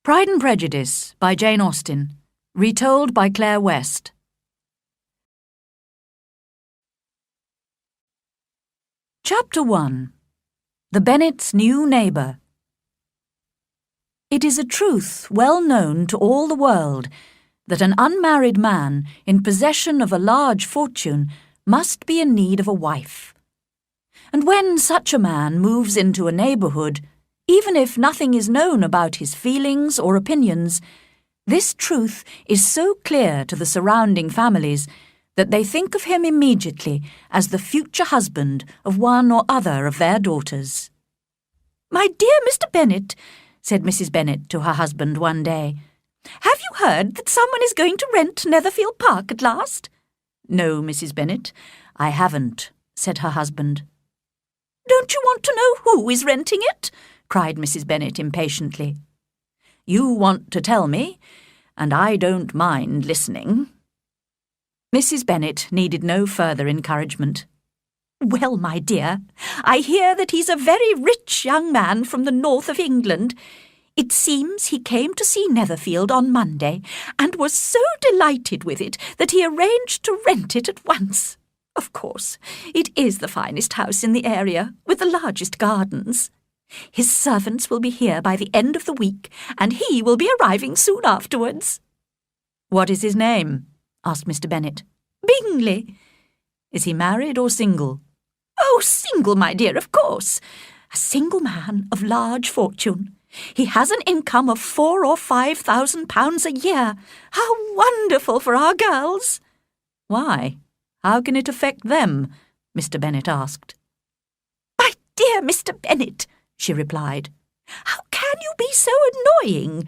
Pride and Prejudice by Jane Austen, retold by Claire West. Chapter 1. The Bennets' New Neighbour. It is a truth well known to all the world that an unmarried man in possession of a large fortune must be in need of a wife. And when such a man moves into a neighbourhood, even if nothing is known about his feelings or opinions, this truth is so clear to the surrounding families that they think of him immediately as the future husband of one or other of their daughters. "My dear Mr. Bennet," said Mrs. Bennet to her husband one day, "have you heard that someone is going to rent Netherfield Park at last?" "No, Mrs. Bennet, I haven't," said her husband. "Don't you want to know who is renting it?" cried Mrs. Bennet impatiently. "You want to tell me, and I don't mind listening." Mrs. Bennet needed no further encouragement. "Well, my dear, I hear that he's a very rich young man from the north of England. It seems he came to see Netherfield on Monday, and was so delighted with it that he arranged to rent it at once. Of course, it is the finest house in the area, with the largest gardens. His servants will be here by the end of the week, and he will be arriving soon afterwards." "What is his name?" asked Mr. Bennet. "Bingley." "Is he married or single?" "Oh, single, my dear, of course. A single man of large fortune. He has an income of £4,000 or £5,000 a year. How wonderful for our girls!" "Why? How can it affect them?" Mr. Bennet asked. "My dear Mr. Bennet," she replied, "how can you be so annoying?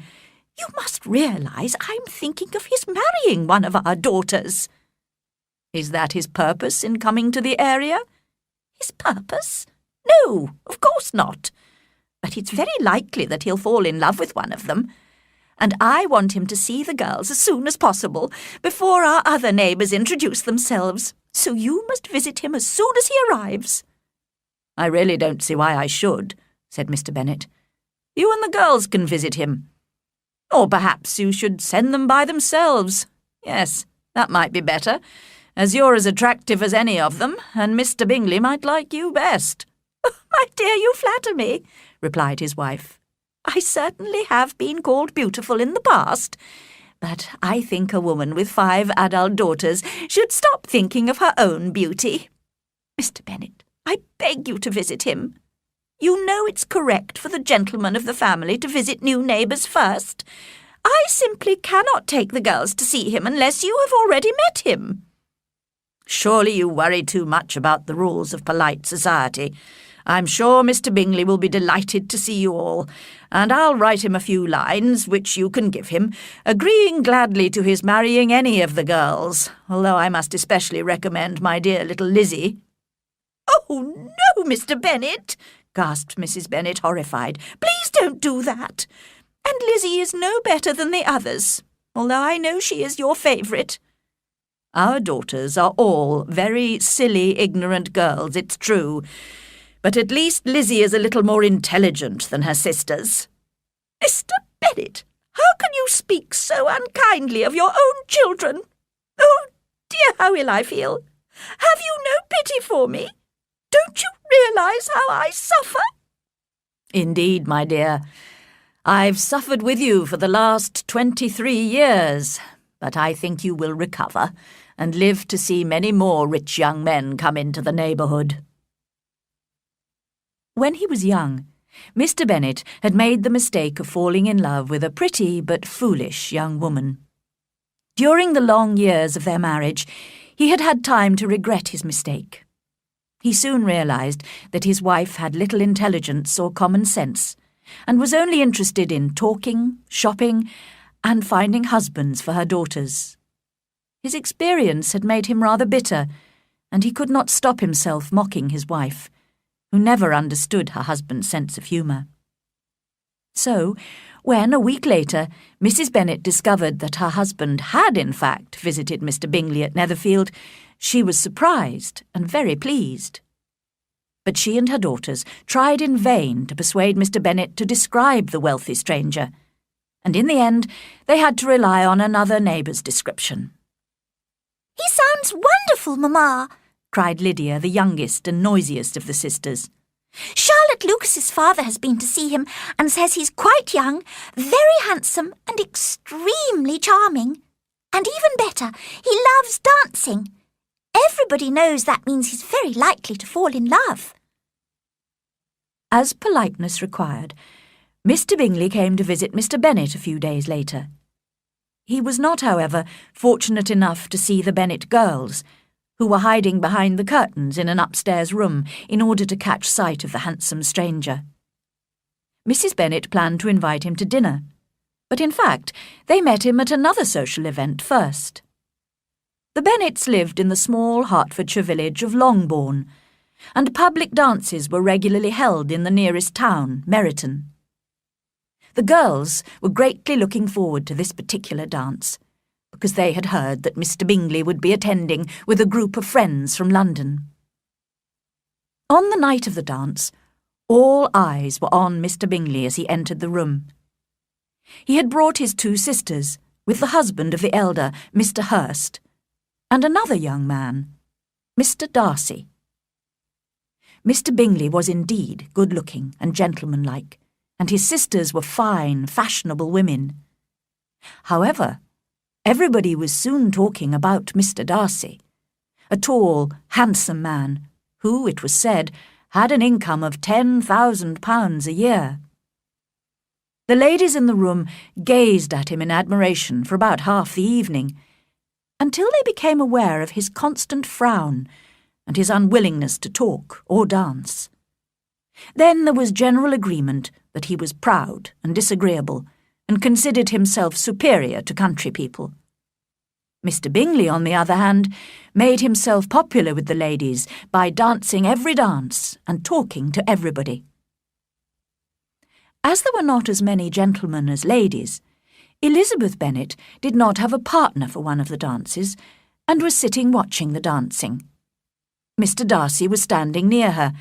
You must realise I'm thinking of his marrying one of our daughters." "Is that his purpose in coming to the area?" "His purpose? No, of course not. But it's very likely that he'll fall in love with one of them. And I want him to see the girls as soon as possible, before our other neighbours introduce themselves. So you must visit him as soon as he arrives." "I really don't see why I should," said Mr. Bennet. "You and the girls can visit him. Or perhaps you should send them by themselves. Yes, that might be better, as you're as attractive as any of them, and Mr. Bingley might like you best." "Oh, my dear, you flatter me," replied his wife. "I certainly have been called beautiful in the past, but I think a woman with 5 adult daughters should stop thinking of her own beauty. Mr. Bennet, I beg you to visit him. You know it's correct for the gentleman of the family to visit new neighbours first. I simply cannot take the girls to see him unless you have already met him." "Surely you worry too much about the rules of polite society. I'm sure Mr. Bingley will be delighted to see you all, and I'll write him a few lines, which you can give him, agreeing gladly to his marrying any of the girls, although I must especially recommend my dear little Lizzie." "Oh, no, Mr. Bennet!" gasped Mrs. Bennet, horrified. "Please don't do that. And Lizzie is no better than the others, although I know she is your favourite." "Our daughters are all very silly, ignorant girls, it's true, but at least Lizzie is a little more intelligent than her sisters." "Mr. Bennet, how can you speak so unkindly of your own children? Oh, dear, how ill I feel. Have you no pity for me? Don't you realise how I suffer?" "Indeed, my dear, I've suffered with you for the last 23 years, but I think you will recover and live to see many more rich young men come into the neighbourhood." When he was young, Mr. Bennet had made the mistake of falling in love with a pretty but foolish young woman. During the long years of their marriage, he had had time to regret his mistake. He soon realised that his wife had little intelligence or common sense, and was only interested in talking, shopping, and finding husbands for her daughters. His experience had made him rather bitter, and he could not stop himself mocking his wife, who never understood her husband's sense of humour. So, when, a week later, Mrs. Bennet discovered that her husband had in fact visited Mr. Bingley at Netherfield, she was surprised and very pleased. But she and her daughters tried in vain to persuade Mr. Bennet to describe the wealthy stranger, and in the end they had to rely on another neighbour's description. "He sounds wonderful, Mamma," cried Lydia, the youngest and noisiest of the sisters. "Charlotte Lucas's father has been to see him and says he's quite young, very handsome and extremely charming. And even better, he loves dancing. Everybody knows that means he's very likely to fall in love." As politeness required, Mr. Bingley came to visit Mr. Bennet a few days later. He was not, however, fortunate enough to see the Bennet girls, who were hiding behind the curtains in an upstairs room in order to catch sight of the handsome stranger. Mrs. Bennet planned to invite him to dinner, but in fact they met him at another social event first. The Bennets lived in the small Hertfordshire village of Longbourn, and public dances were regularly held in the nearest town, Meryton. The girls were greatly looking forward to this particular dance, because they had heard that Mr. Bingley would be attending with a group of friends from London. On the night of the dance, all eyes were on Mr. Bingley as he entered the room. He had brought his two sisters, with the husband of the elder, Mr. Hurst, and another young man, Mr. Darcy. Mr. Bingley was indeed good-looking and gentlemanlike, and his sisters were fine, fashionable women. However, everybody was soon talking about Mr. Darcy, a tall, handsome man who, it was said, had an income of £10,000 a year. The ladies in the room gazed at him in admiration for about half the evening, until they became aware of his constant frown and his unwillingness to talk or dance. Then there was general agreement that he was proud and disagreeable, and considered himself superior to country people. Mr. Bingley, on the other hand, made himself popular with the ladies by dancing every dance and talking to everybody. As there were not as many gentlemen as ladies, Elizabeth Bennet did not have a partner for one of the dances, and was sitting watching the dancing. Mr. Darcy was standing near her,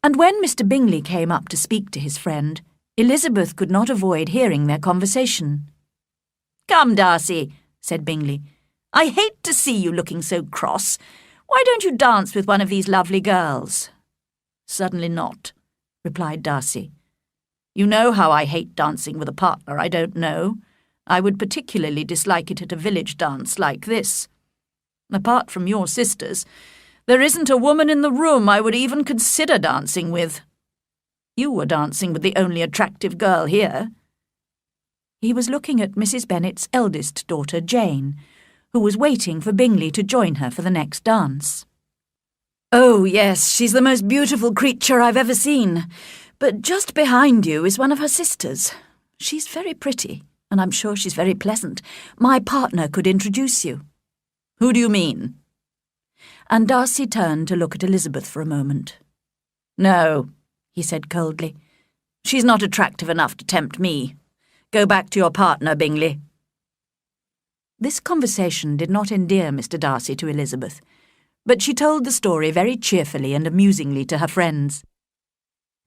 and when Mr. Bingley came up to speak to his friend, Elizabeth could not avoid hearing their conversation. "Come, Darcy," said Bingley, "I hate to see you looking so cross. Why don't you dance with one of these lovely girls?" "Certainly not," replied Darcy. "You know how I hate dancing with a partner I don't know. I would particularly dislike it at a village dance like this. Apart from your sisters, there isn't a woman in the room I would even consider dancing with. You were dancing with the only attractive girl here." He was looking at Mrs. Bennet's eldest daughter, Jane, who was waiting for Bingley to join her for the next dance. "Oh, yes, she's the most beautiful creature I've ever seen. But just behind you is one of her sisters. She's very pretty, and I'm sure she's very pleasant. My partner could introduce you." "Who do you mean?" And Darcy turned to look at Elizabeth for a moment. "No," he said coldly. "She's not attractive enough to tempt me. Go back to your partner, Bingley." This conversation did not endear Mr. Darcy to Elizabeth, but she told the story very cheerfully and amusingly to her friends.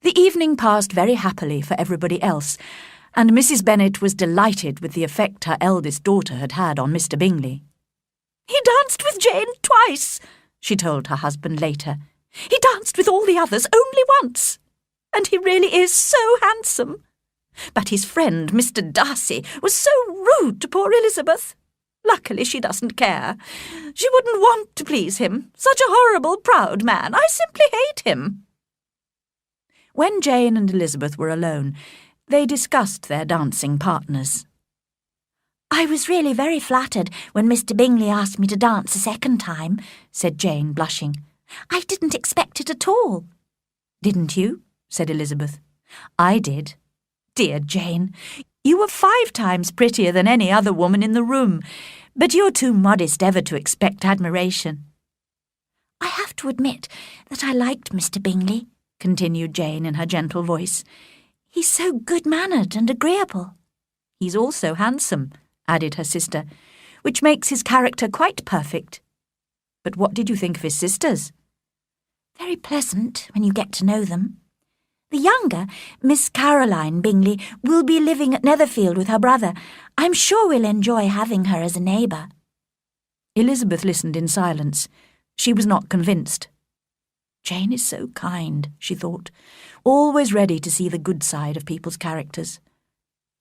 The evening passed very happily for everybody else, and Mrs. Bennet was delighted with the effect her eldest daughter had had on Mr. Bingley. "He danced with Jane twice," she told her husband later. "He danced with all the others only once. And he really is so handsome. But his friend, Mr. Darcy, was so rude to poor Elizabeth. Luckily she doesn't care. She wouldn't want to please him. Such a horrible, proud man. I simply hate him." When Jane and Elizabeth were alone, they discussed their dancing partners. "I was really very flattered when Mr. Bingley asked me to dance a second time," said Jane, blushing. "I didn't expect it at all." "Didn't you?" said Elizabeth. "I did. Dear Jane, you were 5 times prettier than any other woman in the room, but you're too modest ever to expect admiration." "I have to admit that I liked Mr. Bingley," continued Jane in her gentle voice. "He's so good-mannered and agreeable." "He's also handsome," added her sister, "which makes his character quite perfect. But what did you think of his sisters?" "Very pleasant when you get to know them. The younger, Miss Caroline Bingley, will be living at Netherfield with her brother. I'm sure we'll enjoy having her as a neighbour." Elizabeth listened in silence. She was not convinced. Jane is so kind, she thought, always ready to see the good side of people's characters.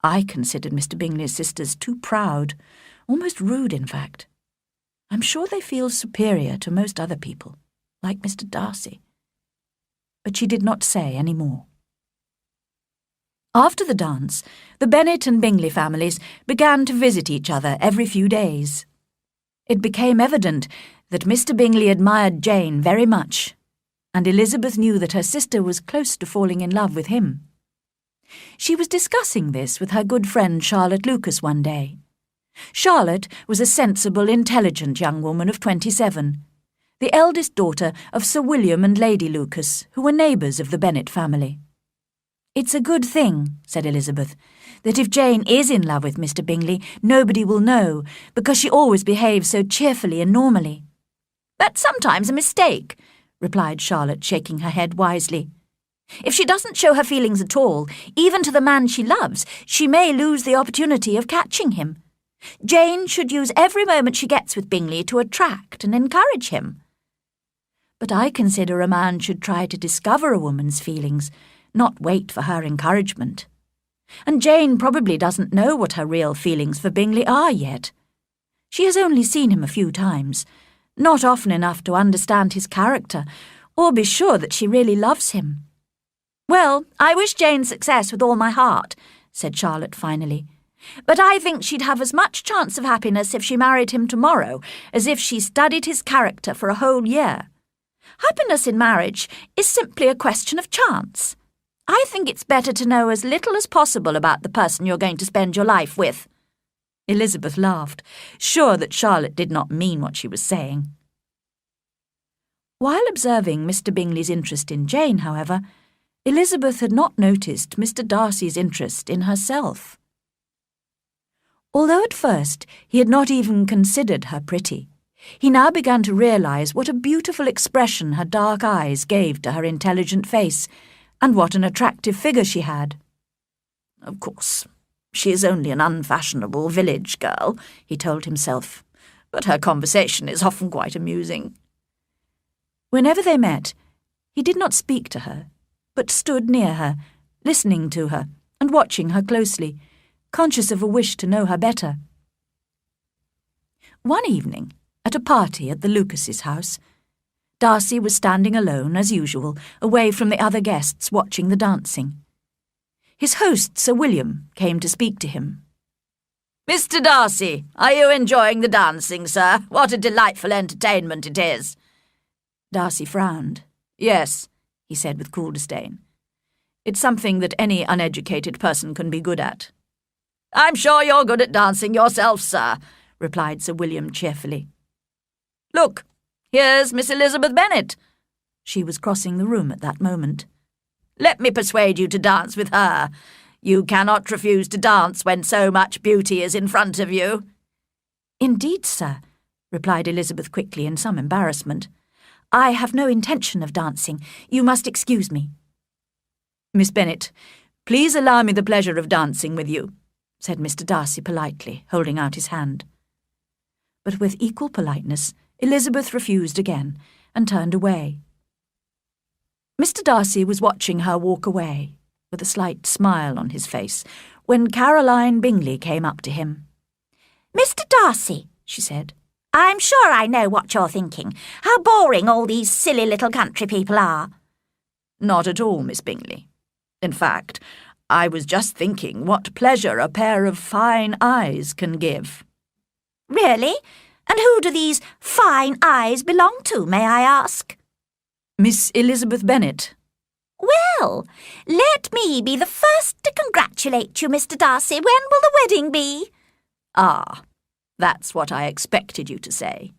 I considered Mr. Bingley's sisters too proud, almost rude, in fact. I'm sure they feel superior to most other people, like Mr. Darcy. But she did not say any more. After the dance, the Bennet and Bingley families began to visit each other every few days. It became evident that Mr. Bingley admired Jane very much, and Elizabeth knew that her sister was close to falling in love with him. She was discussing this with her good friend Charlotte Lucas one day. Charlotte was a sensible, intelligent young woman of 27, the eldest daughter of Sir William and Lady Lucas, who were neighbours of the Bennet family. "It's a good thing," said Elizabeth, "that if Jane is in love with Mr. Bingley, nobody will know, because she always behaves so cheerfully and normally." "That's sometimes a mistake," replied Charlotte, shaking her head wisely. "If she doesn't show her feelings at all, even to the man she loves, she may lose the opportunity of catching him. Jane should use every moment she gets with Bingley to attract and encourage him." "But I consider a man should try to discover a woman's feelings, not wait for her encouragement. And Jane probably doesn't know what her real feelings for Bingley are yet. She has only seen him a few times, not often enough to understand his character or be sure that she really loves him." "Well, I wish Jane success with all my heart," said Charlotte finally. "But I think she'd have as much chance of happiness if she married him tomorrow as if she studied his character for a whole year. Happiness in marriage is simply a question of chance. I think it's better to know as little as possible about the person you're going to spend your life with." Elizabeth laughed, sure that Charlotte did not mean what she was saying. While observing Mr. Bingley's interest in Jane, however, Elizabeth had not noticed Mr. Darcy's interest in herself. Although at first he had not even considered her pretty, he now began to realise what a beautiful expression her dark eyes gave to her intelligent face, and what an attractive figure she had. "Of course, she is only an unfashionable village girl," he told himself, "but her conversation is often quite amusing." Whenever they met, he did not speak to her, but stood near her, listening to her and watching her closely, conscious of a wish to know her better. One evening, at a party at the Lucases' house, Darcy was standing alone, as usual, away from the other guests watching the dancing. His host, Sir William, came to speak to him. "Mr. Darcy, are you enjoying the dancing, sir? What a delightful entertainment it is." Darcy frowned. "Yes," he said with cool disdain. "It's something that any uneducated person can be good at." "I'm sure you're good at dancing yourself, sir," replied Sir William cheerfully. "Look, here's Miss Elizabeth Bennet." She was crossing the room at that moment. "Let me persuade you to dance with her. You cannot refuse to dance when so much beauty is in front of you." "Indeed, sir," replied Elizabeth quickly in some embarrassment. "I have no intention of dancing. You must excuse me." "Miss Bennet, please allow me the pleasure of dancing with you," said Mr. Darcy politely, holding out his hand. But with equal politeness, Elizabeth refused again, and turned away. Mr. Darcy was watching her walk away, with a slight smile on his face, when Caroline Bingley came up to him. "Mr. Darcy," she said, "I'm sure I know what you're thinking. How boring all these silly little country people are." "Not at all, Miss Bingley. In fact, I was just thinking what pleasure a pair of fine eyes can give." "Really? And who do these fine eyes belong to, may I ask?" "Miss Elizabeth Bennet." "Well, let me be the first to congratulate you, Mr. Darcy. When will the wedding be?" "Ah, that's what I expected you to say.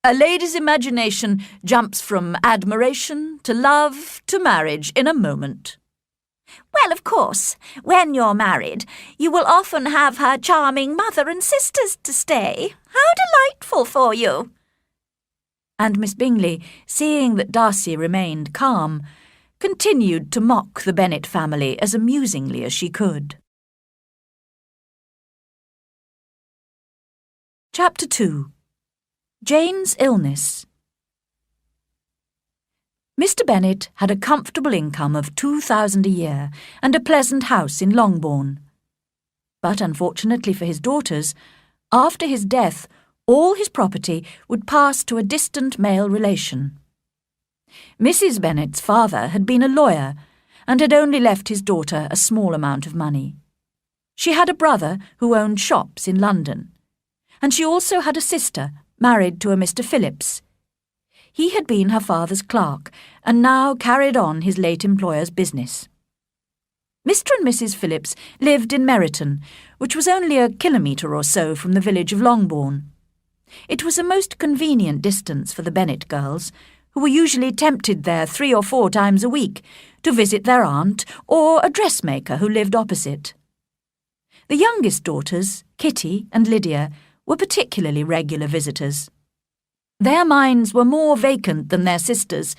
A lady's imagination jumps from admiration to love to marriage in a moment." "Well, of course, when you're married, you will often have her charming mother and sisters to stay. How delightful for you!" And Miss Bingley, seeing that Darcy remained calm, continued to mock the Bennet family as amusingly as she could. Chapter 2. Jane's Illness. Mr. Bennet had a comfortable income of £2,000 a year and a pleasant house in Longbourn. But unfortunately for his daughters, after his death, all his property would pass to a distant male relation. Mrs. Bennet's father had been a lawyer and had only left his daughter a small amount of money. She had a brother who owned shops in London, and she also had a sister married to a Mr. Phillips. He had been her father's clerk and now carried on his late employer's business. Mr. and Mrs. Phillips lived in Meryton, which was only a kilometre or so from the village of Longbourn. It was a most convenient distance for the Bennet girls, who were usually tempted there 3 or 4 times a week to visit their aunt or a dressmaker who lived opposite. The youngest daughters, Kitty and Lydia, were particularly regular visitors. Their minds were more vacant than their sisters',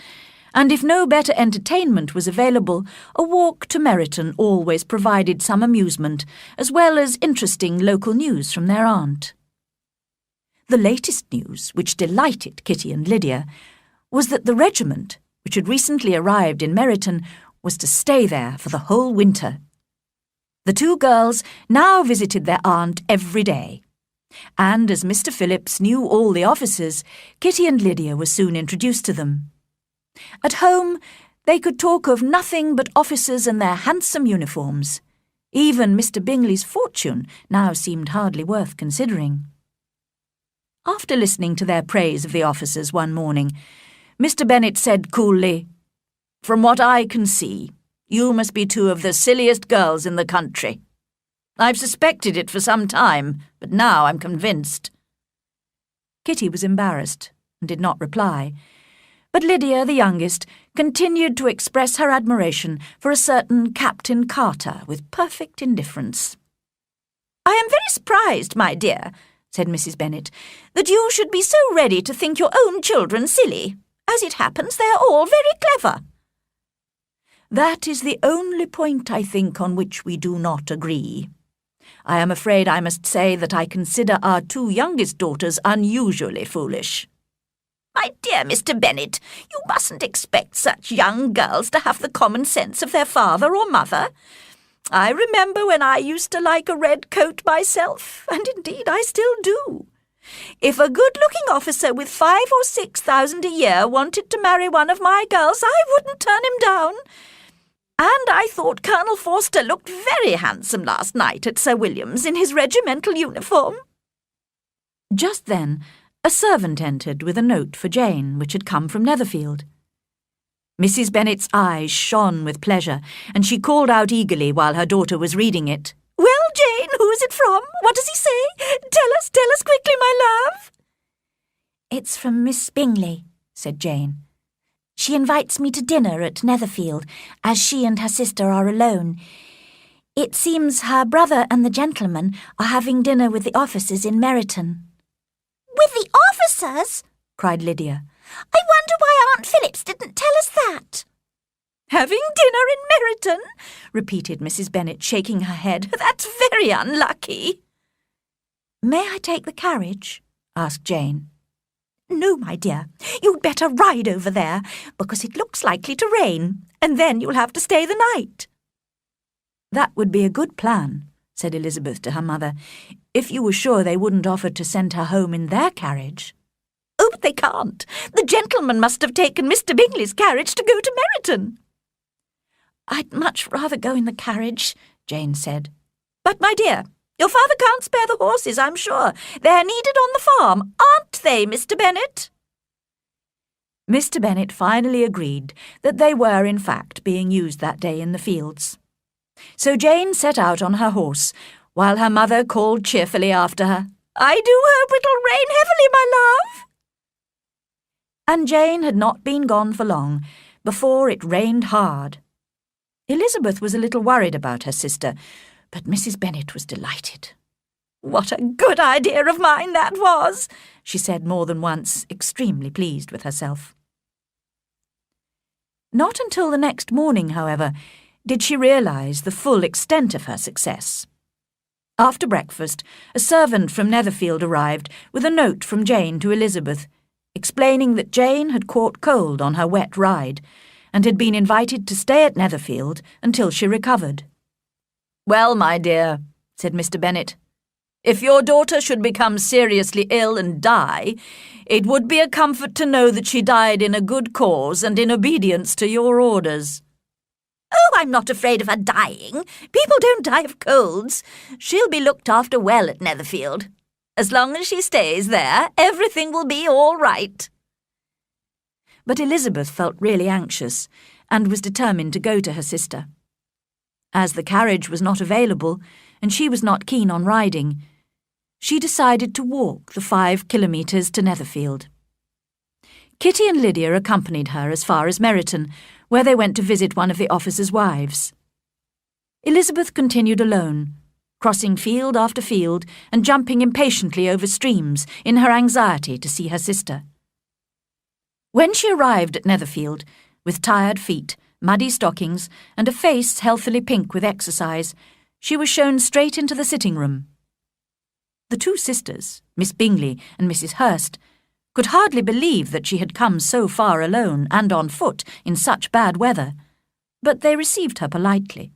and if no better entertainment was available, a walk to Meryton always provided some amusement, as well as interesting local news from their aunt. The latest news, which delighted Kitty and Lydia, was that the regiment, which had recently arrived in Meryton, was to stay there for the whole winter. The 2 girls now visited their aunt every day, and as Mr. Phillips knew all the officers, Kitty and Lydia were soon introduced to them. At home, they could talk of nothing but officers and their handsome uniforms. Even Mr. Bingley's fortune now seemed hardly worth considering. After listening to their praise of the officers one morning, Mr. Bennet said coolly, "From what I can see, you must be 2 of the silliest girls in the country. I've suspected it for some time, but now I'm convinced." Kitty was embarrassed and did not reply, but Lydia, the youngest, continued to express her admiration for a certain Captain Carter with perfect indifference. "I am very surprised, my dear," said Mrs. Bennet, "that you should be so ready to think your own children silly. As it happens, they are all very clever." "That is the only point, I think, on which we do not agree. I am afraid I must say that I consider our 2 youngest daughters unusually foolish." "My dear Mr. Bennet, you mustn't expect such young girls to have the common sense of their father or mother. I remember when I used to like a red coat myself, and indeed I still do. If a good-looking officer with 5,000 or 6,000 a year wanted to marry one of my girls, I wouldn't turn him down. And I thought Colonel Forster looked very handsome last night at Sir William's in his regimental uniform." Just then, a servant entered with a note for Jane, which had come from Netherfield. Mrs. Bennet's eyes shone with pleasure, and she called out eagerly while her daughter was reading it, "Well, Jane, who is it from? What does he say? Tell us quickly, my love." "It's from Miss Bingley," said Jane. "She invites me to dinner at Netherfield, as she and her sister are alone. It seems her brother and the gentleman are having dinner with the officers in Meryton." "With the officers?" cried Lydia. "I wonder why Aunt Phillips didn't tell us that." "Having dinner in Meryton?" repeated Mrs. Bennet, shaking her head. "That's very unlucky." "May I take the carriage?" asked Jane. "No, my dear. You'd better ride over there, because it looks likely to rain, and then you'll have to stay the night." "That would be a good plan," said Elizabeth to her mother, "if you were sure they wouldn't offer to send her home in their carriage." "Oh, but they can't. The gentleman must have taken Mr. Bingley's carriage to go to Meryton." "I'd much rather go in the carriage," Jane said. "But, my dear, your father can't spare the horses, I'm sure. They're needed on the farm, aren't they, Mr. Bennet?" Mr. Bennet finally agreed that they were, in fact, being used that day in the fields. So Jane set out on her horse, while her mother called cheerfully after her, "I do hope it'll rain heavily, my love." And Jane had not been gone for long before it rained hard. Elizabeth was a little worried about her sister, but Mrs. Bennet was delighted. "What a good idea of mine that was," she said more than once, extremely pleased with herself. Not until the next morning, however, did she realise the full extent of her success. After breakfast, a servant from Netherfield arrived with a note from Jane to Elizabeth, explaining that Jane had caught cold on her wet ride and had been invited to stay at Netherfield until she recovered. "Well, my dear," said Mr. Bennet, "if your daughter should become seriously ill and die, it would be a comfort to know that she died in a good cause and in obedience to your orders." "Oh, I'm not afraid of her dying. People don't die of colds. She'll be looked after well at Netherfield. As long as she stays there, everything will be all right." But Elizabeth felt really anxious and was determined to go to her sister. As the carriage was not available and she was not keen on riding, she decided to walk the 5 kilometres to Netherfield. Kitty and Lydia accompanied her as far as Meryton, where they went to visit one of the officers' wives. Elizabeth continued alone, crossing field after field and jumping impatiently over streams in her anxiety to see her sister. When she arrived at Netherfield, with tired feet, muddy stockings, and a face healthily pink with exercise, she was shown straight into the sitting-room. The two sisters, Miss Bingley and Mrs. Hurst, could hardly believe that she had come so far alone and on foot in such bad weather, but they received her politely.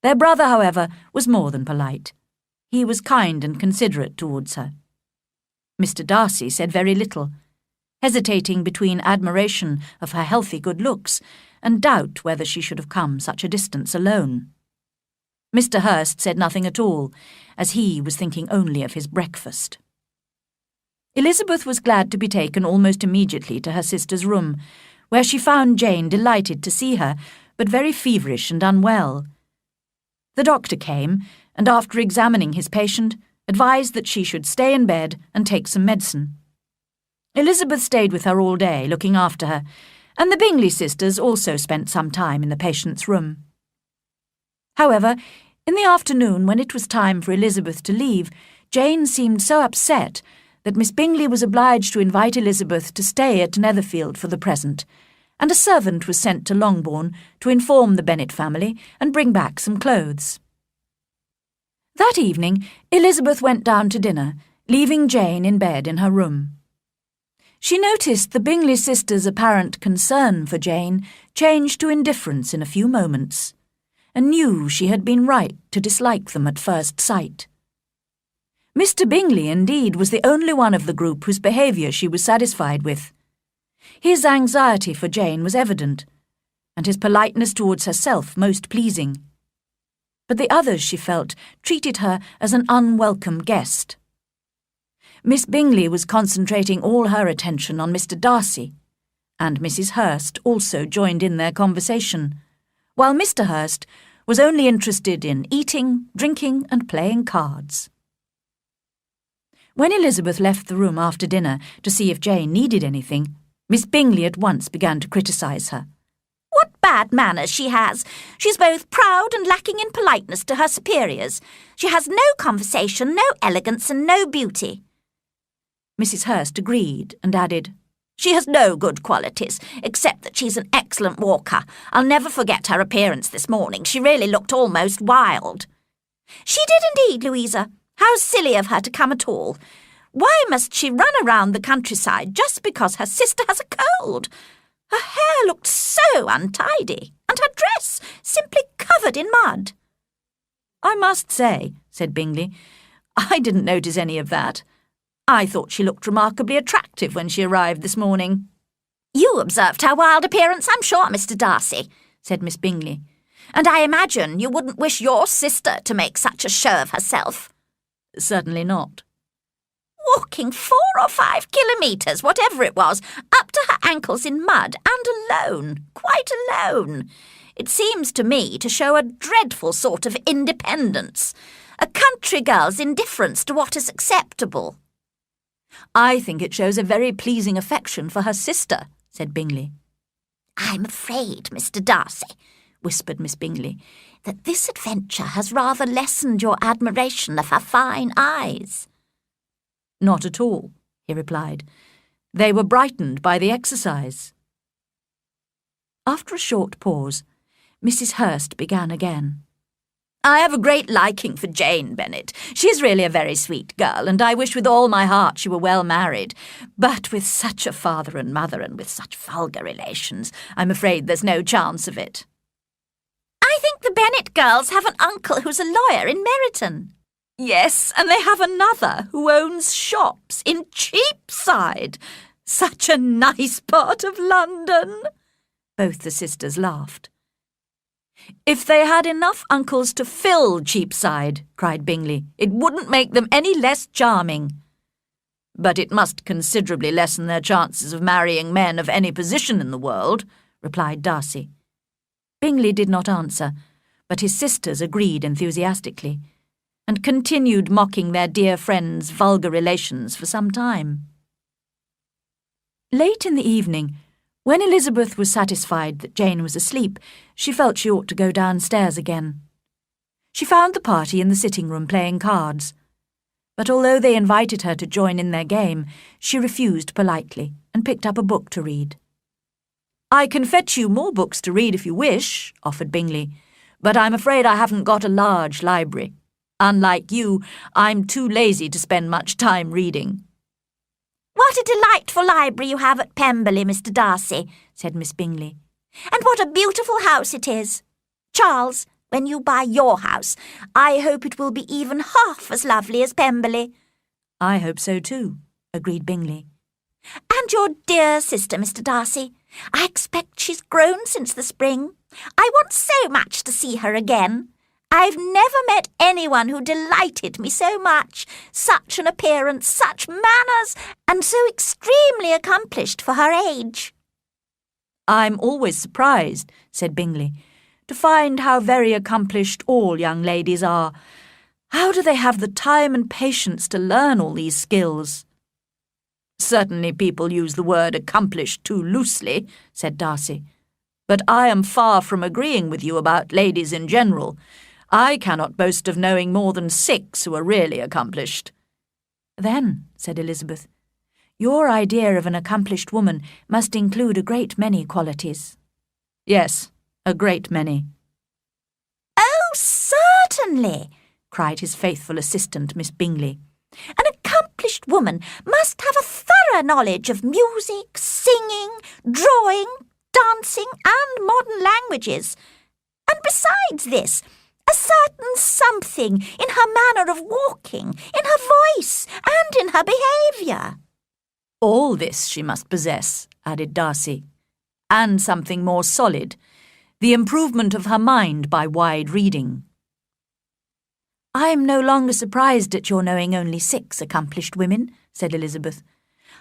Their brother, however, was more than polite. He was kind and considerate towards her. Mr. Darcy said very little, hesitating between admiration of her healthy good looks and doubt whether she should have come such a distance alone. Mr. Hurst said nothing at all, as he was thinking only of his breakfast. Elizabeth was glad to be taken almost immediately to her sister's room, where she found Jane delighted to see her, but very feverish and unwell. The doctor came, and after examining his patient, advised that she should stay in bed and take some medicine. Elizabeth stayed with her all day, looking after her, and the Bingley sisters also spent some time in the patient's room. However, in the afternoon, when it was time for Elizabeth to leave, Jane seemed so upset that Miss Bingley was obliged to invite Elizabeth to stay at Netherfield for the present, and a servant was sent to Longbourn to inform the Bennet family and bring back some clothes. That evening, Elizabeth went down to dinner, leaving Jane in bed in her room. She noticed the Bingley sisters' apparent concern for Jane changed to indifference in a few moments, and knew she had been right to dislike them at first sight. Mr. Bingley, indeed, was the only one of the group whose behaviour she was satisfied with. His anxiety for Jane was evident, and his politeness towards herself most pleasing. But the others, she felt, treated her as an unwelcome guest. Miss Bingley was concentrating all her attention on Mr. Darcy, and Mrs. Hurst also joined in their conversation, while Mr. Hurst was only interested in eating, drinking, and playing cards. When Elizabeth left the room after dinner to see if Jane needed anything, Miss Bingley at once began to criticise her. "What bad manners she has! She's both proud and lacking in politeness to her superiors. She has no conversation, no elegance, and no beauty." Mrs. Hurst agreed and added, "She has no good qualities, except that she's an excellent walker. I'll never forget her appearance this morning. She really looked almost wild." "She did indeed, Louisa. How silly of her to come at all. Why must she run around the countryside just because her sister has a cold? Her hair looked so untidy, and her dress simply covered in mud." "I must say," said Bingley, "I didn't notice any of that. I thought she looked remarkably attractive when she arrived this morning." "You observed her wild appearance, I'm sure, Mr. Darcy," said Miss Bingley. "And I imagine you wouldn't wish your sister to make such a show of herself." "Certainly not." "Walking 4 or 5 kilometres, whatever it was, up to her ankles in mud, and alone, quite alone. It seems to me to show a dreadful sort of independence, a country girl's indifference to what is acceptable." "I think it shows a very pleasing affection for her sister," said Bingley. "I'm afraid, Mr. Darcy," whispered Miss Bingley, "that this adventure has rather lessened your admiration of her fine eyes." "Not at all," he replied. "They were brightened by the exercise." After a short pause, Mrs. Hurst began again. "I have a great liking for Jane Bennet. She is really a very sweet girl, and I wish with all my heart she were well married. But with such a father and mother, and with such vulgar relations, I'm afraid there's no chance of it." "I think the Bennet girls have an uncle who's a lawyer in Meryton." "Yes, and they have another who owns shops in Cheapside. Such a nice part of London." Both the sisters laughed. "If they had enough uncles to fill Cheapside," cried Bingley, "it wouldn't make them any less charming." "But it must considerably lessen their chances of marrying men of any position in the world," replied Darcy. Bingley did not answer, but his sisters agreed enthusiastically, and continued mocking their dear friend's vulgar relations for some time. Late in the evening, when Elizabeth was satisfied that Jane was asleep, she felt she ought to go downstairs again. She found the party in the sitting-room playing cards, but although they invited her to join in their game, she refused politely and picked up a book to read. "I can fetch you more books to read if you wish," offered Bingley, "but I'm afraid I haven't got a large library. Unlike you, I'm too lazy to spend much time reading." "What a delightful library you have at Pemberley, Mr. Darcy," said Miss Bingley. "And what a beautiful house it is. Charles, when you buy your house, I hope it will be even half as lovely as Pemberley." "I hope so too," agreed Bingley. "And your dear sister, Mr. Darcy. I expect she's grown since the spring. I want so much to see her again. I've never met anyone who delighted me so much. Such an appearance, such manners, and so extremely accomplished for her age." "I'm always surprised," said Bingley, "to find how very accomplished all young ladies are. How do they have the time and patience to learn all these skills?" "Certainly people use the word accomplished too loosely," said Darcy. "But I am far from agreeing with you about ladies in general. I cannot boast of knowing more than 6 who are really accomplished." "Then," said Elizabeth, "your idea of an accomplished woman must include a great many qualities." "Yes, a great many." "Oh, certainly," cried his faithful assistant, Miss Bingley. "An accomplished woman must have a thorough knowledge of music, singing, drawing, dancing, and modern languages. And besides this, a certain something in her manner of walking, in her voice, and in her behaviour." "All this she must possess," added Darcy, "and something more solid, the improvement of her mind by wide reading." "I'm no longer surprised at your knowing only 6 accomplished women," said Elizabeth.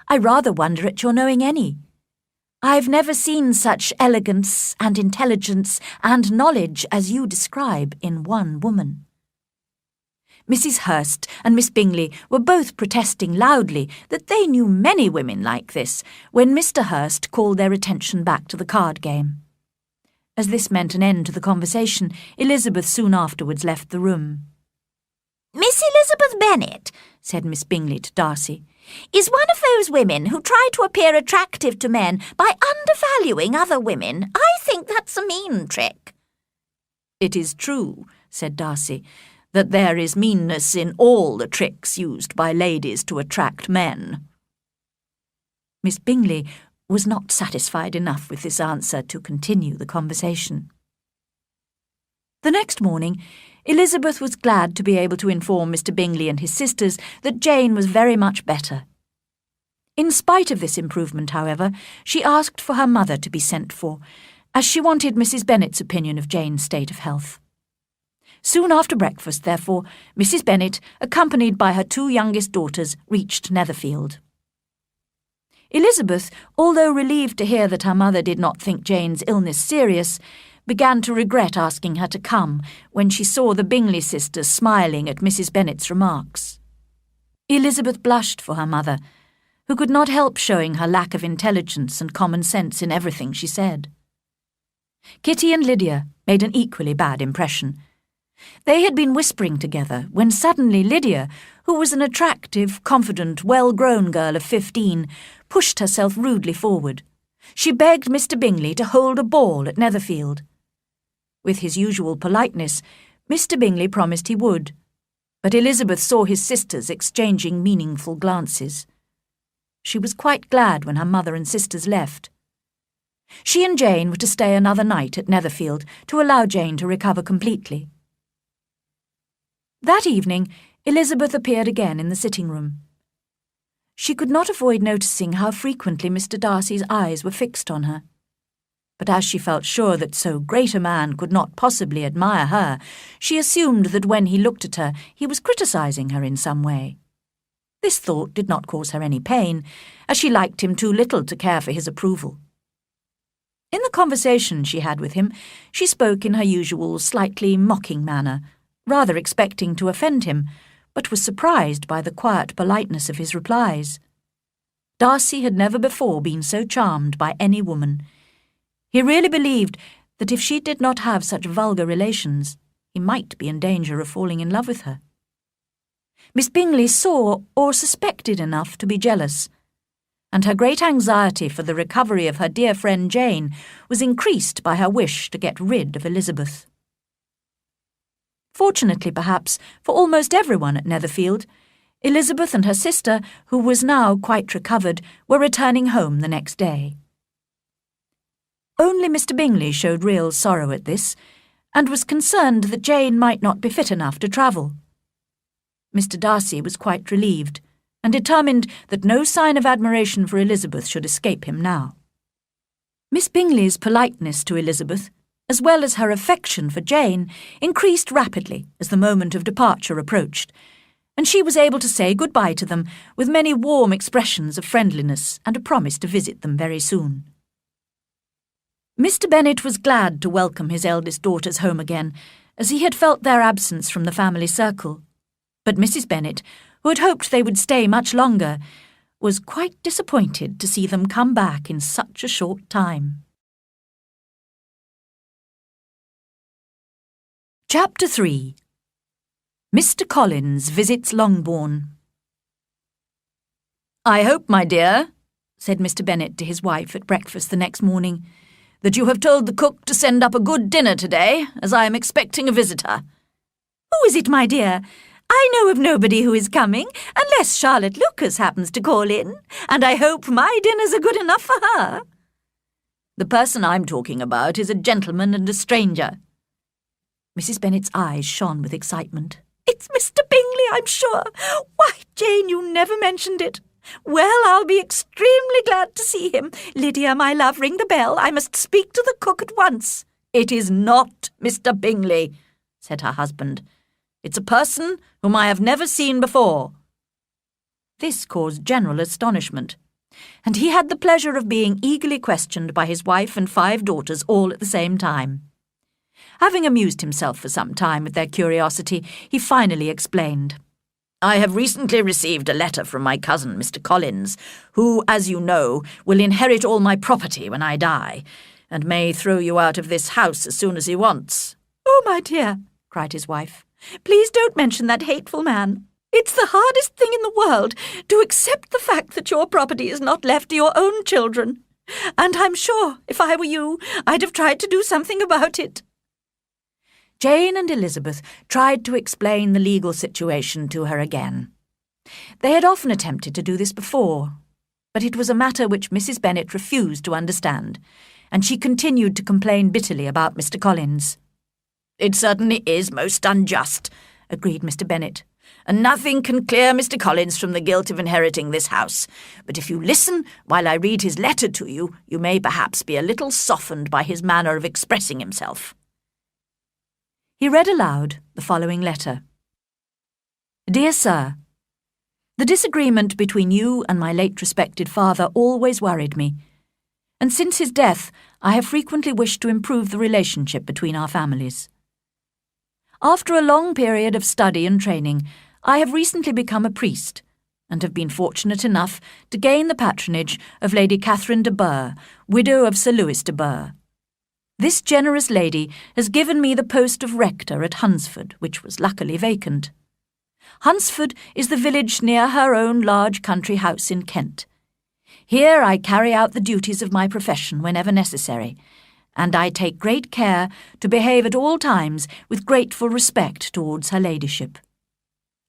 "I rather wonder at your knowing any. I've never seen such elegance and intelligence and knowledge as you describe in one woman." Mrs. Hurst and Miss Bingley were both protesting loudly that they knew many women like this when Mr. Hurst called their attention back to the card game. As this meant an end to the conversation, Elizabeth soon afterwards left the room. "Miss Elizabeth Bennet," said Miss Bingley to Darcy, "is one of those women who try to appear attractive to men by undervaluing other women. I think that's a mean trick." "It is true," said Darcy, "that there is meanness in all the tricks used by ladies to attract men." Miss Bingley was not satisfied enough with this answer to continue the conversation. The next morning, Elizabeth was glad to be able to inform Mr. Bingley and his sisters that Jane was very much better. In spite of this improvement, however, she asked for her mother to be sent for, as she wanted Mrs. Bennet's opinion of Jane's state of health. Soon after breakfast, therefore, Mrs. Bennet, accompanied by her 2 youngest daughters, reached Netherfield. Elizabeth, although relieved to hear that her mother did not think Jane's illness serious, began to regret asking her to come when she saw the Bingley sisters smiling at Mrs. Bennet's remarks. Elizabeth blushed for her mother, who could not help showing her lack of intelligence and common sense in everything she said. Kitty and Lydia made an equally bad impression. They had been whispering together when suddenly Lydia, who was an attractive, confident, well-grown girl of 15, pushed herself rudely forward, She begged Mr. Bingley to hold a ball at Netherfield. With his usual politeness, Mr. Bingley promised he would, but Elizabeth saw his sisters exchanging meaningful glances. She was quite glad when her mother and sisters left. She and Jane were to stay another night at Netherfield to allow Jane to recover completely. That evening, Elizabeth appeared again in the sitting-room. She could not avoid noticing how frequently Mr. Darcy's eyes were fixed on her. But as she felt sure that so great a man could not possibly admire her, she assumed that when he looked at her, he was criticising her in some way. This thought did not cause her any pain, as she liked him too little to care for his approval. In the conversation she had with him, she spoke in her usual slightly mocking manner, rather expecting to offend him, but was surprised by the quiet politeness of his replies. Darcy had never before been so charmed by any woman. He really believed that if she did not have such vulgar relations, he might be in danger of falling in love with her. Miss Bingley saw or suspected enough to be jealous, and her great anxiety for the recovery of her dear friend Jane was increased by her wish to get rid of Elizabeth. Fortunately, perhaps, for almost everyone at Netherfield, Elizabeth and her sister, who was now quite recovered, were returning home the next day. Only Mr. Bingley showed real sorrow at this, and was concerned that Jane might not be fit enough to travel. Mr. Darcy was quite relieved, and determined that no sign of admiration for Elizabeth should escape him now. Miss Bingley's politeness to Elizabeth, as well as her affection for Jane, increased rapidly as the moment of departure approached, and she was able to say good-bye to them with many warm expressions of friendliness and a promise to visit them very soon. Mr. Bennet was glad to welcome his eldest daughters home again, as he had felt their absence from the family circle. But Mrs. Bennet, who had hoped they would stay much longer, was quite disappointed to see them come back in such a short time. Chapter 3. Mr. Collins visits Longbourn. "I hope, my dear," said Mr. Bennet to his wife at breakfast the next morning, "that you have told the cook to send up a good dinner today, as I am expecting a visitor." "Who is it, my dear? I know of nobody who is coming, unless Charlotte Lucas happens to call in, and I hope my dinners are good enough for her." "The person I'm talking about is a gentleman and a stranger." Mrs. Bennet's eyes shone with excitement. "It's Mr. Bingley, I'm sure. Why, Jane, you never mentioned it. Well, I'll be extremely glad to see him. Lydia, my love, ring the bell. I must speak to the cook at once." "It is not Mr. Bingley," said her husband. "It's a person whom I have never seen before." This caused general astonishment, and he had the pleasure of being eagerly questioned by his wife and 5 daughters all at the same time. Having amused himself for some time with their curiosity, he finally explained. "I have recently received a letter from my cousin, Mr. Collins, who, as you know, will inherit all my property when I die, and may throw you out of this house as soon as he wants." "Oh, my dear," cried his wife, "please don't mention that hateful man. It's the hardest thing in the world to accept the fact that your property is not left to your own children, and I'm sure, if I were you, I'd have tried to do something about it." Jane and Elizabeth tried to explain the legal situation to her again. They had often attempted to do this before, but it was a matter which Mrs. Bennet refused to understand, and she continued to complain bitterly about Mr. Collins. "It certainly is most unjust," agreed Mr. Bennet, "and nothing can clear Mr. Collins from the guilt of inheriting this house. But if you listen while I read his letter to you, you may perhaps be a little softened by his manner of expressing himself." He read aloud the following letter. "Dear Sir, the disagreement between you and my late respected father always worried me, and since his death I have frequently wished to improve the relationship between our families. After a long period of study and training, I have recently become a priest, and have been fortunate enough to gain the patronage of Lady Catherine de Bourgh, widow of Sir Louis de Bourgh. This generous lady has given me the post of rector at Hunsford, which was luckily vacant. Hunsford is the village near her own large country house in Kent. Here I carry out the duties of my profession whenever necessary, and I take great care to behave at all times with grateful respect towards her ladyship.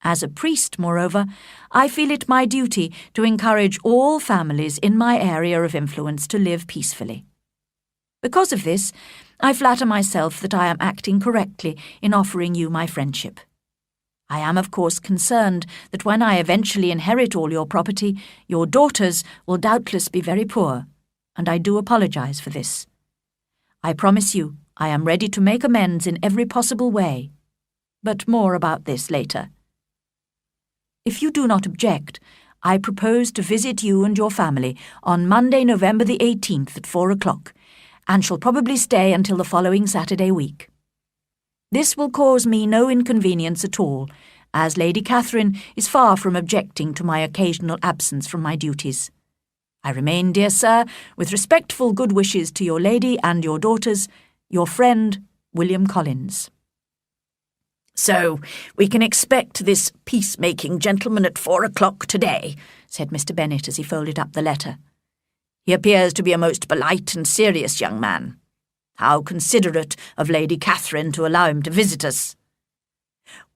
As a priest, moreover, I feel it my duty to encourage all families in my area of influence to live peacefully. Because of this, I flatter myself that I am acting correctly in offering you my friendship. I am, of course, concerned that when I eventually inherit all your property, your daughters will doubtless be very poor, and I do apologize for this. I promise you I am ready to make amends in every possible way, but more about this later. If you do not object, I propose to visit you and your family on Monday, November the 18th at 4 o'clock, and shall probably stay until the following Saturday week. This will cause me no inconvenience at all, as Lady Catherine is far from objecting to my occasional absence from my duties. I remain, dear sir, with respectful good wishes to your lady and your daughters, your friend, William Collins. So we can expect this peacemaking gentleman at 4 o'clock today, said Mr. Bennet as he folded up the letter. He appears to be a most polite and serious young man. How considerate of Lady Catherine to allow him to visit us.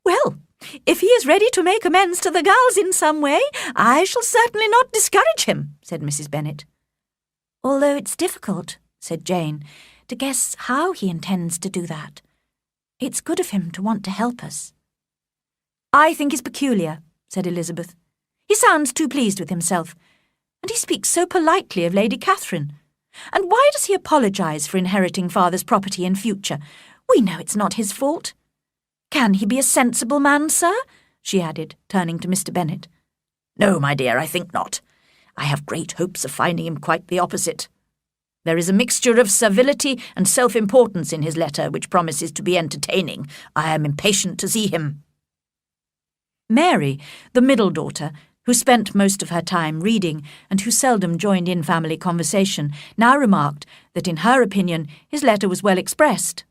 Well, if he is ready to make amends to the girls in some way, I shall certainly not discourage him, said Mrs. Bennet. Although it's difficult, said Jane, to guess how he intends to do that. It's good of him to want to help us. I think he's peculiar, said Elizabeth. He sounds too pleased with himself, and he speaks so politely of Lady Catherine. And why does he apologise for inheriting father's property in future? We know it's not his fault. Can he be a sensible man, sir? She added, turning to Mr. Bennet. No, my dear, I think not. I have great hopes of finding him quite the opposite. There is a mixture of servility and self-importance in his letter which promises to be entertaining. I am impatient to see him. Mary, the middle daughter, who spent most of her time reading and who seldom joined in family conversation, now remarked that in her opinion his letter was well expressed.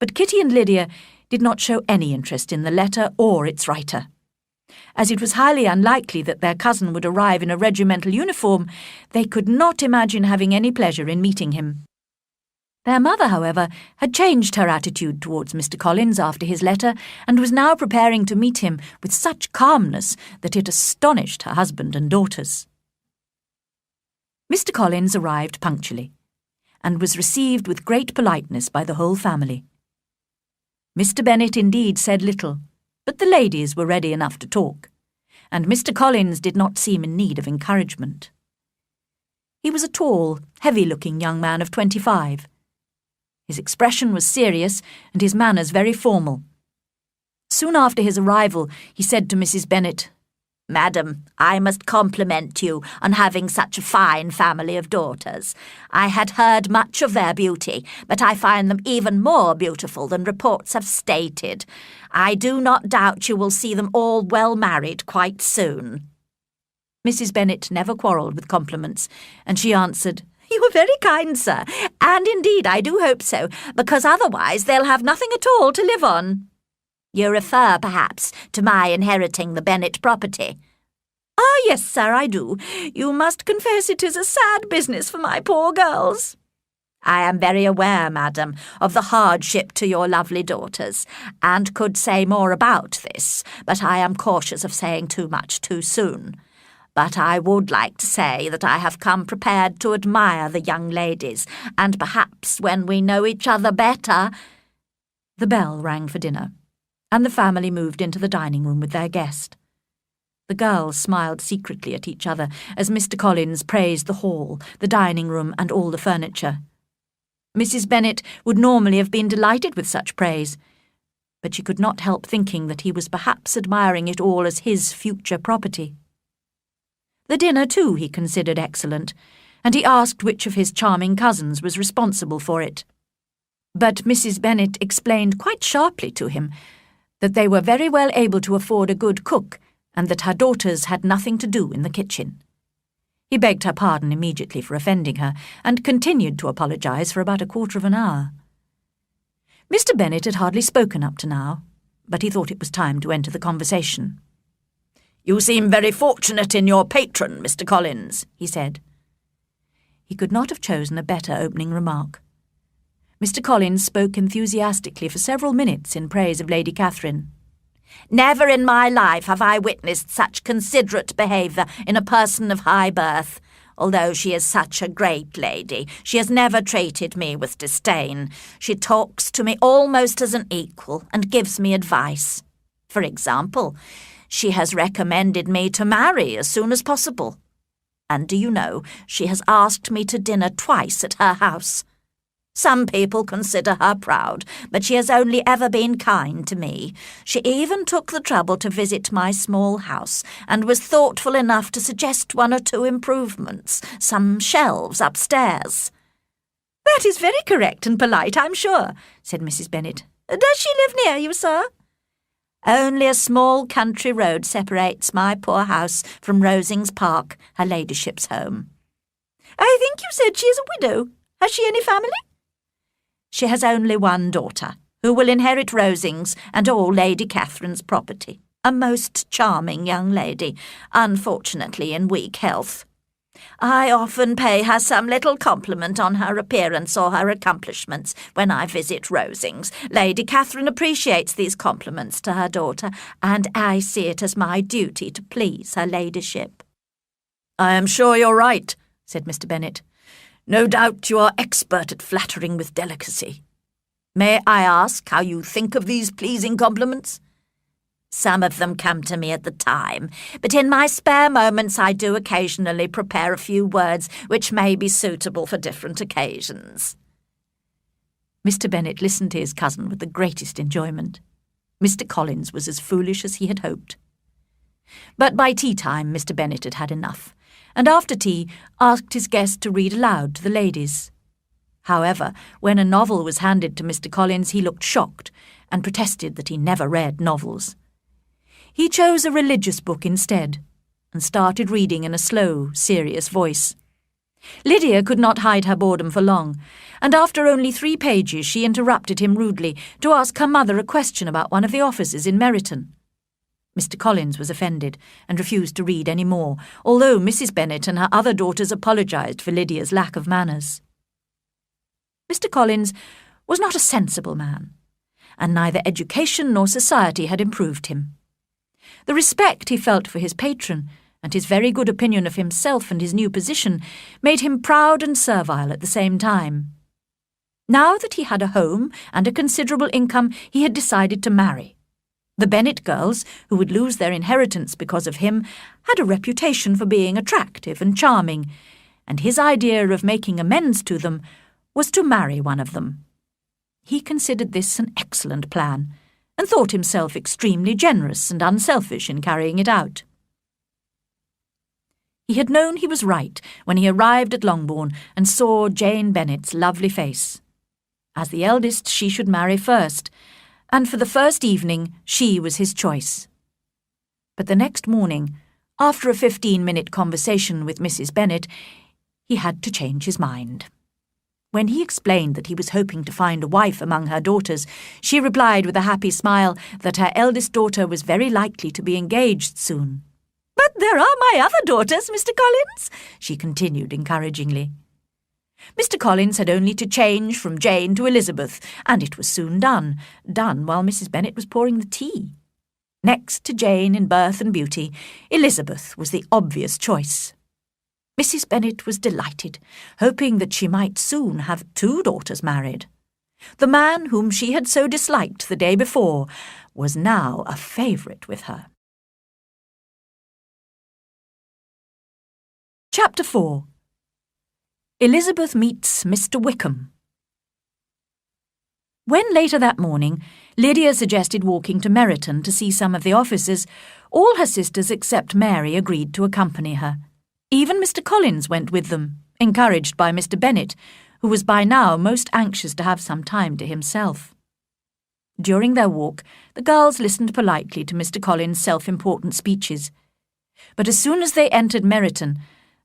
But Kitty and Lydia did not show any interest in the letter or its writer. As it was highly unlikely that their cousin would arrive in a regimental uniform, they could not imagine having any pleasure in meeting him. Their mother, however, had changed her attitude towards Mr. Collins after his letter, and was now preparing to meet him with such calmness that it astonished her husband and daughters. Mr. Collins arrived punctually, and was received with great politeness by the whole family. Mr. Bennet indeed said little, but the ladies were ready enough to talk, and Mr. Collins did not seem in need of encouragement. He was a tall, heavy-looking young man of 25. His expression was serious and his manners very formal. Soon after his arrival, he said to Mrs. Bennet, "Madam, I must compliment you on having such a fine family of daughters. I had heard much of their beauty, but I find them even more beautiful than reports have stated. I do not doubt you will see them all well married quite soon." Mrs. Bennet never quarrelled with compliments, and she answered, "You are very kind, sir, and indeed I do hope so, because otherwise they'll have nothing at all to live on." "You refer, perhaps, to my inheriting the Bennet property?" "Ah, yes, sir, I do. You must confess it is a sad business for my poor girls." "I am very aware, madam, of the hardship to your lovely daughters, and could say more about this, but I am cautious of saying too much too soon. But I would like to say that I have come prepared to admire the young ladies, and perhaps when we know each other better—" The bell rang for dinner, and the family moved into the dining-room with their guest. The girls smiled secretly at each other as Mr. Collins praised the hall, the dining-room, and all the furniture. Mrs. Bennet would normally have been delighted with such praise, but she could not help thinking that he was perhaps admiring it all as his future property. The dinner, too, he considered excellent, and he asked which of his charming cousins was responsible for it. But Mrs. Bennet explained quite sharply to him that they were very well able to afford a good cook, and that her daughters had nothing to do in the kitchen. He begged her pardon immediately for offending her, and continued to apologise for about a quarter of an hour. Mr. Bennet had hardly spoken up to now, but he thought it was time to enter the conversation. "You seem very fortunate in your patron, Mr. Collins," he said. He could not have chosen a better opening remark. Mr. Collins spoke enthusiastically for several minutes in praise of Lady Catherine. Never in my life have I witnessed such considerate behaviour in a person of high birth. Although she is such a great lady, she has never treated me with disdain. She talks to me almost as an equal and gives me advice. For example, she has recommended me to marry as soon as possible. And do you know, she has asked me to dinner twice at her house. Some people consider her proud, but she has only ever been kind to me. She even took the trouble to visit my small house, and was thoughtful enough to suggest 1 or 2 improvements, some shelves upstairs. "That is very correct and polite, I'm sure," said Mrs. Bennet. "Does she live near you, sir?" Only a small country road separates my poor house from Rosings Park, her ladyship's home. "I think you said she is a widow. Has she any family?" She has only one daughter, who will inherit Rosings and all Lady Catherine's property. A most charming young lady, unfortunately in weak health. I often pay her some little compliment on her appearance or her accomplishments when I visit Rosings. Lady Catherine appreciates these compliments to her daughter, and I see it as my duty to please her ladyship. "I am sure you're right," said Mr. Bennet. "No doubt you are expert at flattering with delicacy. May I ask how you think of these pleasing compliments?" Some of them come to me at the time, but in my spare moments I do occasionally prepare a few words which may be suitable for different occasions. Mr. Bennet listened to his cousin with the greatest enjoyment. Mr. Collins was as foolish as he had hoped. But by tea-time Mr. Bennet had had enough, and after tea asked his guest to read aloud to the ladies. However, when a novel was handed to Mr. Collins, he looked shocked and protested that he never read novels. He chose a religious book instead, and started reading in a slow, serious voice. Lydia could not hide her boredom for long, and after only 3 pages she interrupted him rudely to ask her mother a question about one of the officers in Meryton. Mr. Collins was offended and refused to read any more, although Mrs. Bennet and her other daughters apologised for Lydia's lack of manners. Mr. Collins was not a sensible man, and neither education nor society had improved him. The respect he felt for his patron, and his very good opinion of himself and his new position, made him proud and servile at the same time. Now that he had a home and a considerable income, he had decided to marry. The Bennet girls, who would lose their inheritance because of him, had a reputation for being attractive and charming, and his idea of making amends to them was to marry one of them. He considered this an excellent plan, and thought himself extremely generous and unselfish in carrying it out. He had known he was right when he arrived at Longbourn and saw Jane Bennet's lovely face. As the eldest, she should marry first, and for the first evening she was his choice. But the next morning, after a 15-minute conversation with Mrs. Bennet, he had to change his mind. When he explained that he was hoping to find a wife among her daughters, she replied with a happy smile that her eldest daughter was very likely to be engaged soon. "But there are my other daughters, Mr. Collins," she continued encouragingly. Mr. Collins had only to change from Jane to Elizabeth, and it was soon done while Mrs. Bennet was pouring the tea. Next to Jane in birth and beauty, Elizabeth was the obvious choice. Mrs. Bennet was delighted, hoping that she might soon have 2 daughters married. The man whom she had so disliked the day before was now a favourite with her. Chapter 4. Elizabeth meets Mr. Wickham. When later that morning Lydia suggested walking to Meryton to see some of the officers, all her sisters except Mary agreed to accompany her. Even Mr. Collins went with them, encouraged by Mr. Bennet, who was by now most anxious to have some time to himself. During their walk, the girls listened politely to Mr. Collins' self-important speeches. But as soon as they entered Meryton,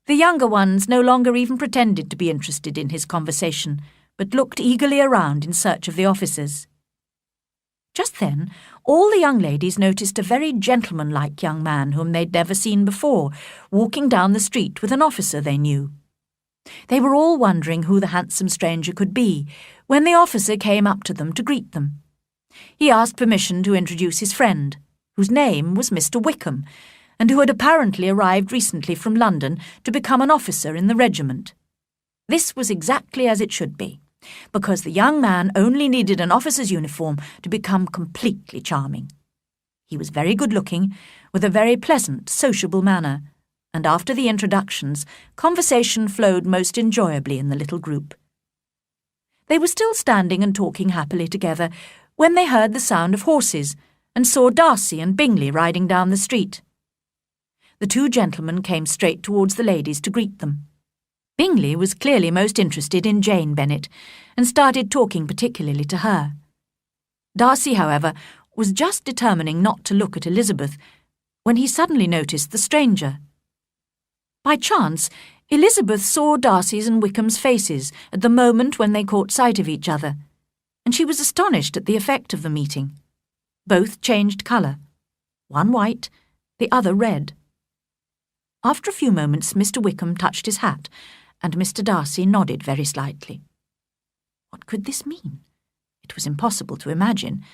the younger ones no longer even pretended to be interested in his conversation, but looked eagerly around in search of the officers. Just then, all the young ladies noticed a very gentlemanlike young man whom they'd never seen before, walking down the street with an officer they knew. They were all wondering who the handsome stranger could be, when the officer came up to them to greet them. He asked permission to introduce his friend, whose name was Mr. Wickham, and who had apparently arrived recently from London to become an officer in the regiment. This was exactly as it should be, because the young man only needed an officer's uniform to become completely charming. He was very good-looking, with a very pleasant, sociable manner, and after the introductions, conversation flowed most enjoyably in the little group. They were still standing and talking happily together when they heard the sound of horses and saw Darcy and Bingley riding down the street. The two gentlemen came straight towards the ladies to greet them. Bingley was clearly most interested in Jane Bennet and started talking particularly to her. Darcy, however, was just determining not to look at Elizabeth when he suddenly noticed the stranger. By chance, Elizabeth saw Darcy's and Wickham's faces at the moment when they caught sight of each other, and she was astonished at the effect of the meeting. Both changed colour, one white, the other red. After a few moments, Mr. Wickham touched his hat, and Mr. Darcy nodded very slightly. What could this mean? It was impossible to imagine,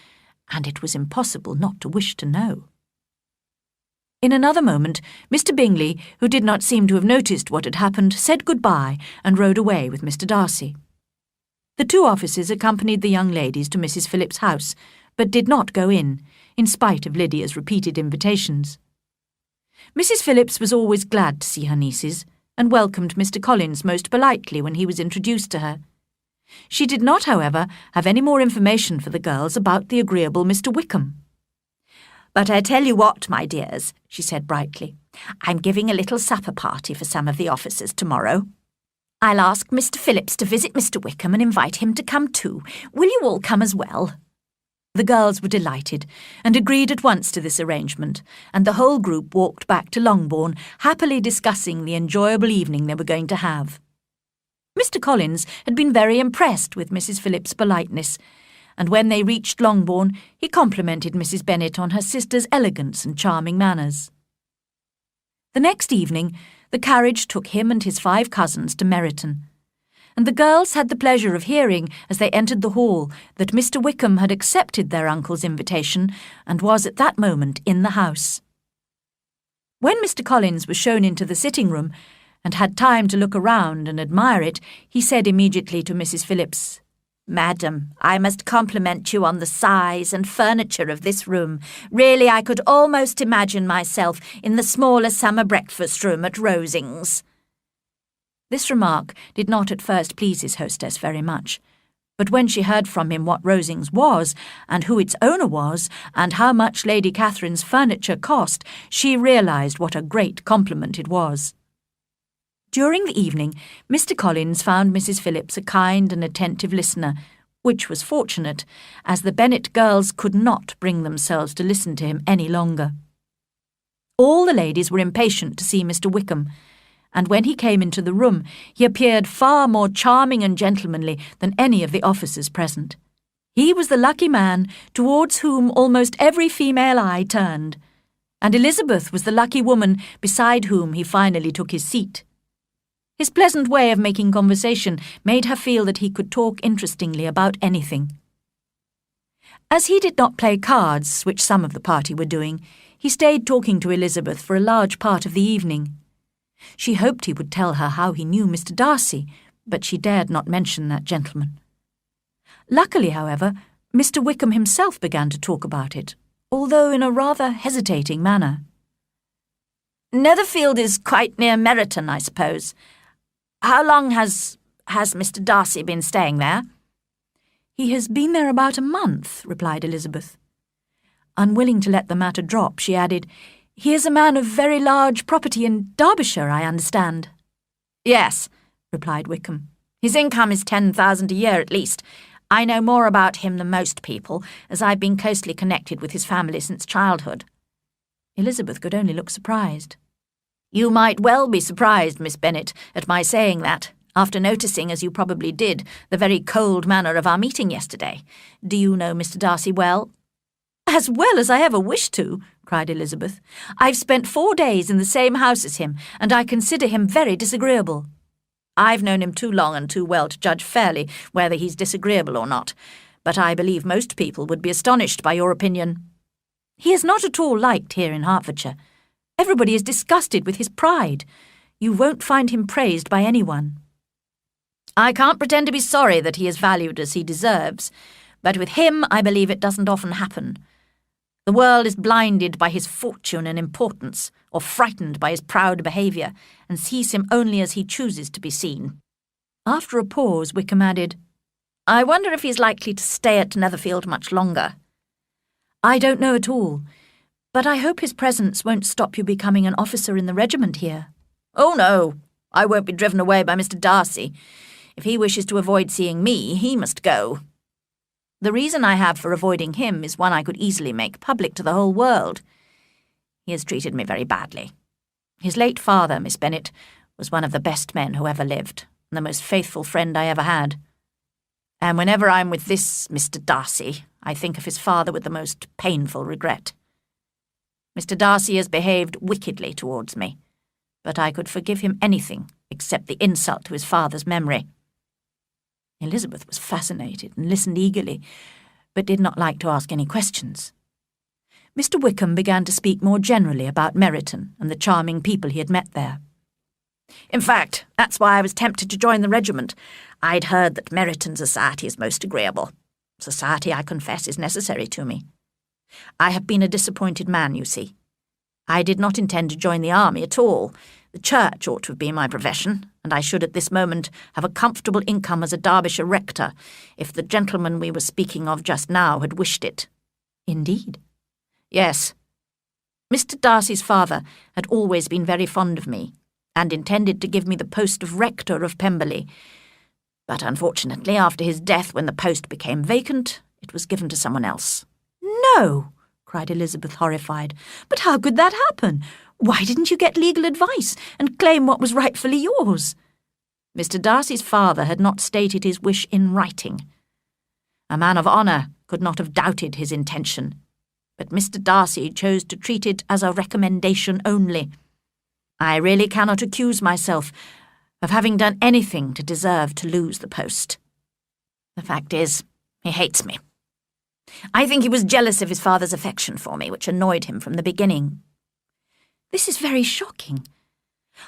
and it was impossible not to wish to know. In another moment, Mr. Bingley, who did not seem to have noticed what had happened, said good-bye and rode away with Mr. Darcy. The two officers accompanied the young ladies to Mrs. Phillips's house, but did not go in spite of Lydia's repeated invitations. Mrs. Phillips was always glad to see her nieces, and welcomed Mr. Collins most politely when he was introduced to her. She did not, however, have any more information for the girls about the agreeable Mr. Wickham. "But I tell you what, my dears," she said brightly, "I'm giving a little supper party for some of the officers tomorrow. I'll ask Mr. Phillips to visit Mr. Wickham and invite him to come too. Will you all come as well?" The girls were delighted, and agreed at once to this arrangement, and the whole group walked back to Longbourn, happily discussing the enjoyable evening they were going to have. Mr. Collins had been very impressed with Mrs. Phillips's politeness, and when they reached Longbourn, he complimented Mrs. Bennet on her sister's elegance and charming manners. The next evening, the carriage took him and his 5 cousins to Meryton, and the girls had the pleasure of hearing, as they entered the hall, that Mr. Wickham had accepted their uncle's invitation and was at that moment in the house. When Mr. Collins was shown into the sitting-room, and had time to look around and admire it, he said immediately to Mrs. Phillips, "Madam, I must compliment you on the size and furniture of this room. Really, I could almost imagine myself in the smaller summer breakfast-room at Rosings." This remark did not at first please his hostess very much, but when she heard from him what Rosings was, and who its owner was, and how much Lady Catherine's furniture cost, she realised what a great compliment it was. During the evening, Mr. Collins found Mrs. Phillips a kind and attentive listener, which was fortunate, as the Bennet girls could not bring themselves to listen to him any longer. All the ladies were impatient to see Mr. Wickham, and when he came into the room, he appeared far more charming and gentlemanly than any of the officers present. He was the lucky man towards whom almost every female eye turned, and Elizabeth was the lucky woman beside whom he finally took his seat. His pleasant way of making conversation made her feel that he could talk interestingly about anything. As he did not play cards, which some of the party were doing, he stayed talking to Elizabeth for a large part of the evening. She hoped he would tell her how he knew Mr. Darcy, but she dared not mention that gentleman. Luckily, however, Mr. Wickham himself began to talk about it, although in a rather hesitating manner. "Netherfield is quite near Meryton, I suppose. How long has Mr. Darcy been staying there?" "He has been there about a month," replied Elizabeth. Unwilling to let the matter drop, she added, "He is a man of very large property in Derbyshire, I understand." "Yes," replied Wickham. "His income is 10,000 a year at least. I know more about him than most people, as I've been closely connected with his family since childhood." Elizabeth could only look surprised. "You might well be surprised, Miss Bennet, at my saying that, after noticing, as you probably did, the very cold manner of our meeting yesterday. Do you know Mr. Darcy well?" "As well as I ever wished to," cried Elizabeth. "I've spent 4 days in the same house as him, and I consider him very disagreeable." I've known him too long and too well to judge fairly whether he's disagreeable or not, but I believe most people would be astonished by your opinion. He is not at all liked here in Hertfordshire. Everybody is disgusted with his pride. You won't find him praised by anyone. I can't pretend to be sorry that he is valued as he deserves, but with him I believe it doesn't often happen. The world is blinded by his fortune and importance, or frightened by his proud behaviour, and sees him only as he chooses to be seen. After a pause, Wickham added, I wonder if he's likely to stay at Netherfield much longer. I don't know at all, but I hope his presence won't stop you becoming an officer in the regiment here. Oh, no, I won't be driven away by Mr. Darcy. If he wishes to avoid seeing me, he must go. The reason I have for avoiding him is one I could easily make public to the whole world. He has treated me very badly. His late father, Miss Bennet, was one of the best men who ever lived, and the most faithful friend I ever had. And whenever I'm with this Mr. Darcy, I think of his father with the most painful regret. Mr. Darcy has behaved wickedly towards me, but I could forgive him anything except the insult to his father's memory. Elizabeth was fascinated and listened eagerly, but did not like to ask any questions. Mr. Wickham began to speak more generally about Meryton and the charming people he had met there. In fact, that's why I was tempted to join the regiment. I'd heard that Meryton society is most agreeable. Society, I confess, is necessary to me. I have been a disappointed man, you see. I did not intend to join the army at all. The church ought to have been my profession, and I should at this moment have a comfortable income as a Derbyshire rector, if the gentleman we were speaking of just now had wished it. Indeed? Yes. Mr. Darcy's father had always been very fond of me, and intended to give me the post of rector of Pemberley. But unfortunately, after his death, when the post became vacant, it was given to someone else. No, cried Elizabeth, horrified. But how could that happen? Why didn't you get legal advice and claim what was rightfully yours? Mr. Darcy's father had not stated his wish in writing. A man of honour could not have doubted his intention, but Mr. Darcy chose to treat it as a recommendation only. I really cannot accuse myself of having done anything to deserve to lose the post. The fact is, he hates me. I think he was jealous of his father's affection for me, which annoyed him from the beginning. This is very shocking.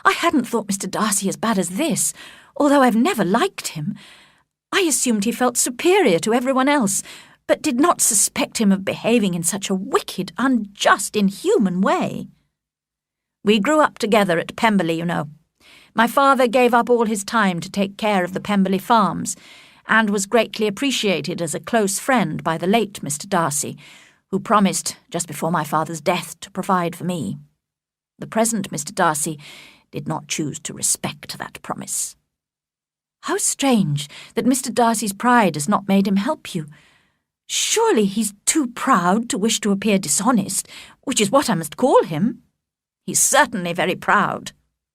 I hadn't thought Mr. Darcy as bad as this, although I've never liked him. I assumed he felt superior to everyone else, but did not suspect him of behaving in such a wicked, unjust, inhuman way. We grew up together at Pemberley, you know. My father gave up all his time to take care of the Pemberley farms, and was greatly appreciated as a close friend by the late Mr. Darcy, who promised, just before my father's death, to provide for me. The present Mr. Darcy did not choose to respect that promise. How strange that Mr. Darcy's pride has not made him help you. Surely he's too proud to wish to appear dishonest, which is what I must call him. He's certainly very proud.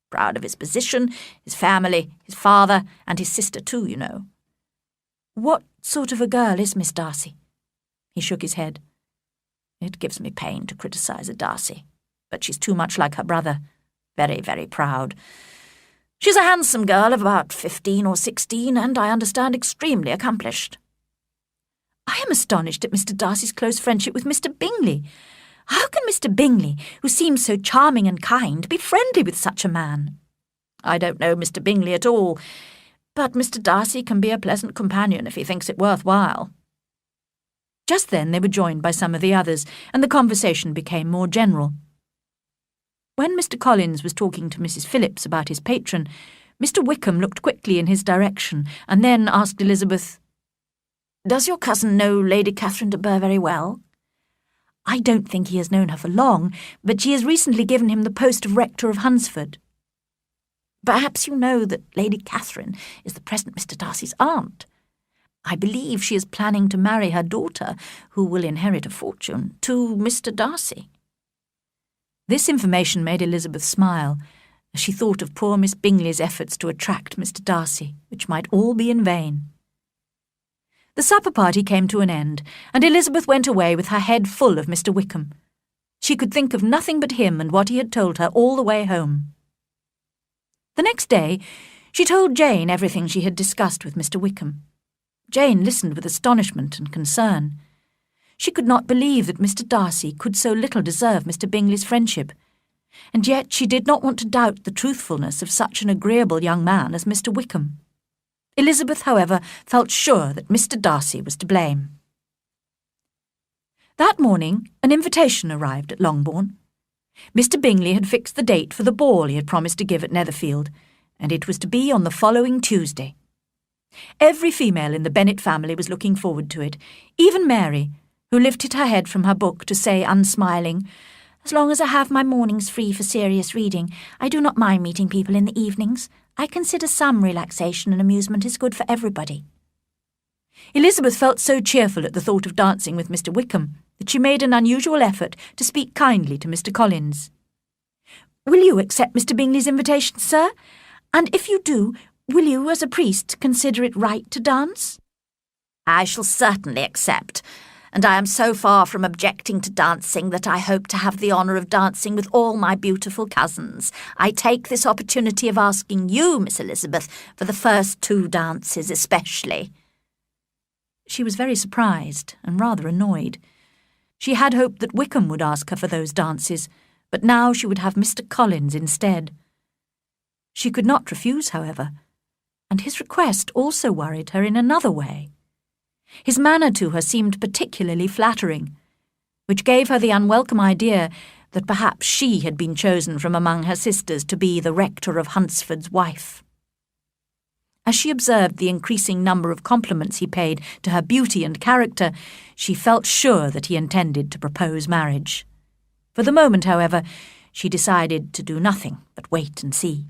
Proud of his position, his family, his father, and his sister too, you know. What sort of a girl is Miss Darcy? He shook his head. It gives me pain to criticise a Darcy, but she's too much like her brother. Very, very proud. She's a handsome girl of about 15 or 16, and I understand extremely accomplished. I am astonished at Mr. Darcy's close friendship with Mr. Bingley. How can Mr. Bingley, who seems so charming and kind, be friendly with such a man? I don't know Mr. Bingley at all, but Mr. Darcy can be a pleasant companion if he thinks it worthwhile. Just then they were joined by some of the others, and the conversation became more general. When Mr. Collins was talking to Mrs. Phillips about his patron, Mr. Wickham looked quickly in his direction, and then asked Elizabeth, "Does your cousin know Lady Catherine de Bourgh very well?" "I don't think he has known her for long, but she has recently given him the post of rector of Hunsford." "Perhaps you know that Lady Catherine is the present Mr. Darcy's aunt. I believe she is planning to marry her daughter, who will inherit a fortune, to Mr. Darcy." This information made Elizabeth smile, as she thought of poor Miss Bingley's efforts to attract Mr. Darcy, which might all be in vain. The supper party came to an end, and Elizabeth went away with her head full of Mr. Wickham. She could think of nothing but him and what he had told her all the way home. The next day, She told Jane everything she had discussed with Mr. Wickham. Jane listened with astonishment and concern. She could not believe that Mr. Darcy could so little deserve Mr. Bingley's friendship, and yet she did not want to doubt the truthfulness of such an agreeable young man as Mr. Wickham. Elizabeth, however, felt sure that Mr. Darcy was to blame. That morning, an invitation arrived at Longbourn. Mr. Bingley had fixed the date for the ball he had promised to give at Netherfield, and it was to be on the following Tuesday. Every female in the Bennet family was looking forward to it, even Mary, who lifted her head from her book to say, unsmiling, "As long as I have my mornings free for serious reading, I do not mind meeting people in the evenings. I consider some relaxation and amusement is good for everybody." Elizabeth felt so cheerful at the thought of dancing with Mr. Wickham that she made an unusual effort to speak kindly to Mr. Collins. "Will you accept Mr. Bingley's invitation, sir? And if you do, will you, as a priest, consider it right to dance?" "I shall certainly accept, and I am so far from objecting to dancing that I hope to have the honour of dancing with all my beautiful cousins. I take this opportunity of asking you, Miss Elizabeth, for the first 2 dances especially." She was very surprised and rather annoyed. She had hoped that Wickham would ask her for those dances, but now she would have Mr. Collins instead. She could not refuse, however, and his request also worried her in another way. His manner to her seemed particularly flattering, which gave her the unwelcome idea that perhaps she had been chosen from among her sisters to be the rector of Hunsford's wife. As she observed the increasing number of compliments he paid to her beauty and character, she felt sure that he intended to propose marriage. For the moment, however, she decided to do nothing but wait and see.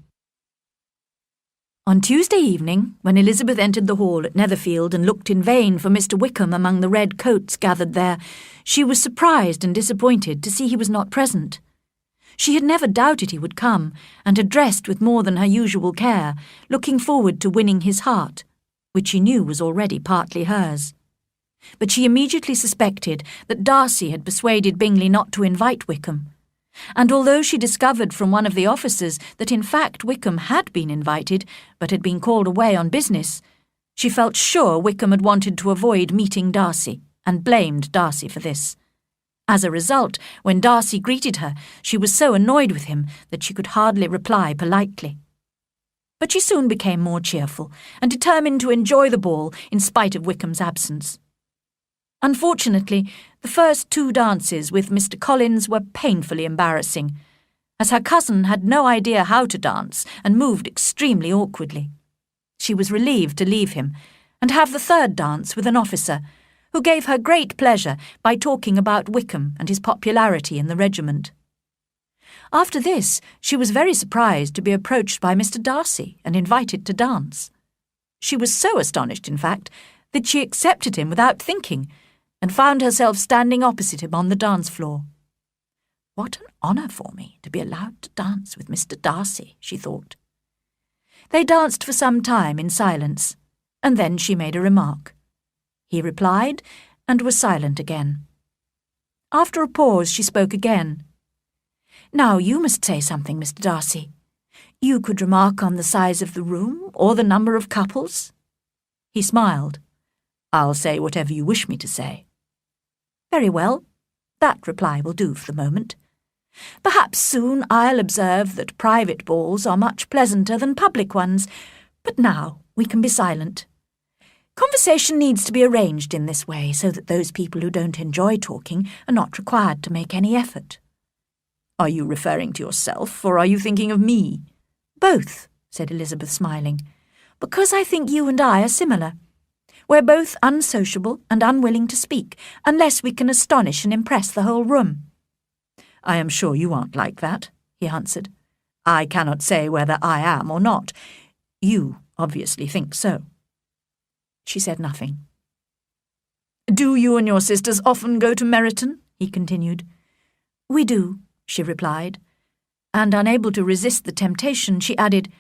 On Tuesday evening, when Elizabeth entered the hall at Netherfield and looked in vain for Mr. Wickham among the red coats gathered there, she was surprised and disappointed to see he was not present. She had never doubted he would come, and had dressed with more than her usual care, looking forward to winning his heart, which she knew was already partly hers. But she immediately suspected that Darcy had persuaded Bingley not to invite Wickham, and although she discovered from one of the officers that in fact Wickham had been invited, but had been called away on business, she felt sure Wickham had wanted to avoid meeting Darcy, and blamed Darcy for this. As a result, when Darcy greeted her, she was so annoyed with him that she could hardly reply politely. But she soon became more cheerful, and determined to enjoy the ball in spite of Wickham's absence. Unfortunately, the first 2 dances with Mr. Collins were painfully embarrassing, as her cousin had no idea how to dance and moved extremely awkwardly. She was relieved to leave him and have the 3rd dance with an officer, who gave her great pleasure by talking about Wickham and his popularity in the regiment. After this, she was very surprised to be approached by Mr. Darcy and invited to dance. She was so astonished, in fact, that she accepted him without thinking, and found herself standing opposite him on the dance floor. "What an honour for me to be allowed to dance with Mr. Darcy," she thought. They danced for some time in silence, and then she made a remark. He replied, and was silent again. After a pause, she spoke again. "Now you must say something, Mr. Darcy. You could remark on the size of the room, or the number of couples." He smiled. "I'll say whatever you wish me to say." "Very well. That reply will do for the moment. Perhaps soon I'll observe that private balls are much pleasanter than public ones, but now we can be silent. Conversation needs to be arranged in this way so that those people who don't enjoy talking are not required to make any effort." "Are you referring to yourself, or are you thinking of me?" "Both," said Elizabeth, smiling, "because I think you and I are similar. We're both unsociable and unwilling to speak, unless we can astonish and impress the whole room." "I am sure you aren't like that," he answered. "I cannot say whether I am or not. You obviously think so." She said nothing. "Do you and your sisters often go to Meryton?" he continued. "We do," she replied, and unable to resist the temptation, she added,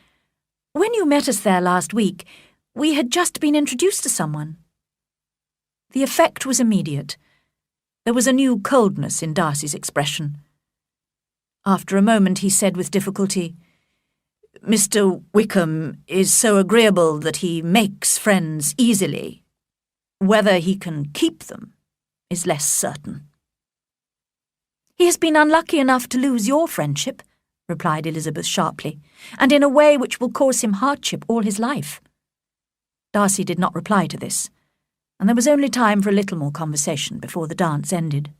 "When you met us there last week, we had just been introduced to someone." The effect was immediate. There was a new coldness in Darcy's expression. After a moment he said with difficulty, Mr. Wickham is so agreeable that he makes friends easily. Whether he can keep them is less certain." "He has been unlucky enough to lose your friendship," replied Elizabeth sharply, "and in a way which will cause him hardship all his life." Darcy did not reply to this, and there was only time for a little more conversation before the dance ended.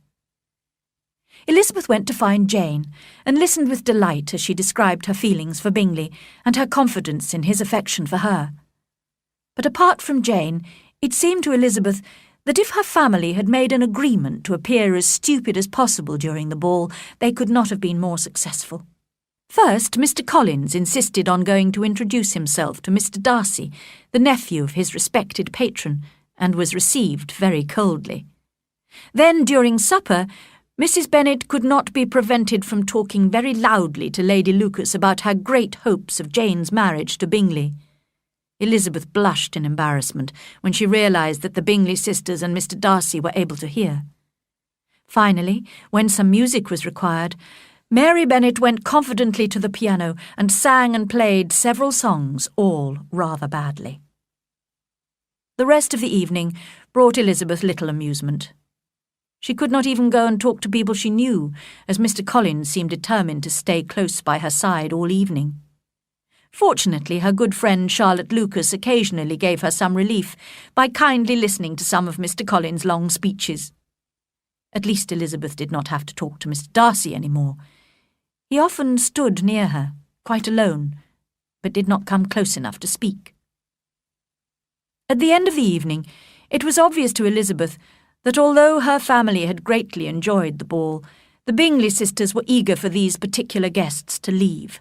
Elizabeth went to find Jane and listened with delight as she described her feelings for Bingley and her confidence in his affection for her. But apart from Jane, it seemed to Elizabeth that if her family had made an agreement to appear as stupid as possible during the ball, they could not have been more successful. First, Mr. Collins insisted on going to introduce himself to Mr. Darcy, the nephew of his respected patron, and was received very coldly. Then, during supper, Mrs. Bennet could not be prevented from talking very loudly to Lady Lucas about her great hopes of Jane's marriage to Bingley. Elizabeth blushed in embarrassment when she realised that the Bingley sisters and Mr. Darcy were able to hear. Finally, when some music was required, Mary Bennet went confidently to the piano and sang and played several songs, all rather badly. The rest of the evening brought Elizabeth little amusement. She could not even go and talk to people she knew, as Mr. Collins seemed determined to stay close by her side all evening. Fortunately, her good friend Charlotte Lucas occasionally gave her some relief by kindly listening to some of Mr. Collins' long speeches. At least Elizabeth did not have to talk to Mr. Darcy any more. He often stood near her, quite alone, but did not come close enough to speak. At the end of the evening, it was obvious to Elizabeth that although her family had greatly enjoyed the ball, the Bingley sisters were eager for these particular guests to leave.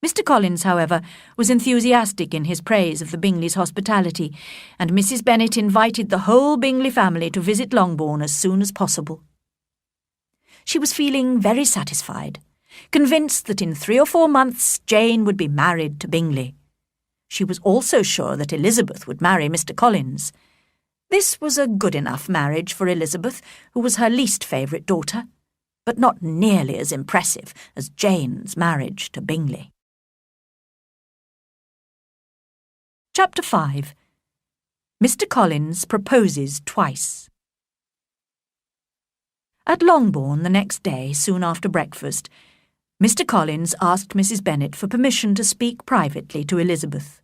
Mr. Collins, however, was enthusiastic in his praise of the Bingleys' hospitality, and Mrs. Bennet invited the whole Bingley family to visit Longbourn as soon as possible. She was feeling very satisfied, convinced that in 3 or 4 months Jane would be married to Bingley. She was also sure that Elizabeth would marry Mr. Collins. This was a good enough marriage for Elizabeth, who was her least favourite daughter, but not nearly as impressive as Jane's marriage to Bingley. Chapter 5. Mr. Collins proposes twice. At Longbourn the next day, soon after breakfast, Mr. Collins asked Mrs. Bennet for permission to speak privately to Elizabeth.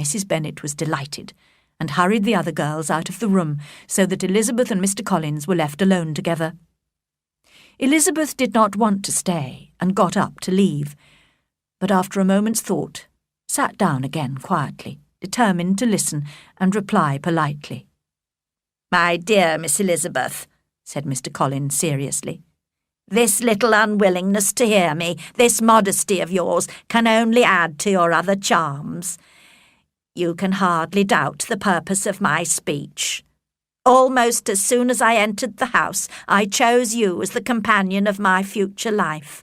Mrs. Bennet was delighted, and hurried the other girls out of the room so that Elizabeth and Mr. Collins were left alone together. Elizabeth did not want to stay and got up to leave, but after a moment's thought, sat down again quietly, determined to listen and reply politely. "My dear Miss Elizabeth," said Mr. Collins seriously, "this little unwillingness to hear me, this modesty of yours, can only add to your other charms. You can hardly doubt the purpose of my speech. Almost as soon as I entered the house, I chose you as the companion of my future life.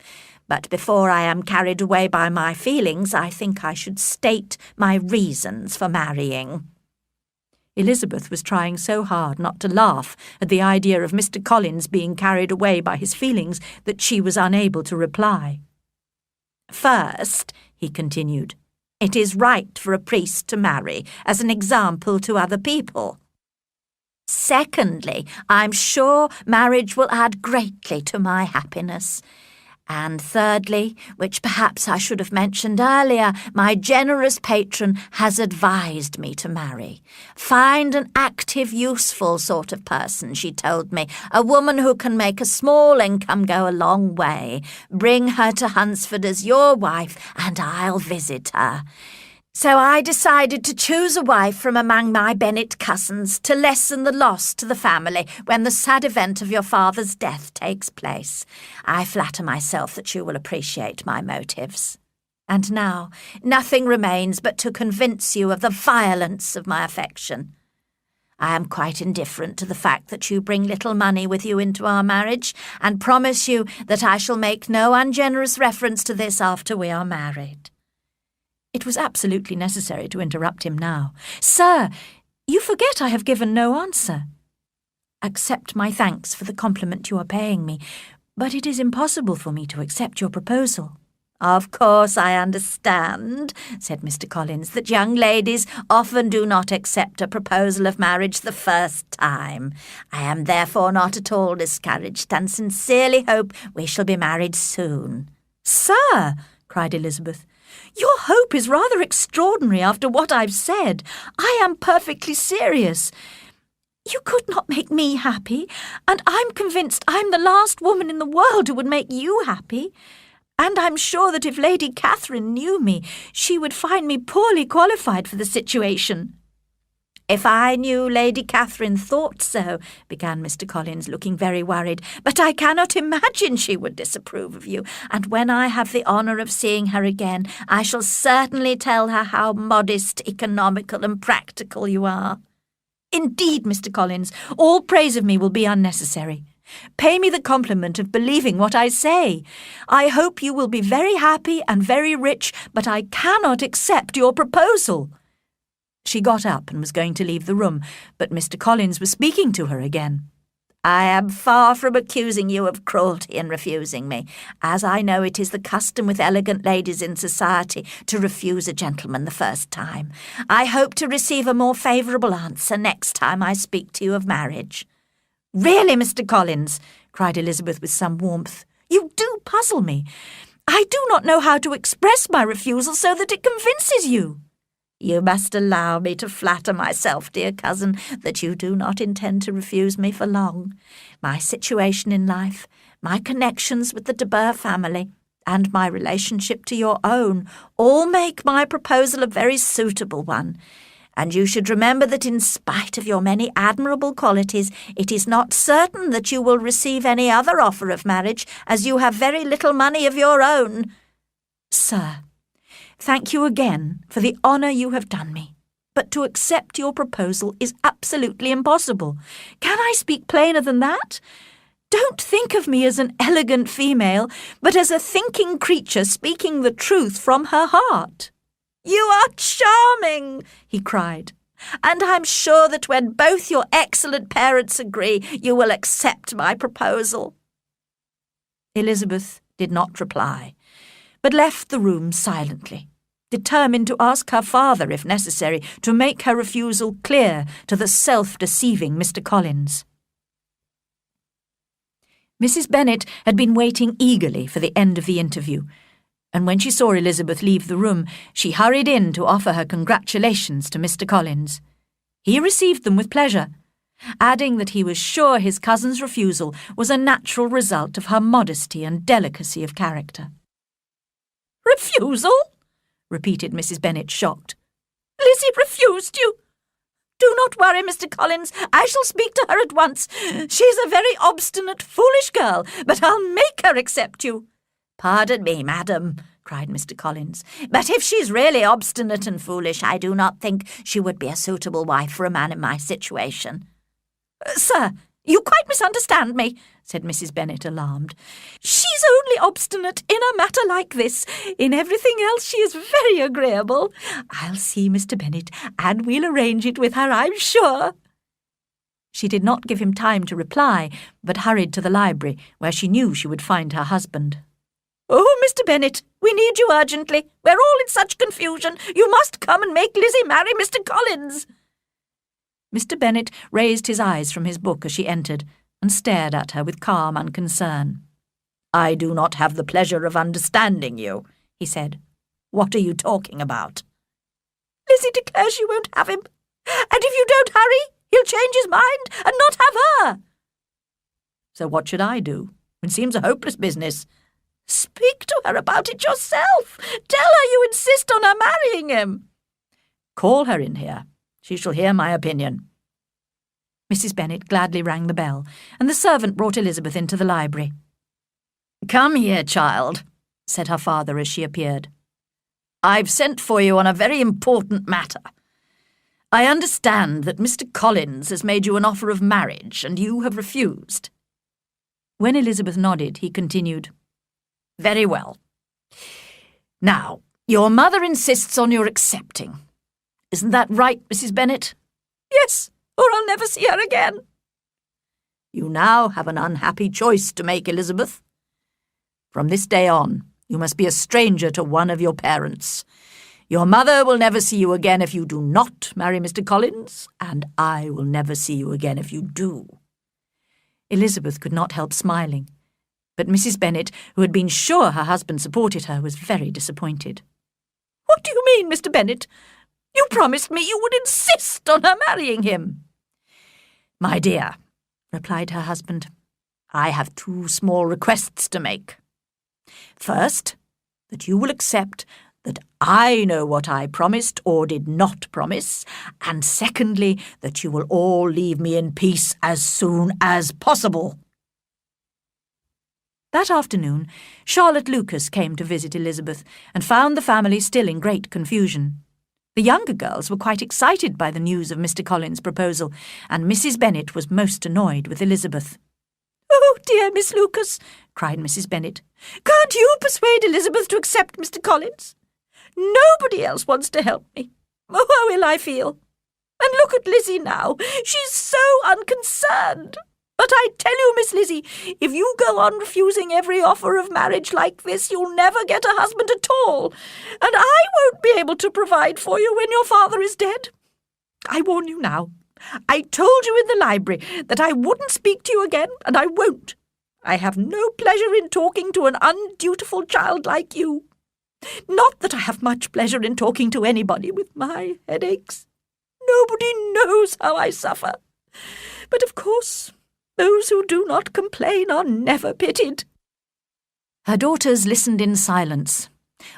But before I am carried away by my feelings, I think I should state my reasons for marrying." Elizabeth was trying so hard not to laugh at the idea of Mr. Collins being carried away by his feelings that she was unable to reply. "First," he continued, "it is right for a priest to marry as an example to other people. Secondly, I'm sure marriage will add greatly to my happiness. And thirdly, which perhaps I should have mentioned earlier, my generous patron has advised me to marry. Find an active, useful sort of person, she told me, a woman who can make a small income go a long way. Bring her to Hunsford as your wife, and I'll visit her. So I decided to choose a wife from among my Bennet cousins to lessen the loss to the family when the sad event of your father's death takes place. I flatter myself that you will appreciate my motives. And now, nothing remains but to convince you of the violence of my affection. I am quite indifferent to the fact that you bring little money with you into our marriage, and promise you that I shall make no ungenerous reference to this after we are married." It was absolutely necessary to interrupt him now. "Sir, you forget I have given no answer. Accept my thanks for the compliment you are paying me, but it is impossible for me to accept your proposal. Of course I understand, said Mr. Collins, that young ladies often do not accept a proposal of marriage the first time. I am therefore not at all discouraged, and sincerely hope we shall be married soon. Sir, cried Elizabeth, your hope is rather extraordinary after what I've said. I am perfectly serious. You could not make me happy, and I'm convinced I'm the last woman in the world who would make you happy. And I'm sure that if Lady Catherine knew me, she would find me poorly qualified for the situation. If I knew Lady Catherine thought so, began Mr. Collins, looking very worried, but I cannot imagine she would disapprove of you, and when I have the honour of seeing her again, I shall certainly tell her how modest, economical, and practical you are. Indeed, Mr. Collins, all praise of me will be unnecessary. Pay me the compliment of believing what I say. I hope you will be very happy and very rich, but I cannot accept your proposal. She got up and was going to leave the room, but Mr. Collins was speaking to her again. I am far from accusing you of cruelty in refusing me, as I know it is the custom with elegant ladies in society to refuse a gentleman the first time. I hope to receive a more favourable answer next time I speak to you of marriage. Really, Mr. Collins, cried Elizabeth with some warmth, you do puzzle me. I do not know how to express my refusal so that it convinces you. You must allow me to flatter myself, dear cousin, that you do not intend to refuse me for long. My situation in life, my connections with the de Bourgh family, and my relationship to your own all make my proposal a very suitable one. And you should remember that in spite of your many admirable qualities, it is not certain that you will receive any other offer of marriage, as you have very little money of your own. Sir, thank you again for the honour you have done me, but to accept your proposal is absolutely impossible. Can I speak plainer than that? Don't think of me as an elegant female, but as a thinking creature speaking the truth from her heart. You are charming, he cried, and I'm sure that when both your excellent parents agree, you will accept my proposal. Elizabeth did not reply, but left the room silently, determined to ask her father, if necessary, to make her refusal clear to the self-deceiving Mr. Collins. Mrs. Bennet had been waiting eagerly for the end of the interview, and when she saw Elizabeth leave the room, she hurried in to offer her congratulations to Mr. Collins. He received them with pleasure, adding that he was sure his cousin's refusal was a natural result of her modesty and delicacy of character. "Refusal?" repeated Mrs. Bennet, shocked. "Lizzie refused you? Do not worry, Mr. Collins. I shall speak to her at once. She is a very obstinate, foolish girl, but I'll make her accept you." "Pardon me, madam," cried Mr. Collins, "but if she's really obstinate and foolish, I do not think she would be a suitable wife for a man in my situation." "Sir, you quite misunderstand me," said Mrs. Bennet, alarmed. "She's only obstinate in a matter like this. In everything else she is very agreeable. I'll see Mr. Bennet, and we'll arrange it with her, I'm sure." She did not give him time to reply, but hurried to the library, where she knew she would find her husband. "Oh, Mr. Bennet, we need you urgently. We're all in such confusion. You must come and make Lizzie marry Mr. Collins." Mr. Bennet raised his eyes from his book as she entered, and stared at her with calm unconcern. "I do not have the pleasure of understanding you," he said. "What are you talking about?" "Lizzie declares she won't have him, and if you don't hurry, he'll change his mind and not have her." "So what should I do? It seems a hopeless business." "Speak to her about it yourself. Tell her you insist on her marrying him." "Call her in here. She shall hear my opinion." Mrs. Bennet gladly rang the bell, and the servant brought Elizabeth into the library. "Come here, child," said her father as she appeared. "I've sent for you on a very important matter. I understand that Mr. Collins has made you an offer of marriage, and you have refused." When Elizabeth nodded, he continued, "Very well. Now, your mother insists on your accepting. Isn't that right, Mrs. Bennet?" "Yes, or I'll never see her again." "You now have an unhappy choice to make, Elizabeth. From this day on, You must be a stranger to one of your parents. Your mother will never see you again if you do not marry Mr. Collins, and I will never see you again if you do." Elizabeth could not help smiling, but Mrs. Bennet, who had been sure her husband supported her, was very disappointed. "What do you mean, Mr. Bennet? You promised me you would insist on her marrying him." "My dear," replied her husband, "I have 2 small requests to make. First, that you will accept that I know what I promised or did not promise, and secondly, that you will all leave me in peace as soon as possible." That afternoon, Charlotte Lucas came to visit Elizabeth and found the family still in great confusion. The younger girls were quite excited by the news of Mr. Collins' proposal, and Mrs. Bennet was most annoyed with Elizabeth. "Oh, dear Miss Lucas," cried Mrs. Bennet, "can't you persuade Elizabeth to accept Mr. Collins? Nobody else wants to help me. Oh, how ill I feel. And look at Lizzie now. She's so unconcerned. But I tell you, Miss Lizzie, if you go on refusing every offer of marriage like this, you'll never get a husband at all, and I won't be able to provide for you when your father is dead. I warn you now. I told you in the library that I wouldn't speak to you again, and I won't. I have no pleasure in talking to an undutiful child like you. Not that I have much pleasure in talking to anybody with my headaches. Nobody knows how I suffer. But of course, those who do not complain are never pitied." Her daughters listened in silence,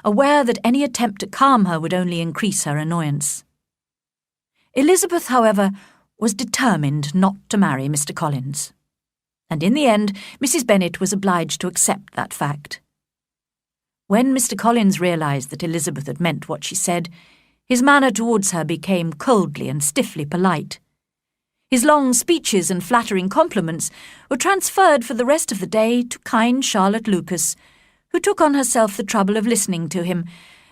aware that any attempt to calm her would only increase her annoyance. Elizabeth, however, was determined not to marry Mr. Collins, and in the end Mrs. Bennet was obliged to accept that fact. When Mr. Collins realised that Elizabeth had meant what she said, his manner towards her became coldly and stiffly polite. His long speeches and flattering compliments were transferred for the rest of the day to kind Charlotte Lucas, who took on herself the trouble of listening to him,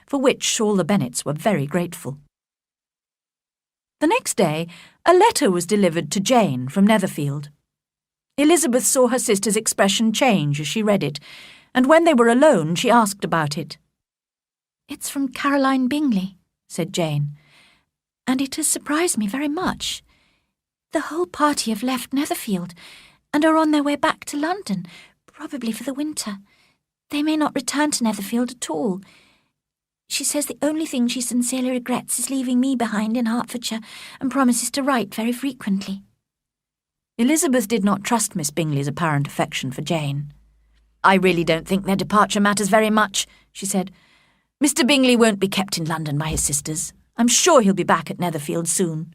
for which all the Bennets were very grateful. The next day, a letter was delivered to Jane from Netherfield. Elizabeth saw her sister's expression change as she read it, and when they were alone she asked about it. "It's from Caroline Bingley," said Jane, "and it has surprised me very much. The whole party have left Netherfield and are on their way back to London, probably for the winter. They may not return to Netherfield at all. She says the only thing she sincerely regrets is leaving me behind in Hertfordshire, and promises to write very frequently." Elizabeth did not trust Miss Bingley's apparent affection for Jane. "I really don't think their departure matters very much," she said. "Mr. Bingley won't be kept in London by his sisters. I'm sure he'll be back at Netherfield soon."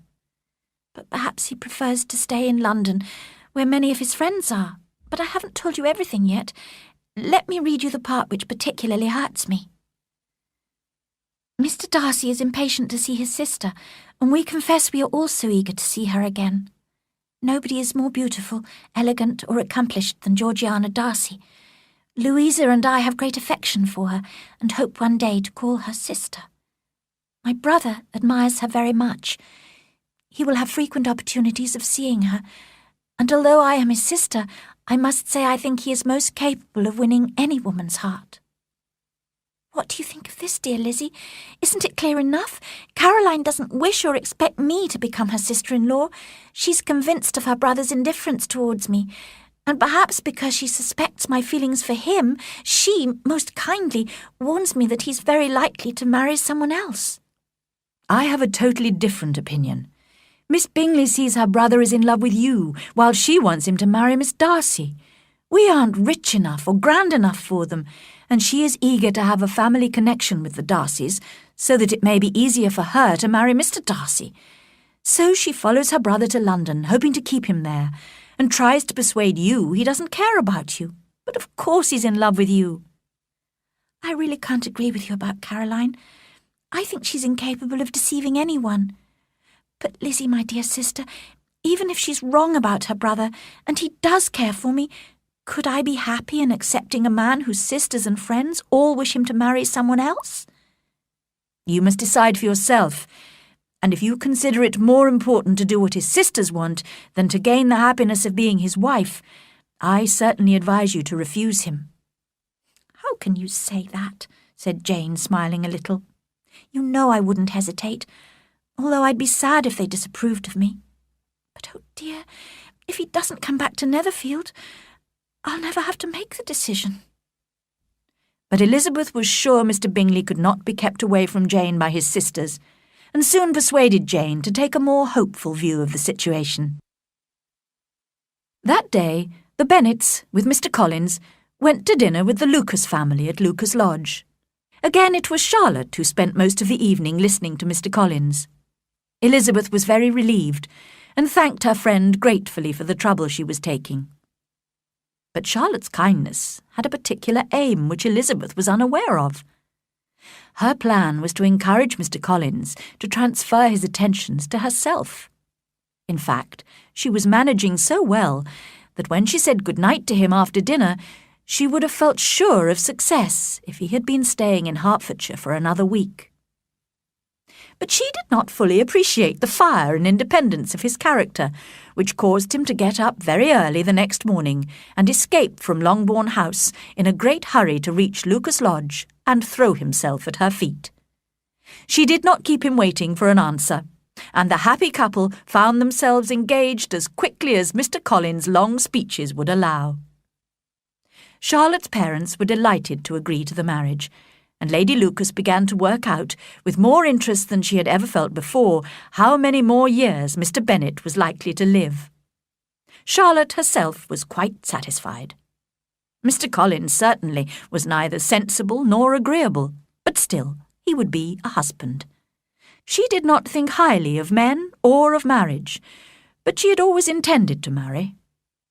"But perhaps he prefers to stay in London, where many of his friends are. But I haven't told you everything yet. Let me read you the part which particularly hurts me. Mr. Darcy is impatient to see his sister, and we confess we are also eager to see her again. Nobody is more beautiful, elegant, or accomplished than Georgiana Darcy. Louisa and I have great affection for her, and hope one day to call her sister. My brother admires her very much. He will have frequent opportunities of seeing her, and although I am his sister, I must say I think he is most capable of winning any woman's heart. What do you think of this, dear Lizzie? Isn't it clear enough? Caroline doesn't wish or expect me to become her sister-in-law. She's convinced of her brother's indifference towards me, and perhaps because she suspects my feelings for him, she, most kindly, warns me that he's very likely to marry someone else. I have a totally different opinion. Miss Bingley sees her brother is in love with you, while she wants him to marry Miss Darcy. We aren't rich enough or grand enough for them, and she is eager to have a family connection with the Darcys, so that it may be easier for her to marry Mr. Darcy. So she follows her brother to London, hoping to keep him there, and tries to persuade you he doesn't care about you. But of course he's in love with you. I really can't agree with you about Caroline. I think she's incapable of deceiving anyone. But Lizzie, my dear sister, even if she's wrong about her brother, and he does care for me, could I be happy in accepting a man whose sisters and friends all wish him to marry someone else? You must decide for yourself, and if you consider it more important to do what his sisters want than to gain the happiness of being his wife, I certainly advise you to refuse him. How "How can you say that?" said Jane, smiling a little. "You know I wouldn't hesitate, although I'd be sad if they disapproved of me. But oh dear, if he doesn't come back to Netherfield, I'll never have to make the decision." But Elizabeth was sure Mr. Bingley could not be kept away from Jane by his sisters, and soon persuaded Jane to take a more hopeful view of the situation. That day, the Bennets, with Mr. Collins, went to dinner with the Lucas family at Lucas Lodge. Again it was Charlotte who spent most of the evening listening to Mr. Collins. Elizabeth was very relieved, and thanked her friend gratefully for the trouble she was taking. But Charlotte's kindness had a particular aim which Elizabeth was unaware of. Her plan was to encourage Mr. Collins to transfer his attentions to herself. In fact, she was managing so well that when she said good-night to him after dinner, she would have felt sure of success if he had been staying in Hertfordshire for another week. But she did not fully appreciate the fire and independence of his character, which caused him to get up very early the next morning and escape from Longbourn House in a great hurry to reach Lucas Lodge and throw himself at her feet. She did not keep him waiting for an answer, and the happy couple found themselves engaged as quickly as Mr. Collins' long speeches would allow. Charlotte's parents were delighted to agree to the marriage, and Lady Lucas began to work out, with more interest than she had ever felt before, how many more years Mr. Bennet was likely to live. Charlotte herself was quite satisfied. Mr. Collins certainly was neither sensible nor agreeable, but still he would be a husband. She did not think highly of men or of marriage, but she had always intended to marry.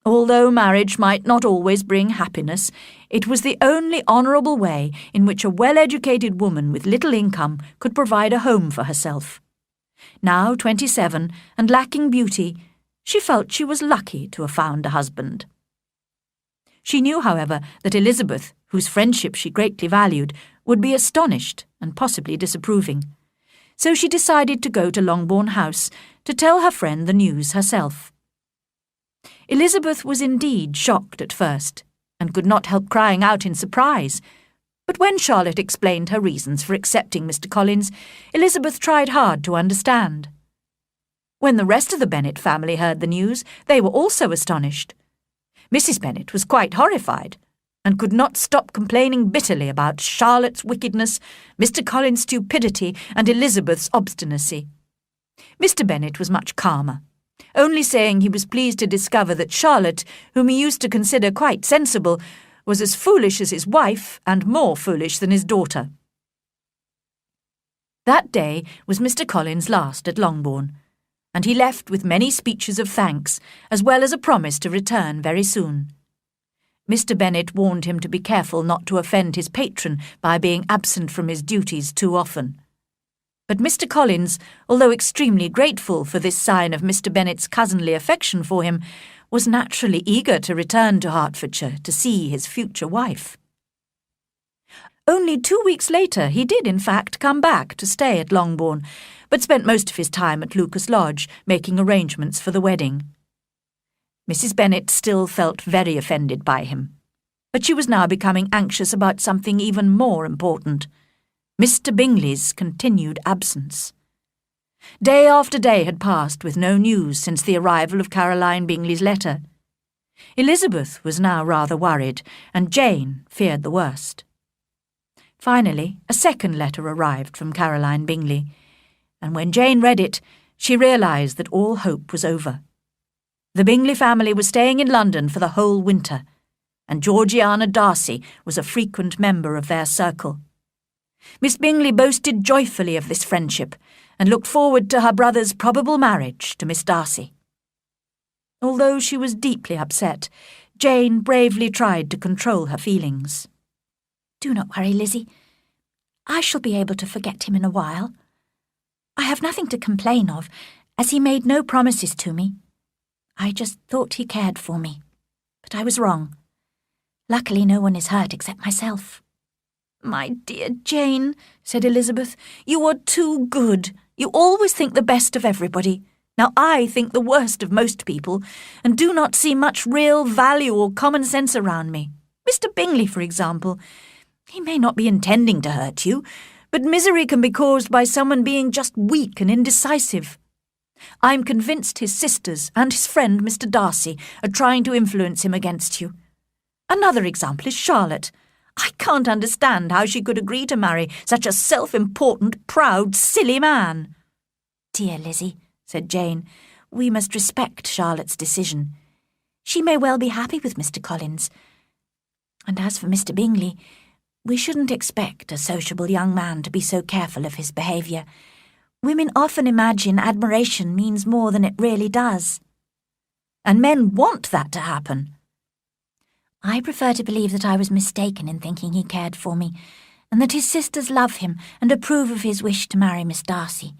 Although marriage might not always bring happiness, it was the only honourable way in which a well-educated woman with little income could provide a home for herself. Now 27 and lacking beauty, she felt she was lucky to have found a husband. She knew, however, that Elizabeth, whose friendship she greatly valued, would be astonished and possibly disapproving. So she decided to go to Longbourn House to tell her friend the news herself. Elizabeth was indeed shocked at first, and could not help crying out in surprise. But when Charlotte explained her reasons for accepting Mr. Collins, Elizabeth tried hard to understand. When the rest of the Bennet family heard the news, they were also astonished. Mrs. Bennet was quite horrified, and could not stop complaining bitterly about Charlotte's wickedness, Mr. Collins' stupidity, and Elizabeth's obstinacy. Mr. Bennet was much calmer, only saying he was pleased to discover that Charlotte, whom he used to consider quite sensible, was as foolish as his wife and more foolish than his daughter. That day was Mr. Collins' last at Longbourn, and he left with many speeches of thanks, as well as a promise to return very soon. Mr. Bennet warned him to be careful not to offend his patron by being absent from his duties too often. But Mr. Collins, although extremely grateful for this sign of Mr. Bennet's cousinly affection for him, was naturally eager to return to Hertfordshire to see his future wife. Only 2 weeks later he did in fact come back to stay at Longbourn, but spent most of his time at Lucas Lodge, making arrangements for the wedding. Mrs. Bennet still felt very offended by him, but she was now becoming anxious about something even more important: Mr. Bingley's continued absence. Day after day had passed with no news since the arrival of Caroline Bingley's letter. Elizabeth was now rather worried, and Jane feared the worst. Finally, a second letter arrived from Caroline Bingley, and when Jane read it, she realised that all hope was over. The Bingley family was staying in London for the whole winter, and Georgiana Darcy was a frequent member of their circle. Miss Bingley boasted joyfully of this friendship, and looked forward to her brother's probable marriage to Miss Darcy. Although she was deeply upset, Jane bravely tried to control her feelings. "Do not worry, Lizzie. I shall be able to forget him in a while. I have nothing to complain of, as he made no promises to me. I just thought he cared for me, but I was wrong. Luckily no one is hurt except myself." "My dear Jane," said Elizabeth, "you are too good. You always think the best of everybody. Now I think the worst of most people, and do not see much real value or common sense around me. Mr. Bingley, for example. He may not be intending to hurt you, but misery can be caused by someone being just weak and indecisive. I'm convinced his sisters and his friend Mr. Darcy are trying to influence him against you. Another example is Charlotte. I can't understand how she could agree to marry such a self-important, proud, silly man." "Dear Lizzie," said Jane, "we must respect Charlotte's decision. She may well be happy with Mr. Collins. And as for Mr. Bingley, we shouldn't expect a sociable young man to be so careful of his behaviour. Women often imagine admiration means more than it really does." "And men want that to happen." "I prefer to believe that I was mistaken in thinking he cared for me, and that his sisters love him and approve of his wish to marry Miss Darcy.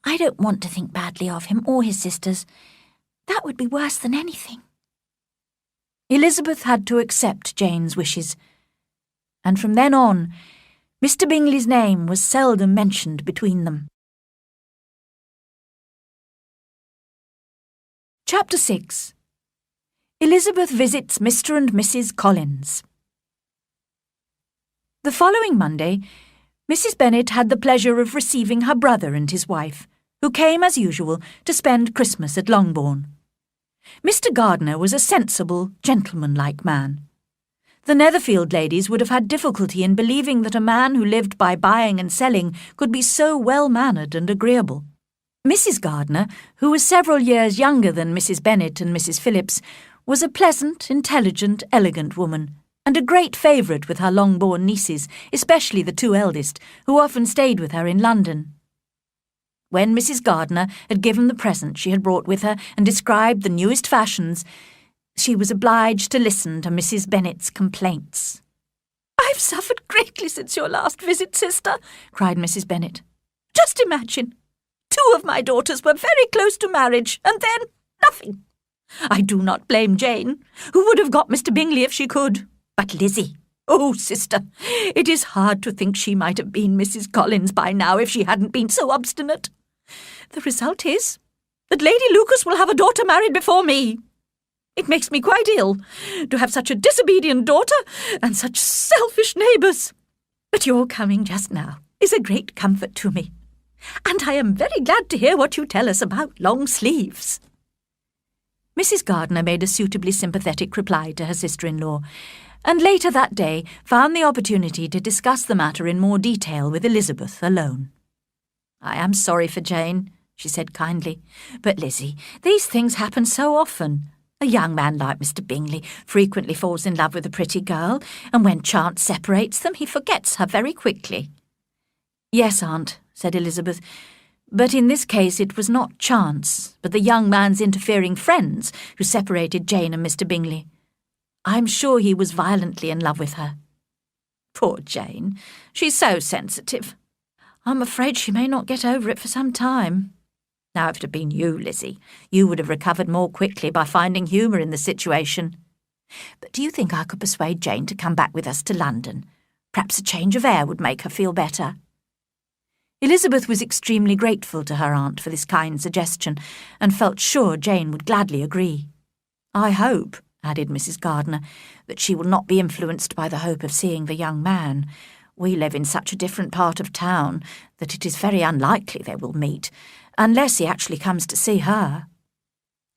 I don't want to think badly of him or his sisters. That would be worse than anything." Elizabeth had to accept Jane's wishes, and from then on, Mr. Bingley's name was seldom mentioned between them. Chapter 6. Elizabeth visits Mr. and Mrs. Collins. The following Monday, Mrs. Bennet had the pleasure of receiving her brother and his wife, who came, as usual, to spend Christmas at Longbourn. Mr. Gardiner was a sensible, gentlemanlike man. The Netherfield ladies would have had difficulty in believing that a man who lived by buying and selling could be so well-mannered and agreeable. Mrs. Gardiner, who was several years younger than Mrs. Bennet and Mrs. Phillips, was a pleasant, intelligent, elegant woman, and a great favourite with her Longbourn nieces, especially the two eldest, who often stayed with her in London. When Mrs. Gardiner had given the present she had brought with her and described the newest fashions, she was obliged to listen to Mrs. Bennet's complaints. "I've suffered greatly since your last visit, sister," cried Mrs. Bennet. "Just imagine! 2 of my daughters were very close to marriage, and then nothing. I do not blame Jane, who would have got Mr. Bingley if she could. But Lizzie, oh, sister, it is hard to think she might have been Mrs. Collins by now if she hadn't been so obstinate. The result is that Lady Lucas will have a daughter married before me. It makes me quite ill to have such a disobedient daughter and such selfish neighbours. But your coming just now is a great comfort to me, and I am very glad to hear what you tell us about long sleeves." Mrs. Gardiner made a suitably sympathetic reply to her sister-in-law, and later that day found the opportunity to discuss the matter in more detail with Elizabeth alone. "I am sorry for Jane," she said kindly, "but Lizzie, these things happen so often. A young man like Mr. Bingley frequently falls in love with a pretty girl, and when chance separates them, he forgets her very quickly." "Yes, aunt," said Elizabeth, "but in this case it was not chance, but the young man's interfering friends who separated Jane and Mr. Bingley. I'm sure he was violently in love with her." "Poor Jane, she's so sensitive." "I'm afraid she may not get over it for some time." "Now, if it had been you, Lizzie, you would have recovered more quickly by finding humour in the situation. But do you think I could persuade Jane to come back with us to London? Perhaps a change of air would make her feel better." Elizabeth was extremely grateful to her aunt for this kind suggestion, and felt sure Jane would gladly agree. "I hope," added Mrs. Gardiner, "that she will not be influenced by the hope of seeing the young man. We live in such a different part of town that it is very unlikely they will meet, unless he actually comes to see her.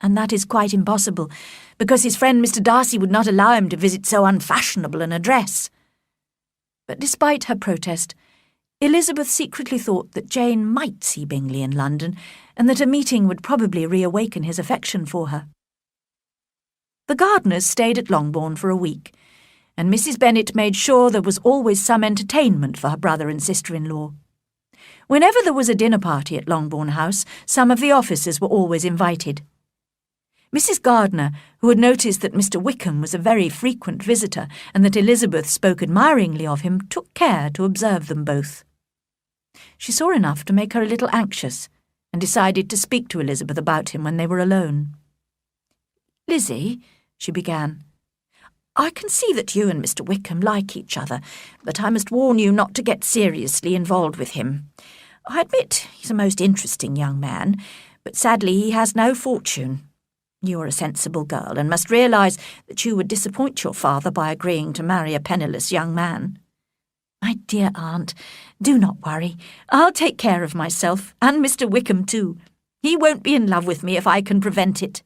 And that is quite impossible, because his friend Mr. Darcy would not allow him to visit so unfashionable an address." But despite her protest, Elizabeth secretly thought that Jane might see Bingley in London, and that a meeting would probably reawaken his affection for her. The Gardiners stayed at Longbourn for a week, and Mrs. Bennet made sure there was always some entertainment for her brother and sister-in-law. Whenever there was a dinner party at Longbourn House, some of the officers were always invited. Mrs. Gardiner, who had noticed that Mr. Wickham was a very frequent visitor and that Elizabeth spoke admiringly of him, took care to observe them both. She saw enough to make her a little anxious, and decided to speak to Elizabeth about him when they were alone. "Lizzie," she began, "I can see that you and Mr. Wickham like each other, but I must warn you not to get seriously involved with him. I admit he's a most interesting young man, but sadly he has no fortune. You are a sensible girl and must realise that you would disappoint your father by agreeing to marry a penniless young man. My dear aunt, do not worry. I'll take care of myself, and Mr. Wickham too. He won't be in love with me if I can prevent it.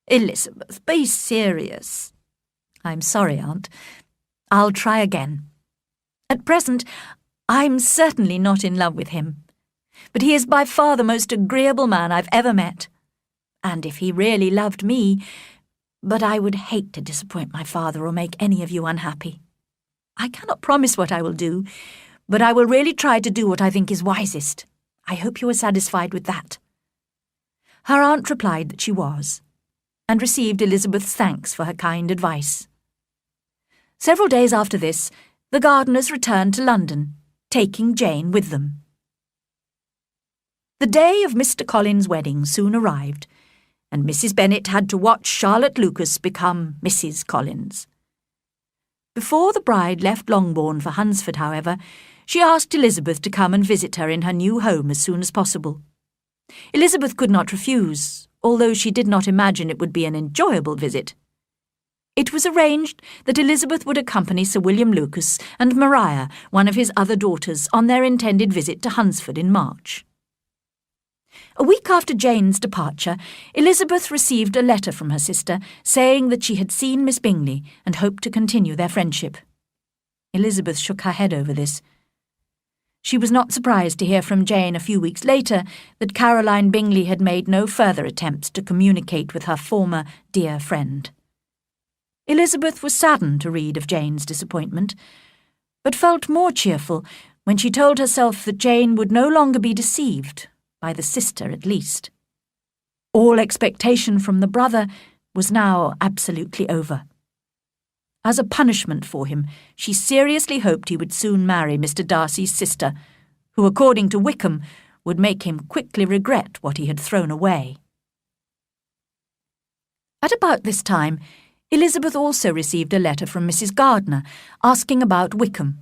Elizabeth, be serious. I'm sorry, aunt. I'll try again. At present, I'm certainly not in love with him, but he is by far the most agreeable man I've ever met. And if he really loved me, but I would hate to disappoint my father or make any of you unhappy. I cannot promise what I will do, but I will really try to do what I think is wisest. I hope you are satisfied with that. Her aunt replied that she was, and received Elizabeth's thanks for her kind advice. Several days after this, the Gardiners returned to London, taking Jane with them. The day of Mr. Collins' wedding soon arrived, and Mrs. Bennet had to watch Charlotte Lucas become Mrs. Collins. Before the bride left Longbourn for Hunsford, however, she asked Elizabeth to come and visit her in her new home as soon as possible. Elizabeth could not refuse, although she did not imagine it would be an enjoyable visit. It was arranged that Elizabeth would accompany Sir William Lucas and Maria, one of his other daughters, on their intended visit to Hunsford in March. A week after Jane's departure, Elizabeth received a letter from her sister saying that she had seen Miss Bingley and hoped to continue their friendship. Elizabeth shook her head over this. She was not surprised to hear from Jane a few weeks later that Caroline Bingley had made no further attempts to communicate with her former dear friend. Elizabeth was saddened to read of Jane's disappointment, but felt more cheerful when she told herself that Jane would no longer be deceived, by the sister at least. All expectation from the brother was now absolutely over. As a punishment for him, she seriously hoped he would soon marry Mr. Darcy's sister, who, according to Wickham, would make him quickly regret what he had thrown away. At about this time, Elizabeth also received a letter from Mrs. Gardiner asking about Wickham,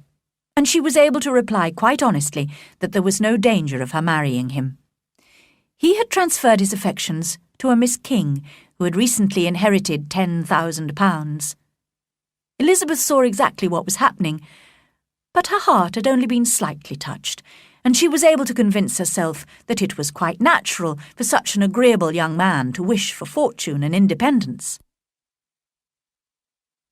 and she was able to reply quite honestly that there was no danger of her marrying him. He had transferred his affections to a Miss King, who had recently inherited £10,000. Elizabeth saw exactly what was happening, but her heart had only been slightly touched, and she was able to convince herself that it was quite natural for such an agreeable young man to wish for fortune and independence.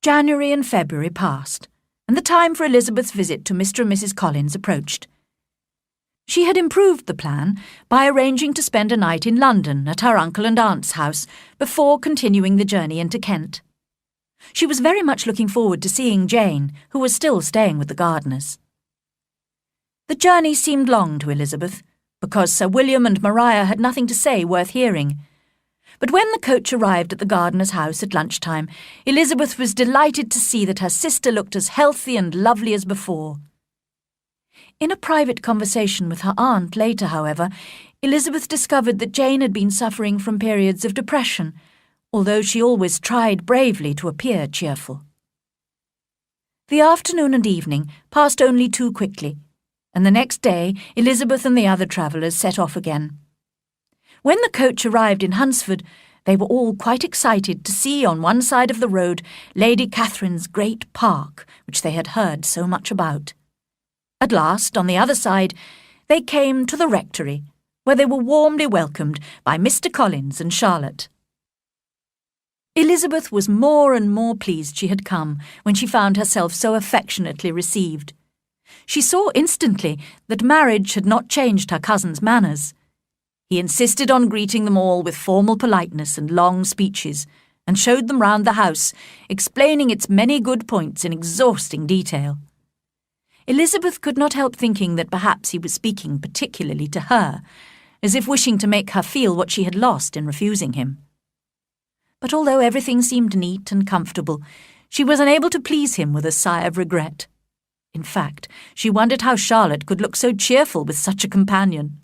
January and February passed, and the time for Elizabeth's visit to Mr. and Mrs. Collins approached. She had improved the plan by arranging to spend a night in London at her uncle and aunt's house before continuing the journey into Kent. She was very much looking forward to seeing Jane, who was still staying with the Gardiners. The journey seemed long to Elizabeth, because Sir William and Maria had nothing to say worth hearing. But when the coach arrived at the Gardiners' house at lunchtime, Elizabeth was delighted to see that her sister looked as healthy and lovely as before. In a private conversation with her aunt later, however, Elizabeth discovered that Jane had been suffering from periods of depression, although she always tried bravely to appear cheerful. The afternoon and evening passed only too quickly, and the next day Elizabeth and the other travellers set off again. When the coach arrived in Hunsford, they were all quite excited to see on one side of the road Lady Catherine's great park, which they had heard so much about. At last, on the other side, they came to the rectory, where they were warmly welcomed by Mr. Collins and Charlotte. Elizabeth was more and more pleased she had come when she found herself so affectionately received. She saw instantly that marriage had not changed her cousin's manners. He insisted on greeting them all with formal politeness and long speeches, and showed them round the house, explaining its many good points in exhausting detail. Elizabeth could not help thinking that perhaps he was speaking particularly to her, as if wishing to make her feel what she had lost in refusing him. But although everything seemed neat and comfortable, she was unable to please him with a sigh of regret. In fact, she wondered how Charlotte could look so cheerful with such a companion.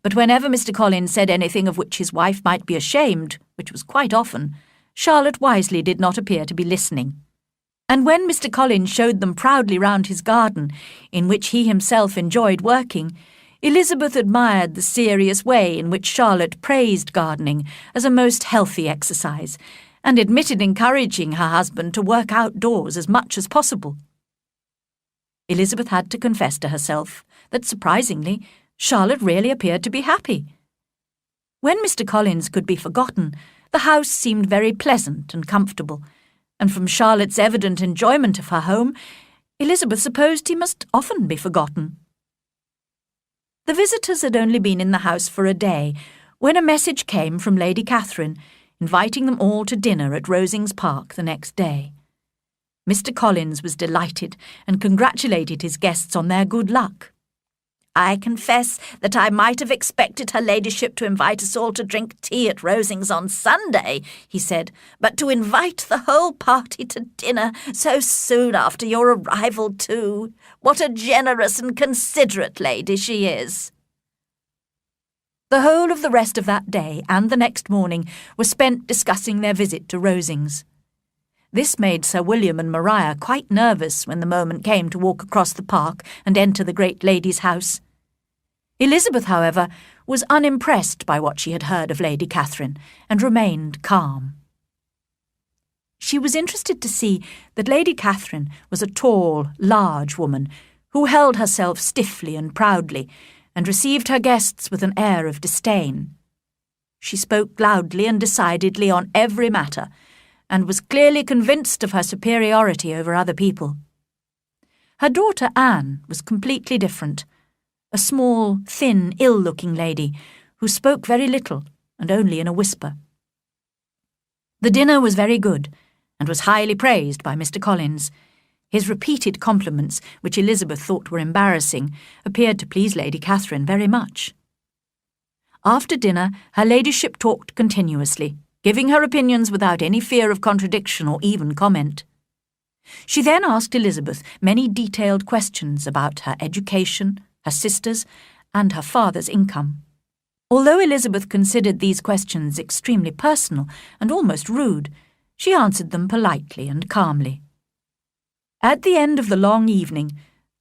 But whenever Mr. Collins said anything of which his wife might be ashamed, which was quite often, Charlotte wisely did not appear to be listening. And when Mr. Collins showed them proudly round his garden, in which he himself enjoyed working, Elizabeth admired the serious way in which Charlotte praised gardening as a most healthy exercise, and admitted encouraging her husband to work outdoors as much as possible. Elizabeth had to confess to herself that, surprisingly, Charlotte really appeared to be happy. When Mr. Collins could be forgotten, the house seemed very pleasant and comfortable, and from Charlotte's evident enjoyment of her home, Elizabeth supposed he must often be forgotten. The visitors had only been in the house for a day when a message came from Lady Catherine, inviting them all to dinner at Rosings Park the next day. Mr. Collins was delighted and congratulated his guests on their good luck. "I confess that I might have expected her ladyship to invite us all to drink tea at Rosings on Sunday," he said, "but to invite the whole party to dinner so soon after your arrival too. What a generous and considerate lady she is." The whole of the rest of that day and the next morning were spent discussing their visit to Rosings. This made Sir William and Maria quite nervous when the moment came to walk across the park and enter the great lady's house. Elizabeth, however, was unimpressed by what she had heard of Lady Catherine and remained calm. She was interested to see that Lady Catherine was a tall, large woman who held herself stiffly and proudly and received her guests with an air of disdain. She spoke loudly and decidedly on every matter, and was clearly convinced of her superiority over other people. Her daughter Anne was completely different, a small, thin, ill-looking lady who spoke very little and only in a whisper. The dinner was very good and was highly praised by Mr. Collins. His repeated compliments, which Elizabeth thought were embarrassing, appeared to please Lady Catherine very much. After dinner, her ladyship talked continuously, giving her opinions without any fear of contradiction or even comment. She then asked Elizabeth many detailed questions about her education, her sisters, and her father's income. Although Elizabeth considered these questions extremely personal and almost rude, she answered them politely and calmly. At the end of the long evening,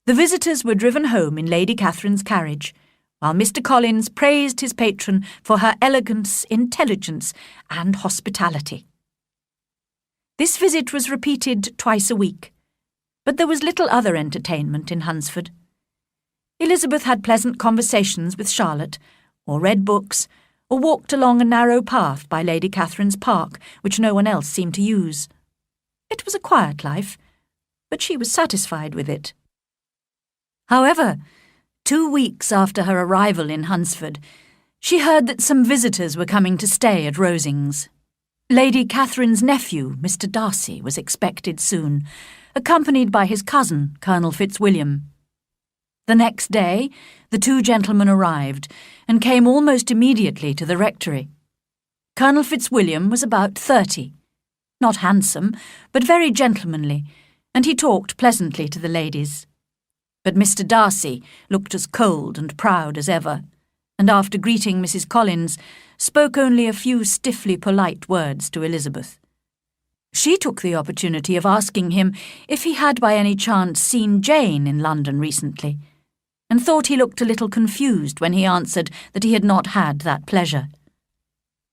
the visitors were driven home in Lady Catherine's carriage, while Mr. Collins praised his patron for her elegance, intelligence, and hospitality. This visit was repeated twice a week, but there was little other entertainment in Hunsford. Elizabeth had pleasant conversations with Charlotte, or read books, or walked along a narrow path by Lady Catherine's park, which no one else seemed to use. It was a quiet life, but she was satisfied with it. However, 2 weeks after her arrival in Hunsford, she heard that some visitors were coming to stay at Rosings. Lady Catherine's nephew, Mr. Darcy, was expected soon, accompanied by his cousin, Colonel Fitzwilliam. The next day, the 2 gentlemen arrived, and came almost immediately to the rectory. Colonel Fitzwilliam was about 30, not handsome, but very gentlemanly, and he talked pleasantly to the ladies. But Mr. Darcy looked as cold and proud as ever, and after greeting Mrs. Collins, spoke only a few stiffly polite words to Elizabeth. She took the opportunity of asking him if he had by any chance seen Jane in London recently, and thought he looked a little confused when he answered that he had not had that pleasure.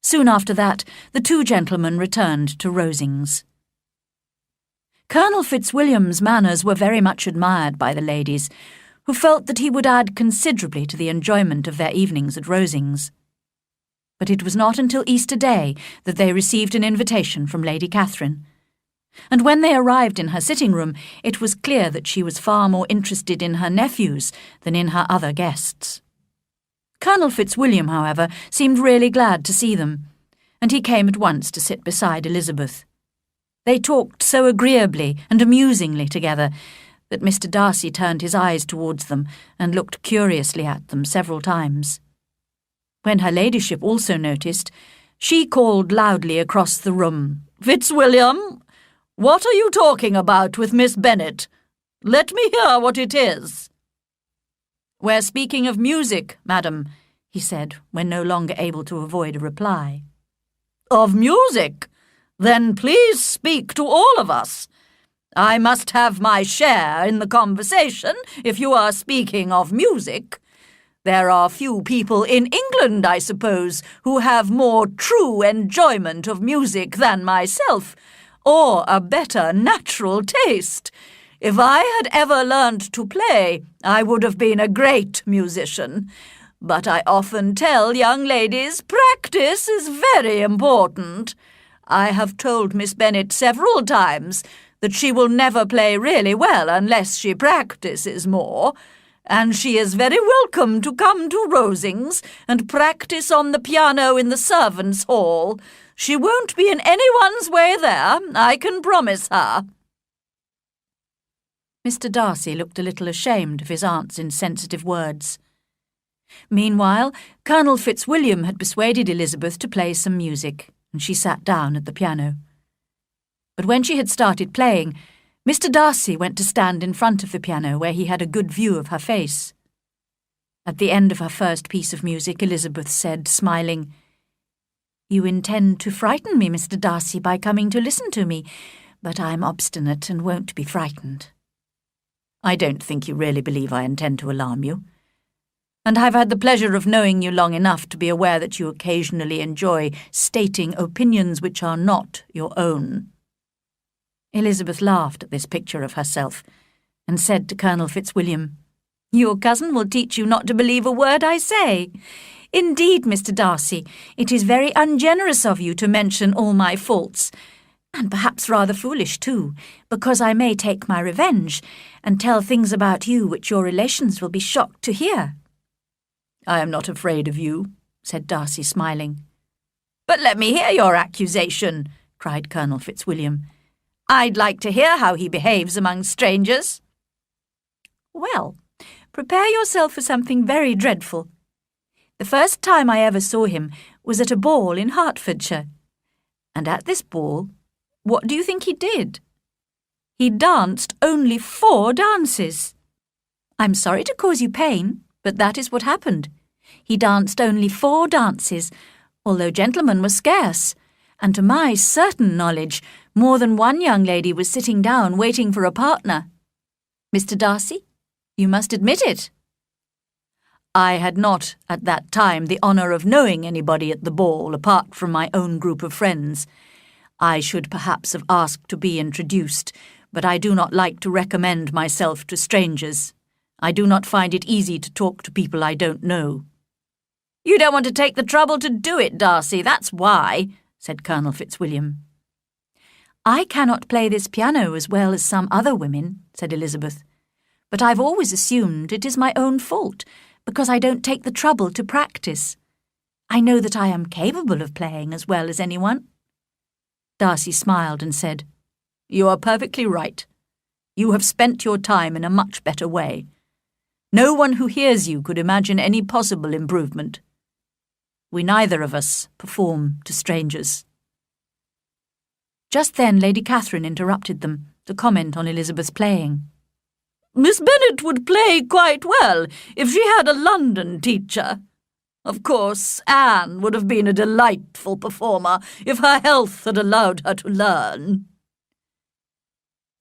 Soon after that, the 2 gentlemen returned to Rosings. Colonel Fitzwilliam's manners were very much admired by the ladies, who felt that he would add considerably to the enjoyment of their evenings at Rosings. But it was not until Easter Day that they received an invitation from Lady Catherine, and when they arrived in her sitting-room, it was clear that she was far more interested in her nephews than in her other guests. Colonel Fitzwilliam, however, seemed really glad to see them, and he came at once to sit beside Elizabeth. They talked so agreeably and amusingly together that Mr. Darcy turned his eyes towards them and looked curiously at them several times. When her ladyship also noticed, she called loudly across the room, "Fitzwilliam, what are you talking about with Miss Bennet? Let me hear what it is." "We're speaking of music, madam," he said, when no longer able to avoid a reply. "Of music? Then please speak to all of us. I must have my share in the conversation if you are speaking of music. There are few people in England, I suppose, who have more true enjoyment of music than myself, or a better natural taste. If I had ever learned to play, I would have been a great musician. But I often tell young ladies practice is very important. I have told Miss Bennet several times that she will never play really well unless she practices more, and she is very welcome to come to Rosings and practice on the piano in the servants' hall. She won't be in anyone's way there, I can promise her." Mr. Darcy looked a little ashamed of his aunt's insensitive words. Meanwhile, Colonel Fitzwilliam had persuaded Elizabeth to play some music, and she sat down at the piano. But when she had started playing, Mr. Darcy went to stand in front of the piano where he had a good view of her face. At the end of her first piece of music, Elizabeth said, smiling, "You intend to frighten me, Mr. Darcy, by coming to listen to me, but I'm obstinate and won't be frightened." "I don't think you really believe I intend to alarm you. And I've had the pleasure of knowing you long enough to be aware that you occasionally enjoy stating opinions which are not your own." Elizabeth laughed at this picture of herself, and said to Colonel Fitzwilliam, "Your cousin will teach you not to believe a word I say. Indeed, Mr. Darcy, it is very ungenerous of you to mention all my faults, and perhaps rather foolish too, because I may take my revenge, and tell things about you which your relations will be shocked to hear." "I am not afraid of you," said Darcy, smiling. "But let me hear your accusation," cried Colonel Fitzwilliam. "I'd like to hear how he behaves among strangers." "Well, prepare yourself for something very dreadful. The first time I ever saw him was at a ball in Hertfordshire. And at this ball, what do you think he did? He danced only 4 dances. I'm sorry to cause you pain, but that is what happened. He danced only 4 dances, although gentlemen were scarce, and to my certain knowledge, more than one young lady was sitting down waiting for a partner. Mr. Darcy, you must admit it." "I had not, at that time, the honour of knowing anybody at the ball apart from my own group of friends. I should perhaps have asked to be introduced, but I do not like to recommend myself to strangers. I do not find it easy to talk to people I don't know." "You don't want to take the trouble to do it, Darcy, that's why," said Colonel Fitzwilliam. "I cannot play this piano as well as some other women," said Elizabeth, "but I've always assumed it is my own fault, because I don't take the trouble to practice. I know that I am capable of playing as well as anyone." Darcy smiled and said, "You are perfectly right. You have spent your time in a much better way. No one who hears you could imagine any possible improvement. We neither of us perform to strangers." Just then Lady Catherine interrupted them to comment on Elizabeth's playing. "Miss Bennet would play quite well if she had a London teacher. Of course, Anne would have been a delightful performer if her health had allowed her to learn."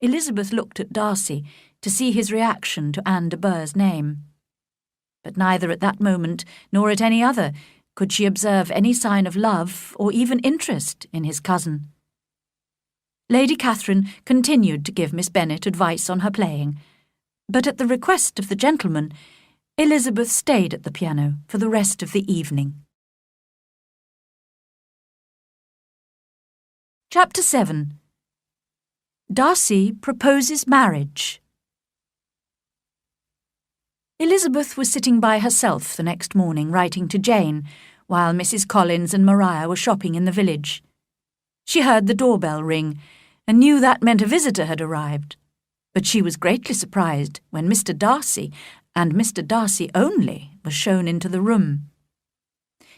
Elizabeth looked at Darcy to see his reaction to Anne de Bourgh's name. But neither at that moment nor at any other could she observe any sign of love or even interest in his cousin. Lady Catherine continued to give Miss Bennet advice on her playing, but at the request of the gentleman, Elizabeth stayed at the piano for the rest of the evening. Chapter 7. Darcy proposes marriage. Elizabeth was sitting by herself the next morning writing to Jane, while Mrs. Collins and Maria were shopping in the village. She heard the doorbell ring, and knew that meant a visitor had arrived, but she was greatly surprised when Mr. Darcy, and Mr. Darcy only, was shown into the room.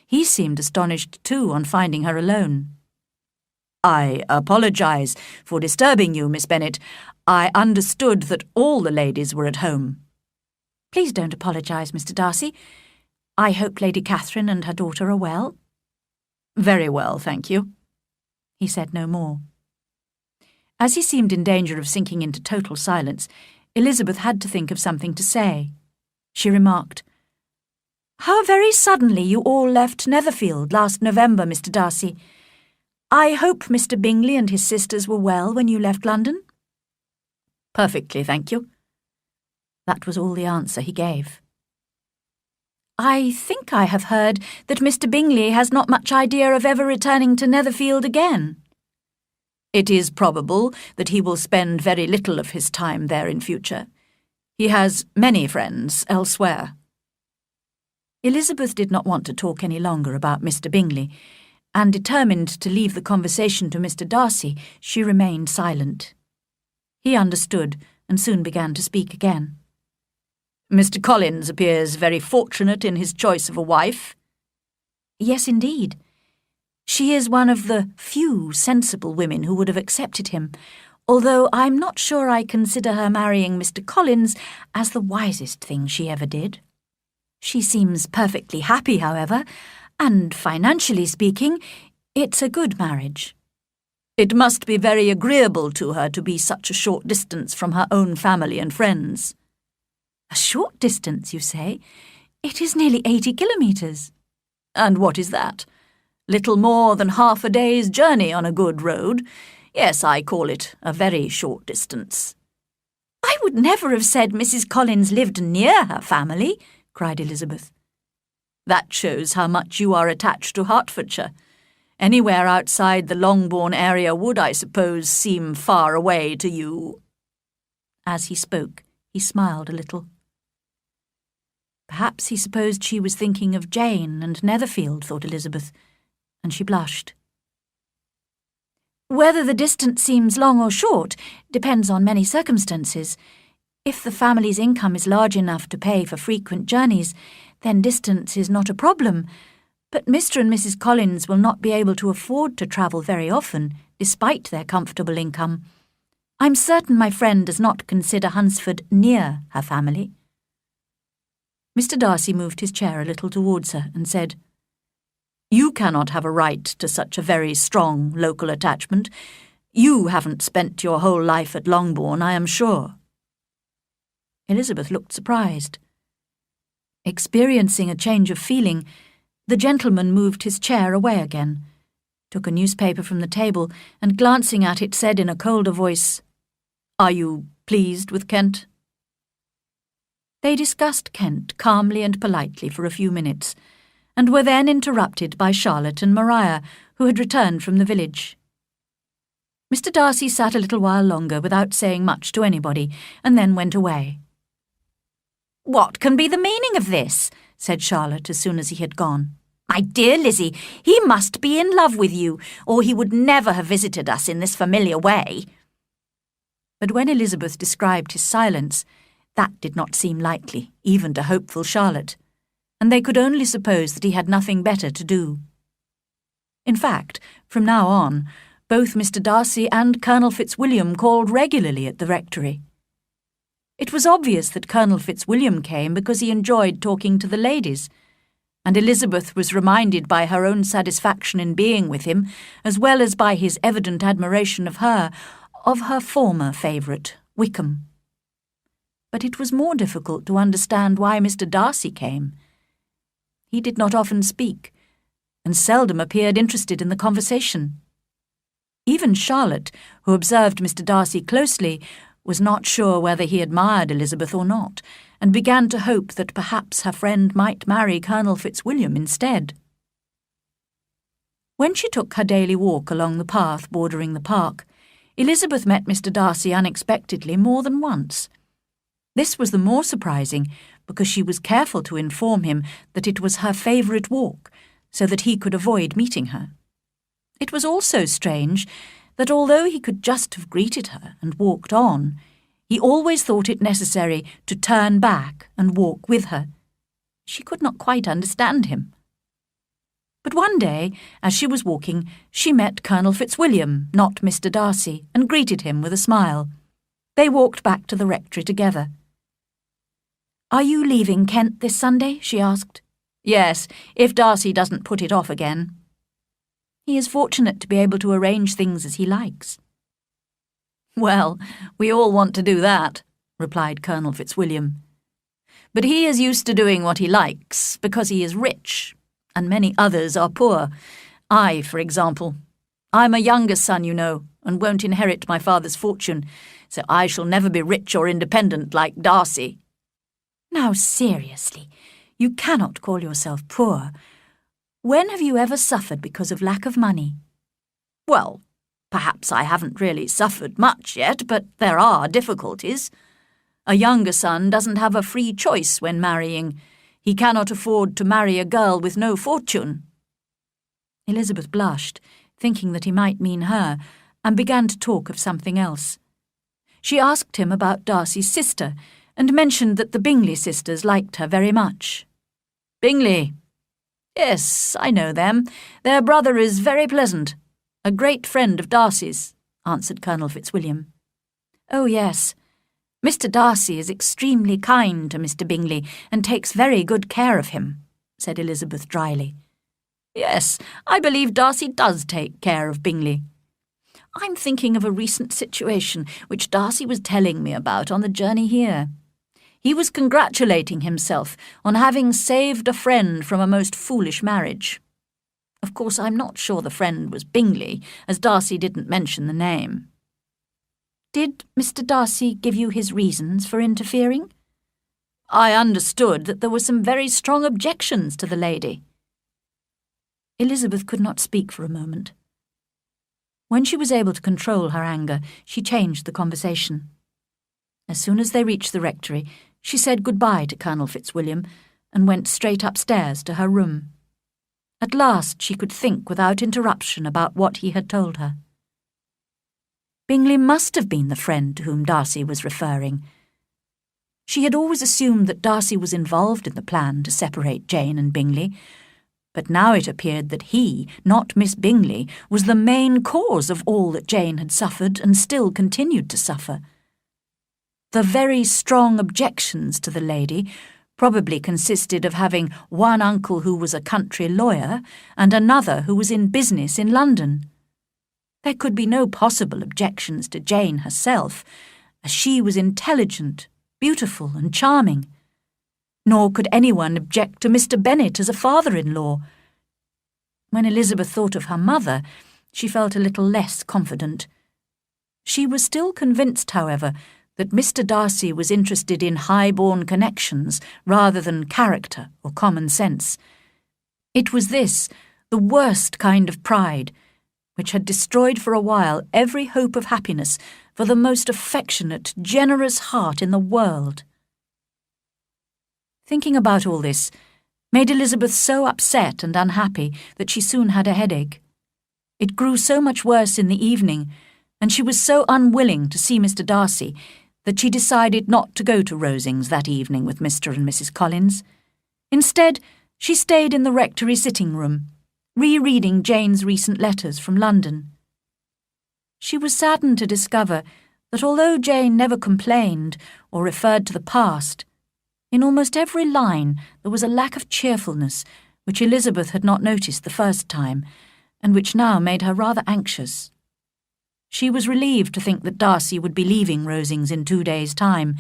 He seemed astonished too on finding her alone. "I apologise for disturbing you, Miss Bennet. I understood that all the ladies were at home." "Please don't apologise, Mr. Darcy. I hope Lady Catherine and her daughter are well." "Very well, thank you." He said no more. As he seemed in danger of sinking into total silence, Elizabeth had to think of something to say. She remarked, "How very suddenly you all left Netherfield last November, Mr. Darcy. I hope Mr. Bingley and his sisters were well when you left London?" Perfectly, thank you. That was all the answer he gave. I think I have heard that Mr. Bingley has not much idea of ever returning to Netherfield again. It is probable that he will spend very little of his time there in future. He has many friends elsewhere. Elizabeth did not want to talk any longer about Mr. Bingley, and determined to leave the conversation to Mr. Darcy, she remained silent. He understood, and soon began to speak again. Mr. Collins appears very fortunate in his choice of a wife. Yes, indeed. She is one of the few sensible women who would have accepted him, although I'm not sure I consider her marrying Mr. Collins as the wisest thing she ever did. She seems perfectly happy, however, and financially speaking, it's a good marriage. It must be very agreeable to her to be such a short distance from her own family and friends. A short distance, you say? It is nearly 80 kilometres. And what is that? Little more than half a day's journey on a good road. Yes, I call it a very short distance. I would never have said Mrs. Collins lived near her family, cried Elizabeth. That shows how much you are attached to Hertfordshire. Anywhere outside the Longbourn area would, I suppose, seem far away to you. As he spoke, he smiled a little. Perhaps he supposed she was thinking of Jane and Netherfield, thought Elizabeth, and she blushed. Whether the distance seems long or short depends on many circumstances. If the family's income is large enough to pay for frequent journeys, then distance is not a problem. But Mr. and Mrs. Collins will not be able to afford to travel very often, despite their comfortable income. I'm certain my friend does not consider Hunsford near her family. Mr. Darcy moved his chair a little towards her and said, You cannot have a right to such a very strong local attachment. You haven't spent your whole life at Longbourn, I am sure. Elizabeth looked surprised. Experiencing a change of feeling, the gentleman moved his chair away again, took a newspaper from the table, and glancing at it said in a colder voice, Are you pleased with Kent? They discussed Kent calmly and politely for a few minutes, and were then interrupted by Charlotte and Maria, who had returned from the village. Mr. Darcy sat a little while longer without saying much to anybody, and then went away. What can be the meaning of this? Said Charlotte as soon as he had gone. My dear Lizzie, he must be in love with you, or he would never have visited us in this familiar way. But when Elizabeth described his silence, that did not seem likely, even to hopeful Charlotte, and they could only suppose that he had nothing better to do. In fact, from now on, both Mr. Darcy and Colonel Fitzwilliam called regularly at the rectory. It was obvious that Colonel Fitzwilliam came because he enjoyed talking to the ladies, and Elizabeth was reminded by her own satisfaction in being with him, as well as by his evident admiration of her former favourite, Wickham. But it was more difficult to understand why Mr. Darcy came. He did not often speak, and seldom appeared interested in the conversation. Even Charlotte, who observed Mr. Darcy closely, was not sure whether he admired Elizabeth or not, and began to hope that perhaps her friend might marry Colonel Fitzwilliam instead. When she took her daily walk along the path bordering the park, Elizabeth met Mr. Darcy unexpectedly more than once. This was the more surprising because she was careful to inform him that it was her favourite walk, so that he could avoid meeting her. It was also strange that although he could just have greeted her and walked on, he always thought it necessary to turn back and walk with her. She could not quite understand him. But one day, as she was walking, she met Colonel Fitzwilliam, not Mr. Darcy, and greeted him with a smile. They walked back to the rectory together. "Are you leaving Kent this Sunday?" she asked. "Yes, if Darcy doesn't put it off again." "He is fortunate to be able to arrange things as he likes." "Well, we all want to do that," replied Colonel Fitzwilliam. "But he is used to doing what he likes because he is rich, and many others are poor. I, for example. I'm a younger son, you know, and won't inherit my father's fortune, so I shall never be rich or independent like Darcy." Now, seriously, you cannot call yourself poor. When have you ever suffered because of lack of money? "Well, perhaps I haven't really suffered much yet, but there are difficulties. A younger son doesn't have a free choice when marrying. He cannot afford to marry a girl with no fortune." Elizabeth blushed, thinking that he might mean her, and began to talk of something else. She asked him about Darcy's sister, and mentioned that the Bingley sisters liked her very much. "Bingley? Yes, I know them. Their brother is very pleasant. A great friend of Darcy's," answered Colonel Fitzwilliam. "Oh, yes. Mr. Darcy is extremely kind to Mr. Bingley and takes very good care of him," said Elizabeth dryly. "Yes, I believe Darcy does take care of Bingley. I'm thinking of a recent situation which Darcy was telling me about on the journey here. He was congratulating himself on having saved a friend from a most foolish marriage. Of course, I'm not sure the friend was Bingley, as Darcy didn't mention the name." "Did Mr. Darcy give you his reasons for interfering?" "I understood that there were some very strong objections to the lady." Elizabeth could not speak for a moment. When she was able to control her anger, she changed the conversation. As soon as they reached the rectory, she said goodbye to Colonel Fitzwilliam and went straight upstairs to her room. At last she could think without interruption about what he had told her. Bingley must have been the friend to whom Darcy was referring. She had always assumed that Darcy was involved in the plan to separate Jane and Bingley, but now it appeared that he, not Miss Bingley, was the main cause of all that Jane had suffered and still continued to suffer. The very strong objections to the lady probably consisted of having one uncle who was a country lawyer and another who was in business in London. There could be no possible objections to Jane herself, as she was intelligent, beautiful and charming. Nor could anyone object to Mr. Bennet as a father-in-law. When Elizabeth thought of her mother, she felt a little less confident. She was still convinced, however, that Mr. Darcy was interested in high-born connections rather than character or common sense. It was this, the worst kind of pride, which had destroyed for a while every hope of happiness for the most affectionate, generous heart in the world. Thinking about all this made Elizabeth so upset and unhappy that she soon had a headache. It grew so much worse in the evening, and she was so unwilling to see Mr. Darcy that she decided not to go to Rosings that evening with Mr. and Mrs. Collins. Instead, she stayed in the rectory sitting-room, rereading Jane's recent letters from London. She was saddened to discover that although Jane never complained or referred to the past, in almost every line there was a lack of cheerfulness which Elizabeth had not noticed the first time, and which now made her rather anxious. She was relieved to think that Darcy would be leaving Rosings in 2 days' time,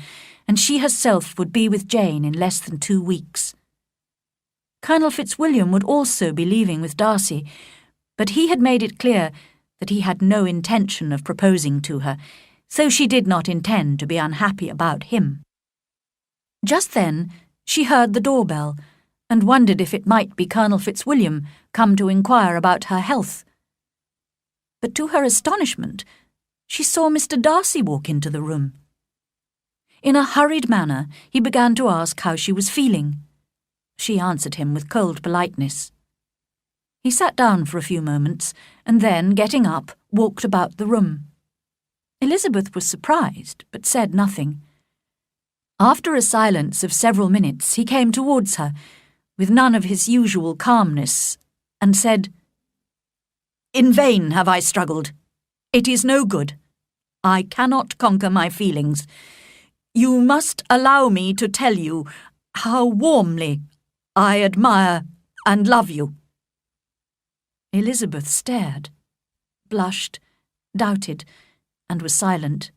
and she herself would be with Jane in less than 2 weeks. Colonel Fitzwilliam would also be leaving with Darcy, but he had made it clear that he had no intention of proposing to her, so she did not intend to be unhappy about him. Just then she heard the doorbell, and wondered if it might be Colonel Fitzwilliam come to inquire about her health. But to her astonishment, she saw Mr. Darcy walk into the room. In a hurried manner, he began to ask how she was feeling. She answered him with cold politeness. He sat down for a few moments, and then, getting up, walked about the room. Elizabeth was surprised, but said nothing. After a silence of several minutes, he came towards her, with none of his usual calmness, and said, "In vain have I struggled. It is no good. I cannot conquer my feelings. You must allow me to tell you how warmly I admire and love you." Elizabeth stared, blushed, doubted, and was silent.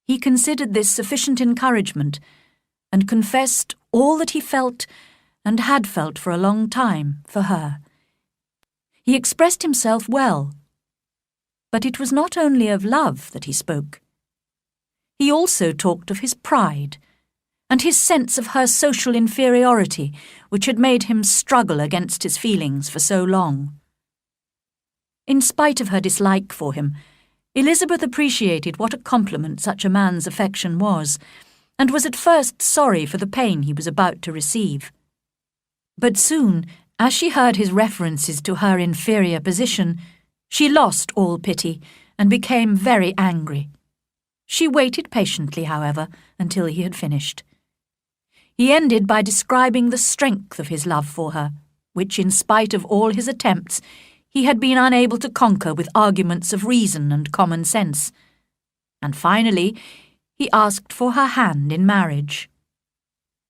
He considered this sufficient encouragement, and confessed all that he felt and had felt for a long time for her. He expressed himself well, but it was not only of love that he spoke. He also talked of his pride, and his sense of her social inferiority, which had made him struggle against his feelings for so long. In spite of her dislike for him, Elizabeth appreciated what a compliment such a man's affection was, and was at first sorry for the pain he was about to receive. But soon, as she heard his references to her inferior position, she lost all pity and became very angry. She waited patiently, however, until he had finished. He ended by describing the strength of his love for her, which, in spite of all his attempts, he had been unable to conquer with arguments of reason and common sense. And finally, he asked for her hand in marriage.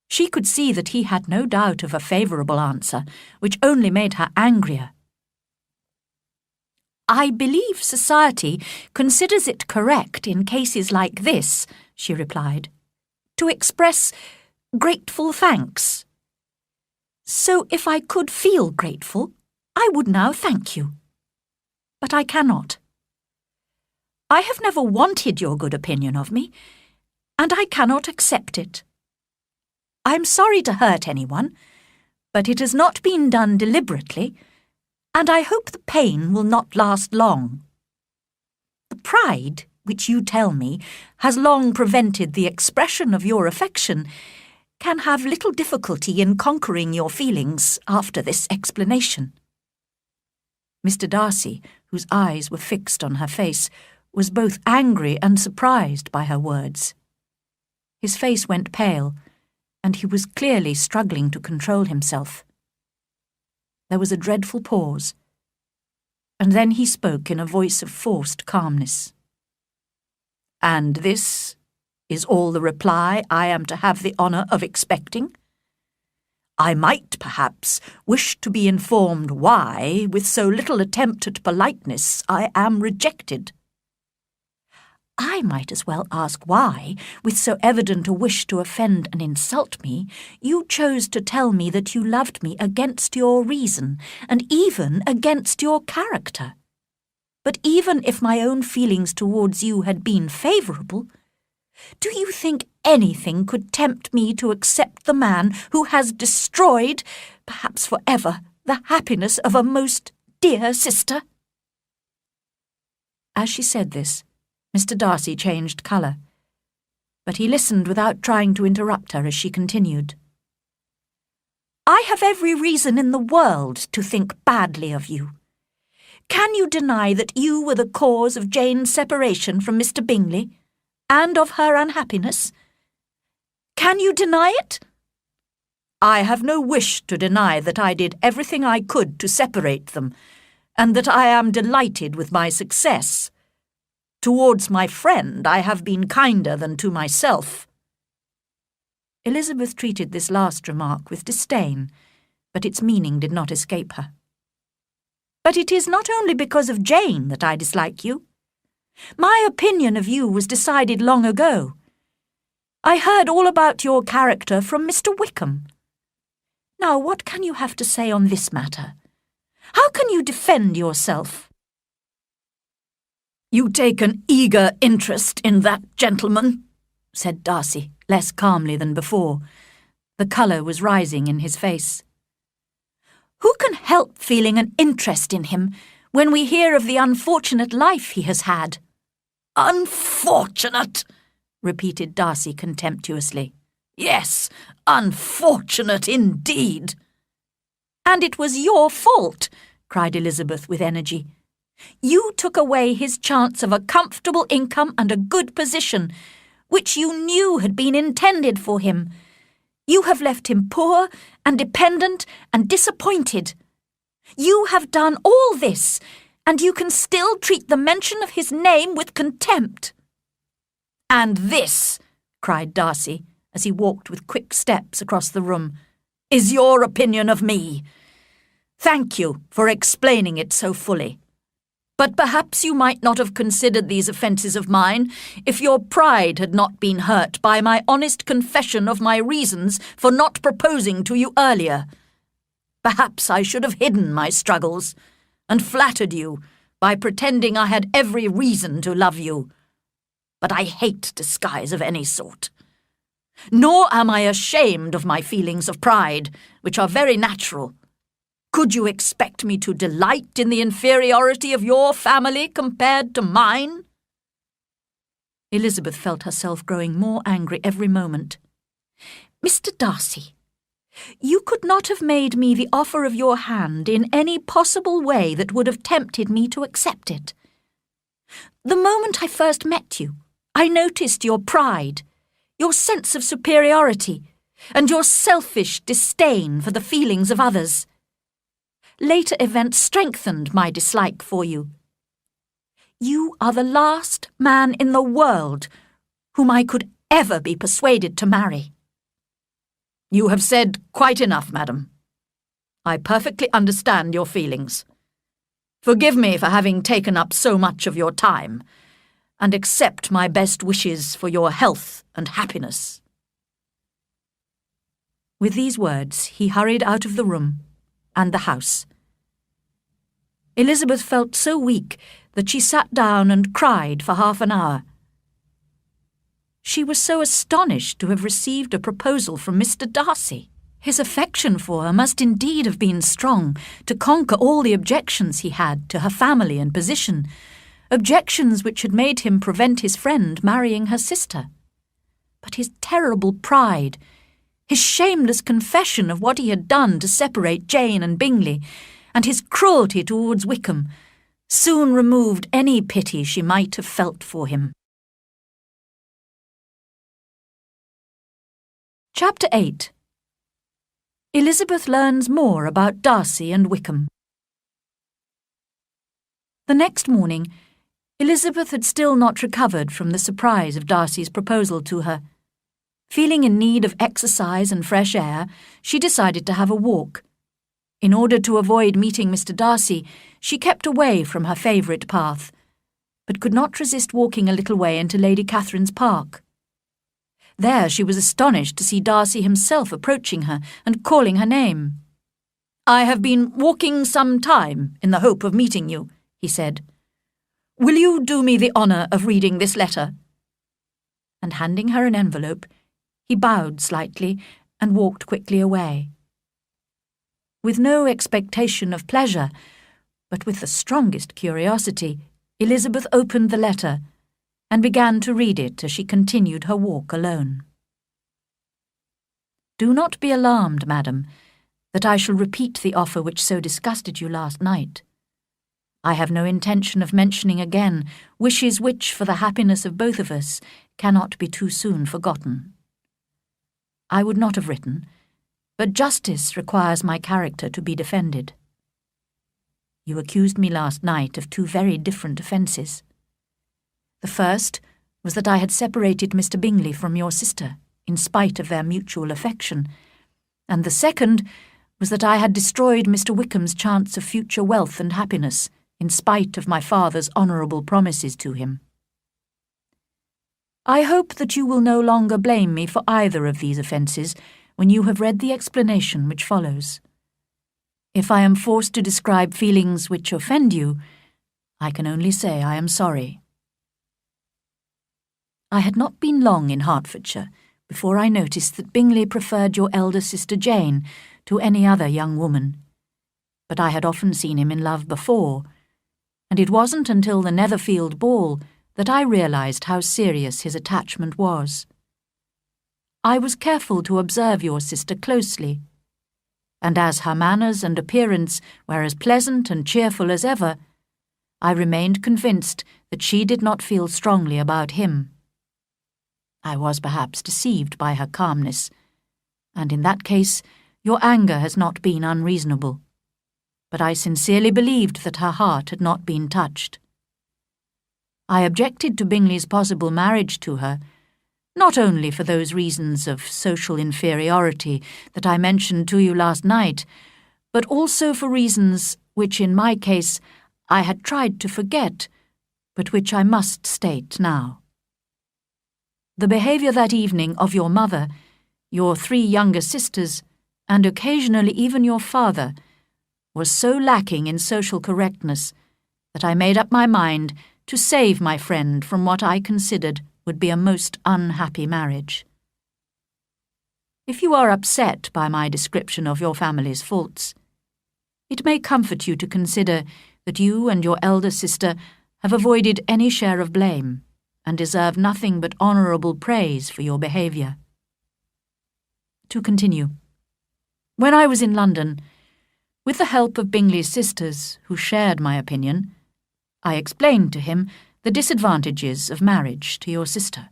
She could see that he had no doubt of a favourable answer, which only made her angrier. "I believe society considers it correct in cases like this," she replied, "to express grateful thanks. So if I could feel grateful, I would now thank you. But I cannot. I have never wanted your good opinion of me, and I cannot accept it. I am sorry to hurt anyone, but it has not been done deliberately, and I hope the pain will not last long. The pride, which you tell me, has long prevented the expression of your affection, can have little difficulty in conquering your feelings after this explanation." Mr. Darcy, whose eyes were fixed on her face, was both angry and surprised by her words. His face went pale, and he was clearly struggling to control himself. There was a dreadful pause, and then he spoke in a voice of forced calmness. "And this is all the reply I am to have the honour of expecting? I might, perhaps, wish to be informed why, with so little attempt at politeness, I am rejected." "I might as well ask why, with so evident a wish to offend and insult me, you chose to tell me that you loved me against your reason, and even against your character. But even if my own feelings towards you had been favourable, do you think anything could tempt me to accept the man who has destroyed, perhaps for ever, the happiness of a most dear sister?" As she said this, Mr. Darcy changed colour, but he listened without trying to interrupt her as she continued. "I have every reason in the world to think badly of you. Can you deny that you were the cause of Jane's separation from Mr. Bingley, and of her unhappiness? Can you deny it?" "I have no wish to deny that I did everything I could to separate them, and that I am delighted with my success. Towards my friend I have been kinder than to myself." Elizabeth treated this last remark with disdain, but its meaning did not escape her. "But it is not only because of Jane that I dislike you. My opinion of you was decided long ago. I heard all about your character from Mr. Wickham. Now, what can you have to say on this matter? How can you defend yourself?" "You take an eager interest in that gentleman," said Darcy, less calmly than before. The colour was rising in his face. "Who can help feeling an interest in him when we hear of the unfortunate life he has had?" "Unfortunate!" repeated Darcy contemptuously. "Yes, unfortunate indeed." "And it was your fault," cried Elizabeth with energy. "You took away his chance of a comfortable income and a good position, which you knew had been intended for him. You have left him poor and dependent and disappointed. You have done all this, and you can still treat the mention of his name with contempt." "And this," cried Darcy, as he walked with quick steps across the room, "is your opinion of me. Thank you for explaining it so fully. But perhaps you might not have considered these offences of mine if your pride had not been hurt by my honest confession of my reasons for not proposing to you earlier. Perhaps I should have hidden my struggles and flattered you by pretending I had every reason to love you. but I hate disguise of any sort. Nor am I ashamed of my feelings of pride, which are very natural. Could you expect me to delight in the inferiority of your family compared to mine?" Elizabeth felt herself growing more angry every moment. "Mr. Darcy, you could not have made me the offer of your hand in any possible way that would have tempted me to accept it. The moment I first met you, I noticed your pride, your sense of superiority, and your selfish disdain for the feelings of others. Later events strengthened my dislike for you. You are the last man in the world whom I could ever be persuaded to marry." "You have said quite enough, madam. I perfectly understand your feelings. Forgive me for having taken up so much of your time, and accept my best wishes for your health and happiness." With these words, he hurried out of the room and the house. Elizabeth felt so weak that she sat down and cried for half an hour. She was so astonished to have received a proposal from Mr. Darcy. His affection for her must indeed have been strong to conquer all the objections he had to her family and position, objections which had made him prevent his friend marrying her sister. But his terrible pride, his shameless confession of what he had done to separate Jane and Bingley, and his cruelty towards Wickham, soon removed any pity she might have felt for him. Chapter 8. Elizabeth learns more about Darcy and Wickham. The next morning, Elizabeth had still not recovered from the surprise of Darcy's proposal to her. Feeling in need of exercise and fresh air, she decided to have a walk. In order to avoid meeting Mr. Darcy, she kept away from her favourite path, but could not resist walking a little way into Lady Catherine's park. There she was astonished to see Darcy himself approaching her and calling her name. "I have been walking some time in the hope of meeting you," he said. "Will you do me the honour of reading this letter?" And handing her an envelope, he bowed slightly and walked quickly away. With no expectation of pleasure, but with the strongest curiosity, Elizabeth opened the letter and began to read it as she continued her walk alone. "Do not be alarmed, madam, that I shall repeat the offer which so disgusted you last night. I have no intention of mentioning again wishes which, for the happiness of both of us, cannot be too soon forgotten. I would not have written, but justice requires my character to be defended. You accused me last night of two very different offences. The first was that I had separated Mr. Bingley from your sister, in spite of their mutual affection, and the second was that I had destroyed Mr. Wickham's chance of future wealth and happiness, in spite of my father's honourable promises to him. I hope that you will no longer blame me for either of these offences when you have read the explanation which follows. If I am forced to describe feelings which offend you, I can only say I am sorry. I had not been long in Hertfordshire before I noticed that Bingley preferred your elder sister Jane to any other young woman, but I had often seen him in love before, and it wasn't until the Netherfield ball that I realised how serious his attachment was. I was careful to observe your sister closely, and as her manners and appearance were as pleasant and cheerful as ever, I remained convinced that she did not feel strongly about him. I was perhaps deceived by her calmness, and in that case your anger has not been unreasonable, but I sincerely believed that her heart had not been touched. I objected to Bingley's possible marriage to her, not only for those reasons of social inferiority that I mentioned to you last night, but also for reasons which in my case I had tried to forget, but which I must state now. The behaviour that evening of your mother, your 3 younger sisters, and occasionally even your father, was so lacking in social correctness that I made up my mind to save my friend from what I considered would be a most unhappy marriage. If you are upset by my description of your family's faults, it may comfort you to consider that you and your elder sister have avoided any share of blame and deserve nothing but honourable praise for your behaviour. To continue, when I was in London, with the help of Bingley's sisters, who shared my opinion, I explained to him the disadvantages of marriage to your sister.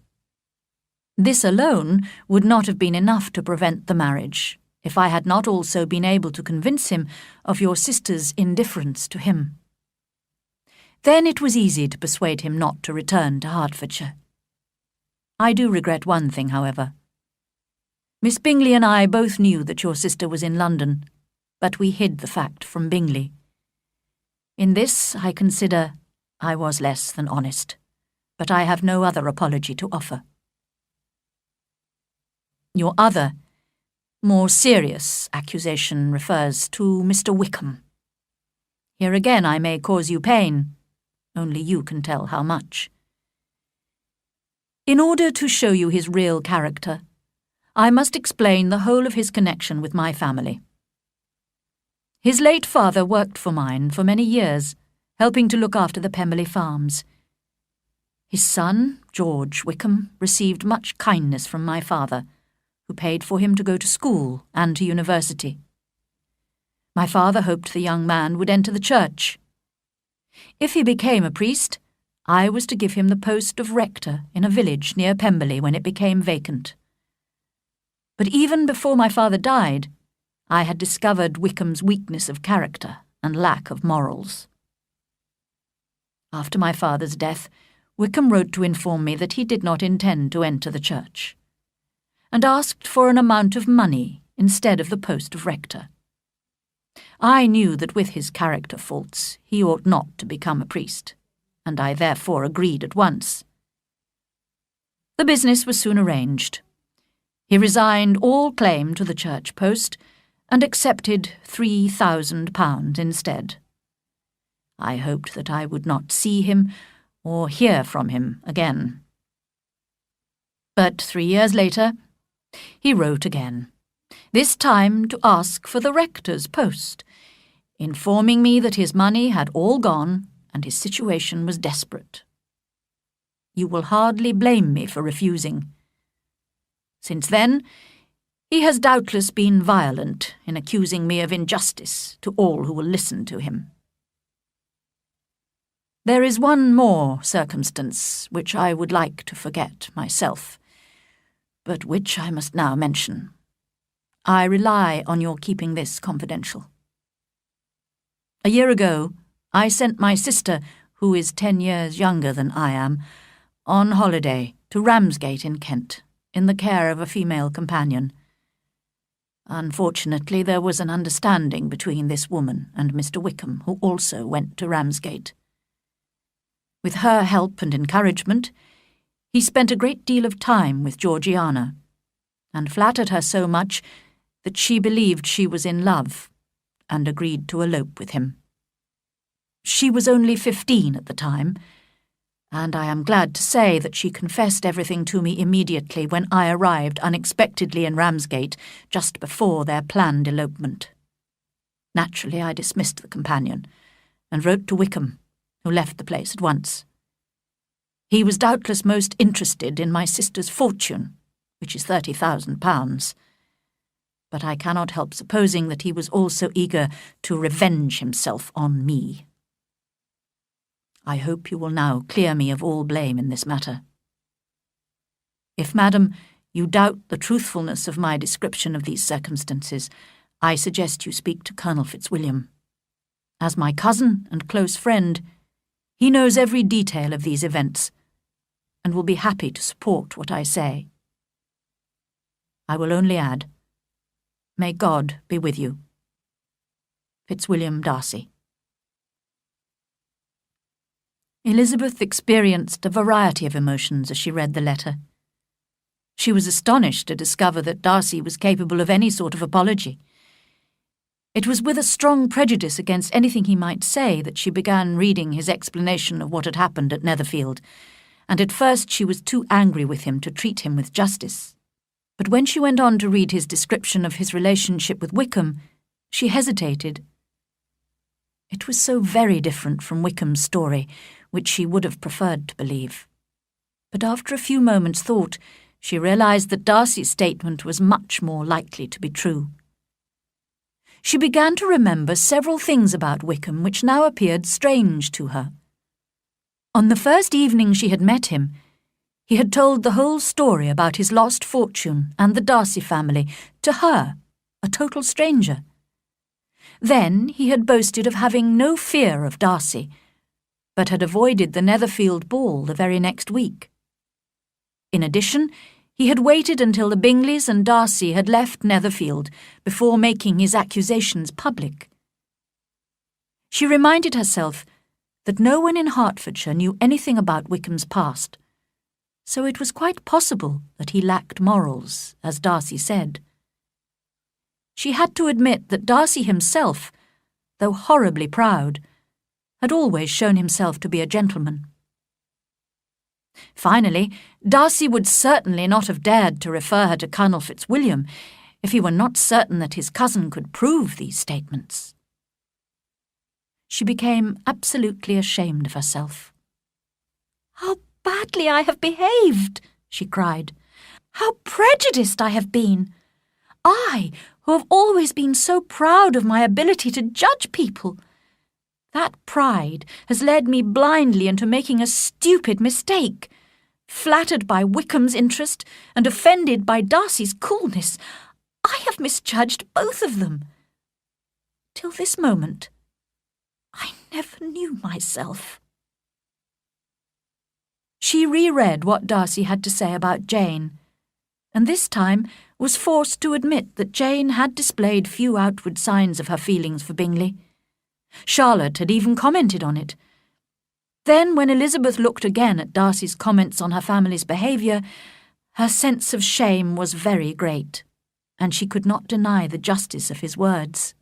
This alone would not have been enough to prevent the marriage, if I had not also been able to convince him of your sister's indifference to him. Then it was easy to persuade him not to return to Hertfordshire. I do regret one thing, however. Miss Bingley and I both knew that your sister was in London, but we hid the fact from Bingley. In this, I consider I was less than honest, but I have no other apology to offer. Your other, more serious accusation refers to Mr. Wickham. Here again I may cause you pain, only you can tell how much. In order to show you his real character, I must explain the whole of his connection with my family. His late father worked for mine for many years, helping to look after the Pemberley farms. His son, George Wickham, received much kindness from my father, who paid for him to go to school and to university. My father hoped the young man would enter the church. If he became a priest, I was to give him the post of rector in a village near Pemberley when it became vacant. But even before my father died, I had discovered Wickham's weakness of character and lack of morals. After my father's death, Wickham wrote to inform me that he did not intend to enter the church, and asked for an amount of money instead of the post of rector. I knew that with his character faults he ought not to become a priest, and I therefore agreed at once. The business was soon arranged. He resigned all claim to the church post and accepted £3,000 instead. I hoped that I would not see him or hear from him again. But 3 years later, he wrote again, this time to ask for the rector's post, informing me that his money had all gone and his situation was desperate. You will hardly blame me for refusing. Since then, he has doubtless been violent in accusing me of injustice to all who will listen to him. There is one more circumstance which I would like to forget myself, but which I must now mention. I rely on your keeping this confidential. A year ago, I sent my sister, who is 10 years younger than I am, on holiday to Ramsgate in Kent, in the care of a female companion. Unfortunately, there was an understanding between this woman and Mr. Wickham, who also went to Ramsgate. With her help and encouragement, he spent a great deal of time with Georgiana, and flattered her so much that she believed she was in love, and agreed to elope with him. She was only 15 at the time, and I am glad to say that she confessed everything to me immediately when I arrived unexpectedly in Ramsgate just before their planned elopement. Naturally, I dismissed the companion, and wrote to Wickham, who left the place at once. He was doubtless most interested in my sister's fortune, which is £30,000, but I cannot help supposing that he was also eager to revenge himself on me. I hope you will now clear me of all blame in this matter. If, madam, you doubt the truthfulness of my description of these circumstances, I suggest you speak to Colonel Fitzwilliam. As my cousin and close friend, he knows every detail of these events, and will be happy to support what I say. I will only add, may God be with you. Fitzwilliam Darcy. Elizabeth experienced a variety of emotions as she read the letter. She was astonished to discover that Darcy was capable of any sort of apology. It was with a strong prejudice against anything he might say that she began reading his explanation of what had happened at Netherfield, and at first she was too angry with him to treat him with justice. But when she went on to read his description of his relationship with Wickham, she hesitated. It was so very different from Wickham's story, which she would have preferred to believe. But after a few moments' thought, she realized that Darcy's statement was much more likely to be true. She began to remember several things about Wickham which now appeared strange to her. On the first evening she had met him, he had told the whole story about his lost fortune and the Darcy family to her, a total stranger. Then he had boasted of having no fear of Darcy, but had avoided the Netherfield ball the very next week. In addition, he had waited until the Bingleys and Darcy had left Netherfield before making his accusations public. She reminded herself that no one in Hertfordshire knew anything about Wickham's past, so it was quite possible that he lacked morals, as Darcy said. She had to admit that Darcy himself, though horribly proud, had always shown himself to be a gentleman. Finally, Darcy would certainly not have dared to refer her to Colonel Fitzwilliam if he were not certain that his cousin could prove these statements. She became absolutely ashamed of herself. "How badly I have behaved," she cried. "How prejudiced I have been! I, who have always been so proud of my ability to judge people. That pride has led me blindly into making a stupid mistake. Flattered by Wickham's interest and offended by Darcy's coolness, I have misjudged both of them. Till this moment, I never knew myself." She reread what Darcy had to say about Jane, and this time was forced to admit that Jane had displayed few outward signs of her feelings for Bingley. Charlotte had even commented on it. Then, when Elizabeth looked again at Darcy's comments on her family's behaviour, her sense of shame was very great, and she could not deny the justice of his words.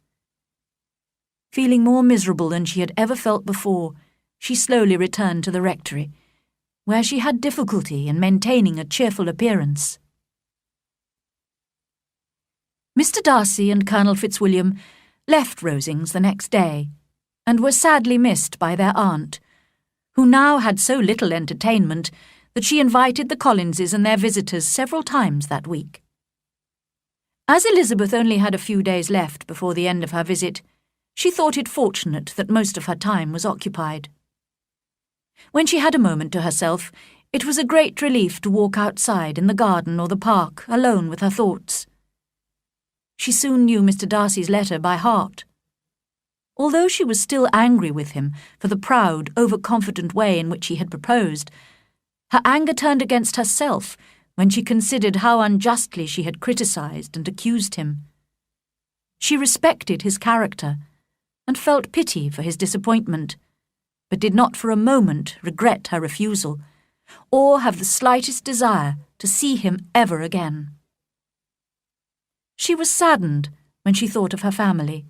Feeling more miserable than she had ever felt before, she slowly returned to the rectory, where she had difficulty in maintaining a cheerful appearance. Mr. Darcy and Colonel Fitzwilliam left Rosings the next day, and were sadly missed by their aunt, who now had so little entertainment that she invited the Collinses and their visitors several times that week. As Elizabeth only had a few days left before the end of her visit, she thought it fortunate that most of her time was occupied. When she had a moment to herself, it was a great relief to walk outside in the garden or the park, alone with her thoughts. She soon knew Mr. Darcy's letter by heart. Although she was still angry with him for the proud, overconfident way in which he had proposed, her anger turned against herself when she considered how unjustly she had criticised and accused him. She respected his character and felt pity for his disappointment, but did not for a moment regret her refusal, or have the slightest desire to see him ever again. She was saddened when she thought of her family.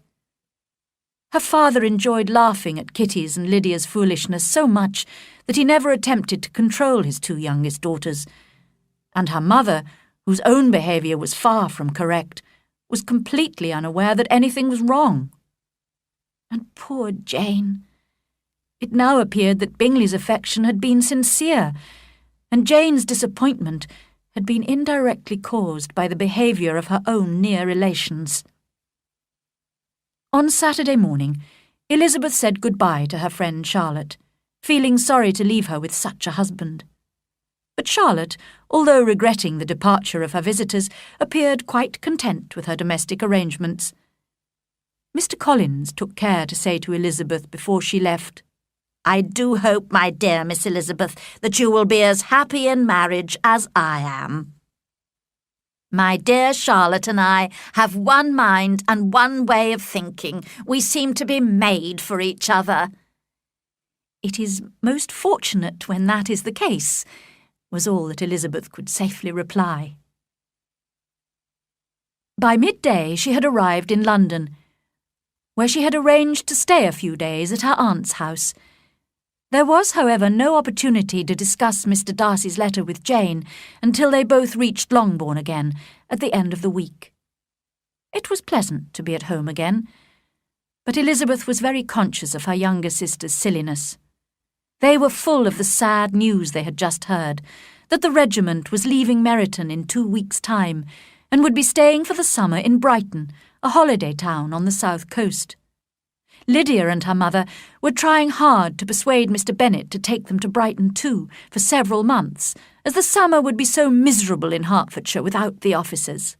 Her father enjoyed laughing at Kitty's and Lydia's foolishness so much that he never attempted to control his two youngest daughters, and her mother, whose own behaviour was far from correct, was completely unaware that anything was wrong. And poor Jane! It now appeared that Bingley's affection had been sincere, and Jane's disappointment had been indirectly caused by the behaviour of her own near relations. On Saturday morning, Elizabeth said good-bye to her friend Charlotte, feeling sorry to leave her with such a husband. But Charlotte, although regretting the departure of her visitors, appeared quite content with her domestic arrangements. Mr. Collins took care to say to Elizabeth before she left, "I do hope, my dear Miss Elizabeth, that you will be as happy in marriage as I am. My dear Charlotte and I have one mind and one way of thinking. We seem to be made for each other." "It is most fortunate when that is the case," was all that Elizabeth could safely reply. By midday she had arrived in London, where she had arranged to stay a few days at her aunt's house, There was, however, no opportunity to discuss Mr. Darcy's letter with Jane until they both reached Longbourn again at the end of the week. It was pleasant to be at home again, but Elizabeth was very conscious of her younger sister's silliness. They were full of the sad news they had just heard, that the regiment was leaving Meryton in 2 weeks' time and would be staying for the summer in Brighton, a holiday town on the south coast. Lydia and her mother were trying hard to persuade Mr. Bennet to take them to Brighton too for several months, as the summer would be so miserable in Hertfordshire without the officers.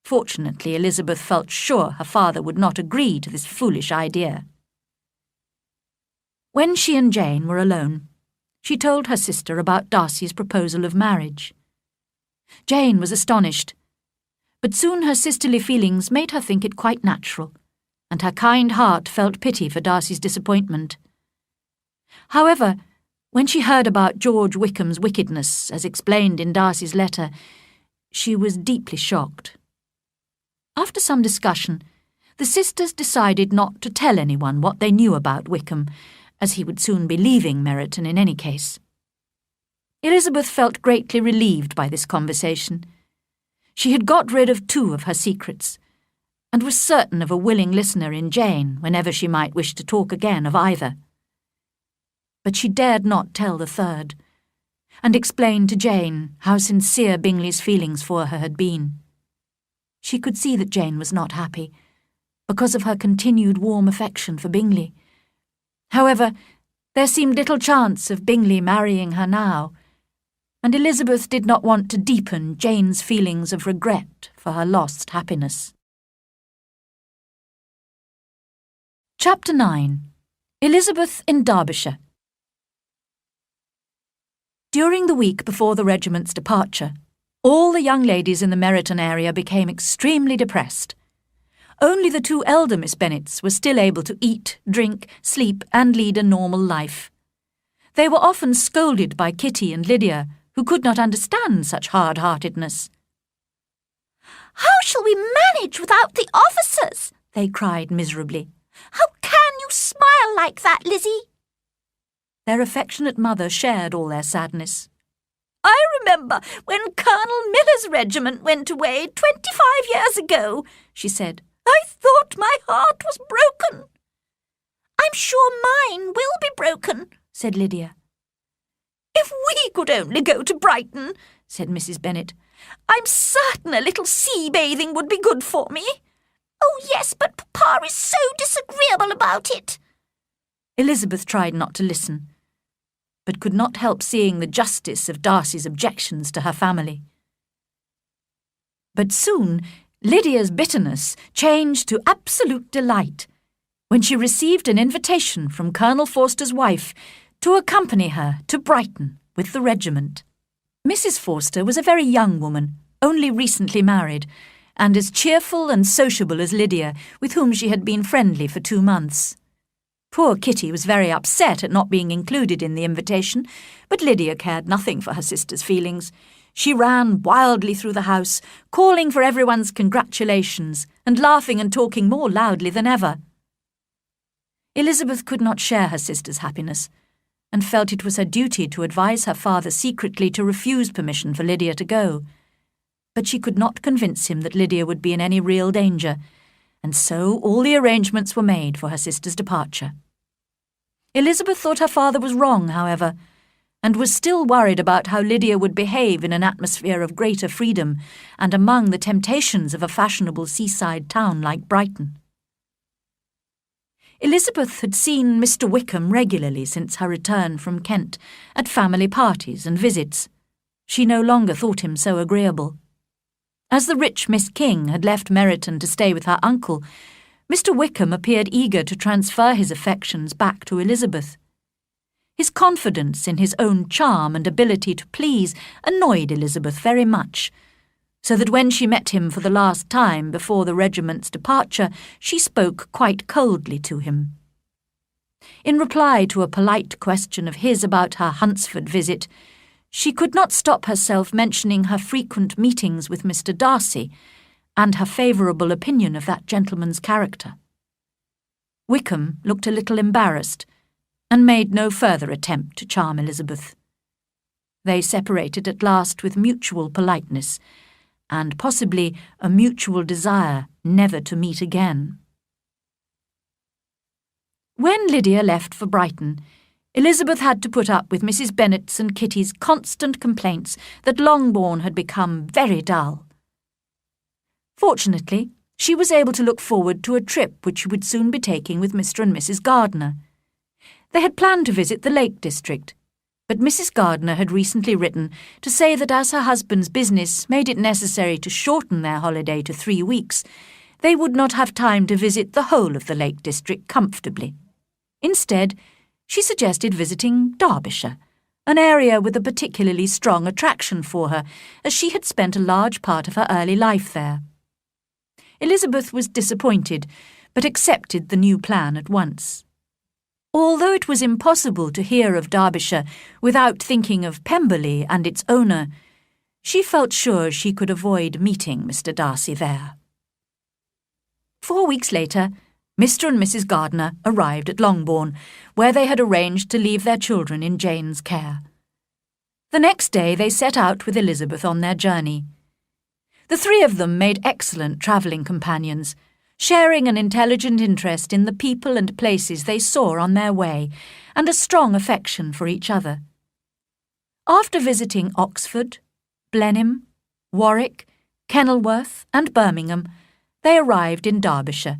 Fortunately, Elizabeth felt sure her father would not agree to this foolish idea. When she and Jane were alone, she told her sister about Darcy's proposal of marriage. Jane was astonished, but soon her sisterly feelings made her think it quite natural, and her kind heart felt pity for Darcy's disappointment. However, when she heard about George Wickham's wickedness, as explained in Darcy's letter, she was deeply shocked. After some discussion, the sisters decided not to tell anyone what they knew about Wickham, as he would soon be leaving Meryton in any case. Elizabeth felt greatly relieved by this conversation. She had got rid of 2 of her secrets, and was certain of a willing listener in Jane whenever she might wish to talk again of either. But she dared not tell the third, and explain to Jane how sincere Bingley's feelings for her had been. She could see that Jane was not happy, because of her continued warm affection for Bingley. However, there seemed little chance of Bingley marrying her now, and Elizabeth did not want to deepen Jane's feelings of regret for her lost happiness. Chapter 9. Elizabeth in Derbyshire. During the week before the regiment's departure, all the young ladies in the Meryton area became extremely depressed. Only the 2 elder Miss Bennets were still able to eat, drink, sleep, and lead a normal life. They were often scolded by Kitty and Lydia, who could not understand such hard-heartedness. "How shall we manage without the officers?" they cried miserably. "How can you smile like that, Lizzie?" Their affectionate mother shared all their sadness. "I remember when Colonel Miller's regiment went away 25 years ago," she said. "I thought my heart was broken." "I'm sure mine will be broken," said Lydia. "If we could only go to Brighton," said Mrs. Bennet. "I'm certain a little sea-bathing would be good for me." "Oh, yes, but Papa is so disagreeable about it." Elizabeth tried not to listen, but could not help seeing the justice of Darcy's objections to her family. But soon Lydia's bitterness changed to absolute delight when she received an invitation from Colonel Forster's wife to accompany her to Brighton with the regiment. Mrs. Forster was a very young woman, only recently married, and as cheerful and sociable as Lydia, with whom she had been friendly for 2 months. Poor Kitty was very upset at not being included in the invitation, but Lydia cared nothing for her sister's feelings. She ran wildly through the house, calling for everyone's congratulations, and laughing and talking more loudly than ever. Elizabeth could not share her sister's happiness, and felt it was her duty to advise her father secretly to refuse permission for Lydia to go. But she could not convince him that Lydia would be in any real danger, and so all the arrangements were made for her sister's departure. Elizabeth thought her father was wrong, however, and was still worried about how Lydia would behave in an atmosphere of greater freedom and among the temptations of a fashionable seaside town like Brighton. Elizabeth had seen Mr. Wickham regularly since her return from Kent, at family parties and visits. She no longer thought him so agreeable. As the rich Miss King had left Meryton to stay with her uncle, Mr. Wickham appeared eager to transfer his affections back to Elizabeth. His confidence in his own charm and ability to please annoyed Elizabeth very much, so that when she met him for the last time before the regiment's departure, she spoke quite coldly to him. In reply to a polite question of his about her Hunsford visit, she could not stop herself mentioning her frequent meetings with Mr. Darcy and her favourable opinion of that gentleman's character. Wickham looked a little embarrassed, and made no further attempt to charm Elizabeth. They separated at last with mutual politeness, and possibly a mutual desire never to meet again. When Lydia left for Brighton, Elizabeth had to put up with Mrs. Bennet's and Kitty's constant complaints that Longbourn had become very dull. Fortunately, she was able to look forward to a trip which she would soon be taking with Mr. and Mrs. Gardiner. They had planned to visit the Lake District, but Mrs. Gardiner had recently written to say that as her husband's business made it necessary to shorten their holiday to 3 weeks, they would not have time to visit the whole of the Lake District comfortably. Instead, she suggested visiting Derbyshire, an area with a particularly strong attraction for her, as she had spent a large part of her early life there. Elizabeth was disappointed, but accepted the new plan at once. Although it was impossible to hear of Derbyshire without thinking of Pemberley and its owner, she felt sure she could avoid meeting Mr. Darcy there. 4 weeks later, Mr. and Mrs. Gardiner arrived at Longbourn, where they had arranged to leave their children in Jane's care. The next day they set out with Elizabeth on their journey. The three of them made excellent travelling companions, sharing an intelligent interest in the people and places they saw on their way, and a strong affection for each other. After visiting Oxford, Blenheim, Warwick, Kenilworth, and Birmingham, they arrived in Derbyshire,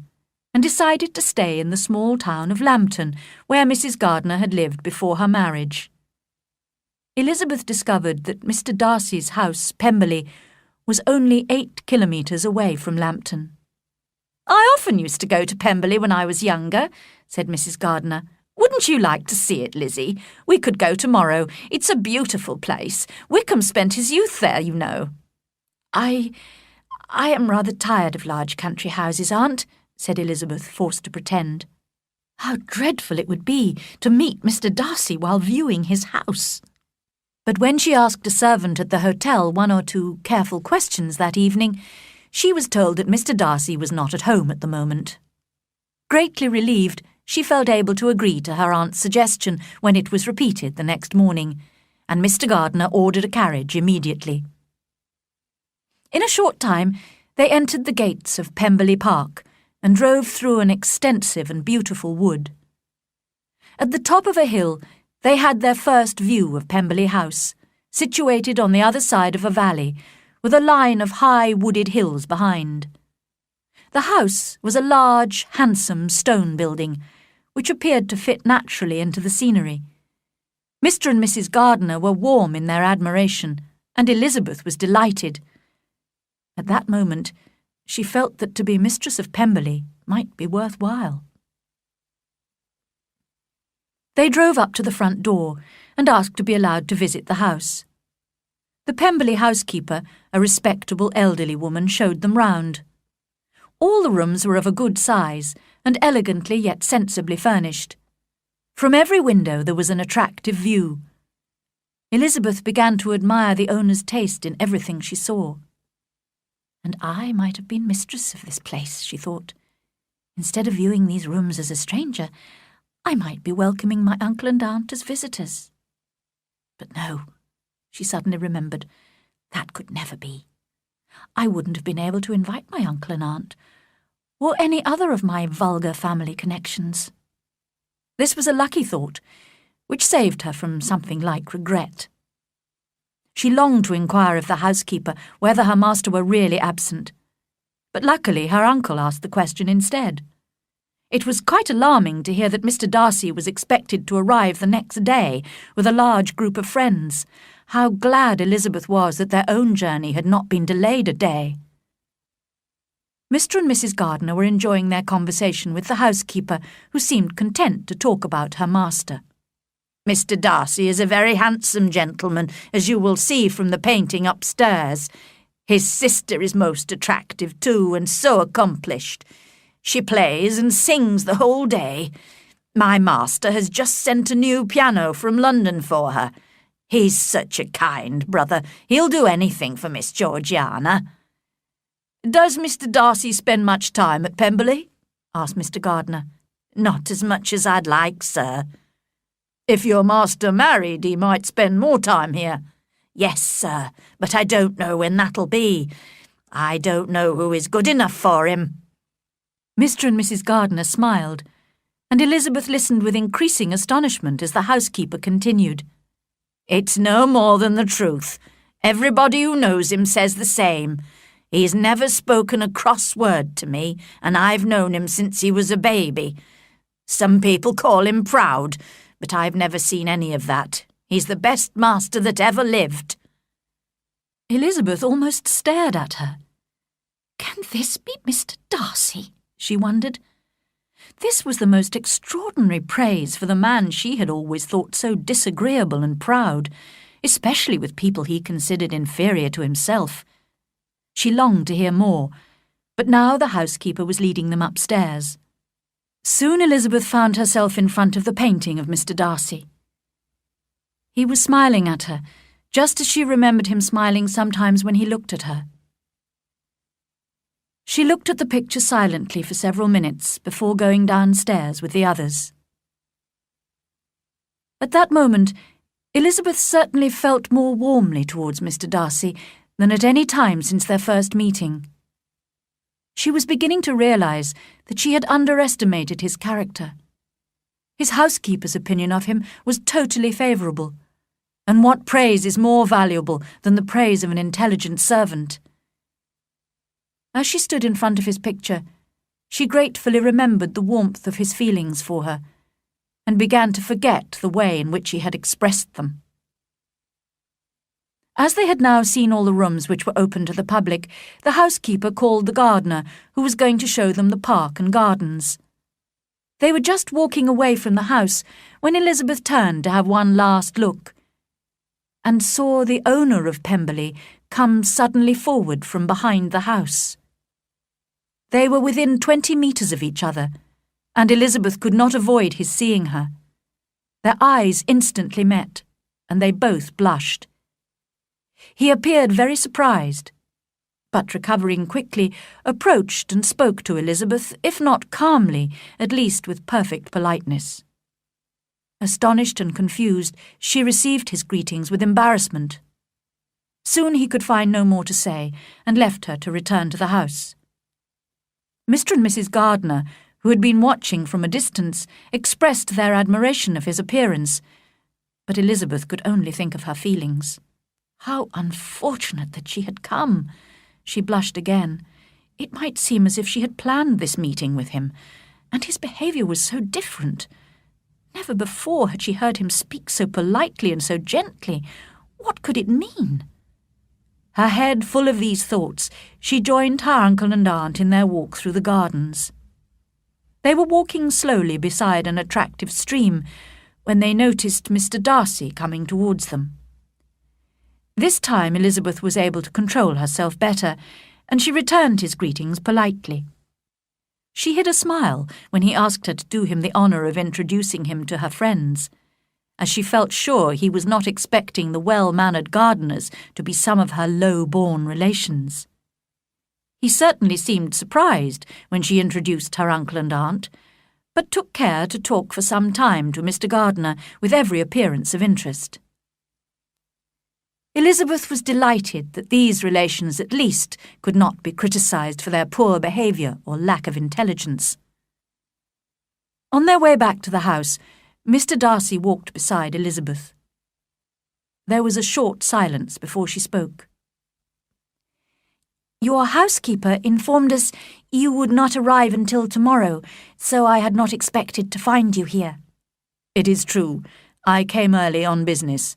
and decided to stay in the small town of Lambton, where Mrs. Gardiner had lived before her marriage. Elizabeth discovered that Mr. Darcy's house, Pemberley, was only 8 kilometres away from Lambton. "I often used to go to Pemberley when I was younger," said Mrs. Gardiner. "Wouldn't you like to see it, Lizzie? We could go tomorrow. It's a beautiful place. Wickham spent his youth there, you know." I am rather tired of large country houses, Aunt," said Elizabeth, forced to pretend. How dreadful it would be to meet Mr. Darcy while viewing his house. But when she asked a servant at the hotel 1 or 2 careful questions that evening, she was told that Mr. Darcy was not at home at the moment. Greatly relieved, she felt able to agree to her aunt's suggestion when it was repeated the next morning, and Mr. Gardiner ordered a carriage immediately. In a short time, they entered the gates of Pemberley Park and drove through an extensive and beautiful wood. At the top of a hill, they had their first view of Pemberley House, situated on the other side of a valley, with a line of high wooded hills behind. The house was a large, handsome stone building, which appeared to fit naturally into the scenery. Mr. and Mrs. Gardiner were warm in their admiration, and Elizabeth was delighted. At that moment, she felt that to be mistress of Pemberley might be worthwhile. They drove up to the front door and asked to be allowed to visit the house. The Pemberley housekeeper, a respectable elderly woman, showed them round. All the rooms were of a good size and elegantly yet sensibly furnished. From every window there was an attractive view. Elizabeth began to admire the owner's taste in everything she saw. And I might have been mistress of this place, she thought. Instead of viewing these rooms as a stranger, I might be welcoming my uncle and aunt as visitors. But no, she suddenly remembered, that could never be. I wouldn't have been able to invite my uncle and aunt, or any other of my vulgar family connections. This was a lucky thought, which saved her from something like regret. She longed to inquire of the housekeeper whether her master were really absent, but luckily her uncle asked the question instead. It was quite alarming to hear that Mr. Darcy was expected to arrive the next day with a large group of friends. How glad Elizabeth was that their own journey had not been delayed a day. Mr. and Mrs. Gardiner were enjoying their conversation with the housekeeper, who seemed content to talk about her master. "Mr. Darcy is a very handsome gentleman, as you will see from the painting upstairs. His sister is most attractive too, and so accomplished. She plays and sings the whole day. My master has just sent a new piano from London for her. He's such a kind brother. He'll do anything for Miss Georgiana." "Does Mr. Darcy spend much time at Pemberley?" asked Mr. Gardiner. "Not as much as I'd like, sir. If your master married, he might spend more time here. Yes, sir, but I don't know when that'll be. I don't know who is good enough for him. Mr. and Mrs. Gardiner smiled, and Elizabeth listened with increasing astonishment as the housekeeper continued. It's no more than the truth. Everybody who knows him says the same. He's never spoken a cross word to me, and I've known him since he was a baby. Some people call him proud, but I've never seen any of that. He's the best master that ever lived. Elizabeth almost stared at her. Can this be Mr. Darcy? She wondered. This was the most extraordinary praise for the man she had always thought so disagreeable and proud, especially with people he considered inferior to himself. She longed to hear more, but now the housekeeper was leading them upstairs. Soon Elizabeth found herself in front of the painting of Mr. Darcy. He was smiling at her, just as she remembered him smiling sometimes when he looked at her. She looked at the picture silently for several minutes before going downstairs with the others. At that moment, Elizabeth certainly felt more warmly towards Mr. Darcy than at any time since their first meeting. She was beginning to realise that she had underestimated his character. His housekeeper's opinion of him was totally favourable, and what praise is more valuable than the praise of an intelligent servant? As she stood in front of his picture, she gratefully remembered the warmth of his feelings for her, and began to forget the way in which he had expressed them. As they had now seen all the rooms which were open to the public, the housekeeper called the gardener, who was going to show them the park and gardens. They were just walking away from the house when Elizabeth turned to have one last look, and saw the owner of Pemberley come suddenly forward from behind the house. They were within 20 metres of each other, and Elizabeth could not avoid his seeing her. Their eyes instantly met, and they both blushed. He appeared very surprised, but recovering quickly, approached and spoke to Elizabeth, if not calmly, at least with perfect politeness. Astonished and confused, she received his greetings with embarrassment. Soon he could find no more to say, and left her to return to the house. Mr. and Mrs. Gardiner, who had been watching from a distance, expressed their admiration of his appearance, but Elizabeth could only think of her feelings. How unfortunate that she had come! She blushed again. It might seem as if she had planned this meeting with him, and his behaviour was so different. Never before had she heard him speak so politely and so gently. What could it mean? Her head full of these thoughts, she joined her uncle and aunt in their walk through the gardens. They were walking slowly beside an attractive stream when they noticed Mr. Darcy coming towards them. This time Elizabeth was able to control herself better, and she returned his greetings politely. She hid a smile when he asked her to do him the honour of introducing him to her friends, as she felt sure he was not expecting the well-mannered gardeners to be some of her low-born relations. He certainly seemed surprised when she introduced her uncle and aunt, but took care to talk for some time to Mr. Gardiner with every appearance of interest. Elizabeth was delighted that these relations at least could not be criticised for their poor behaviour or lack of intelligence. On their way back to the house, Mr. Darcy walked beside Elizabeth. There was a short silence before she spoke. "Your housekeeper informed us you would not arrive until tomorrow, so I had not expected to find you here." "It is true. I came early on business.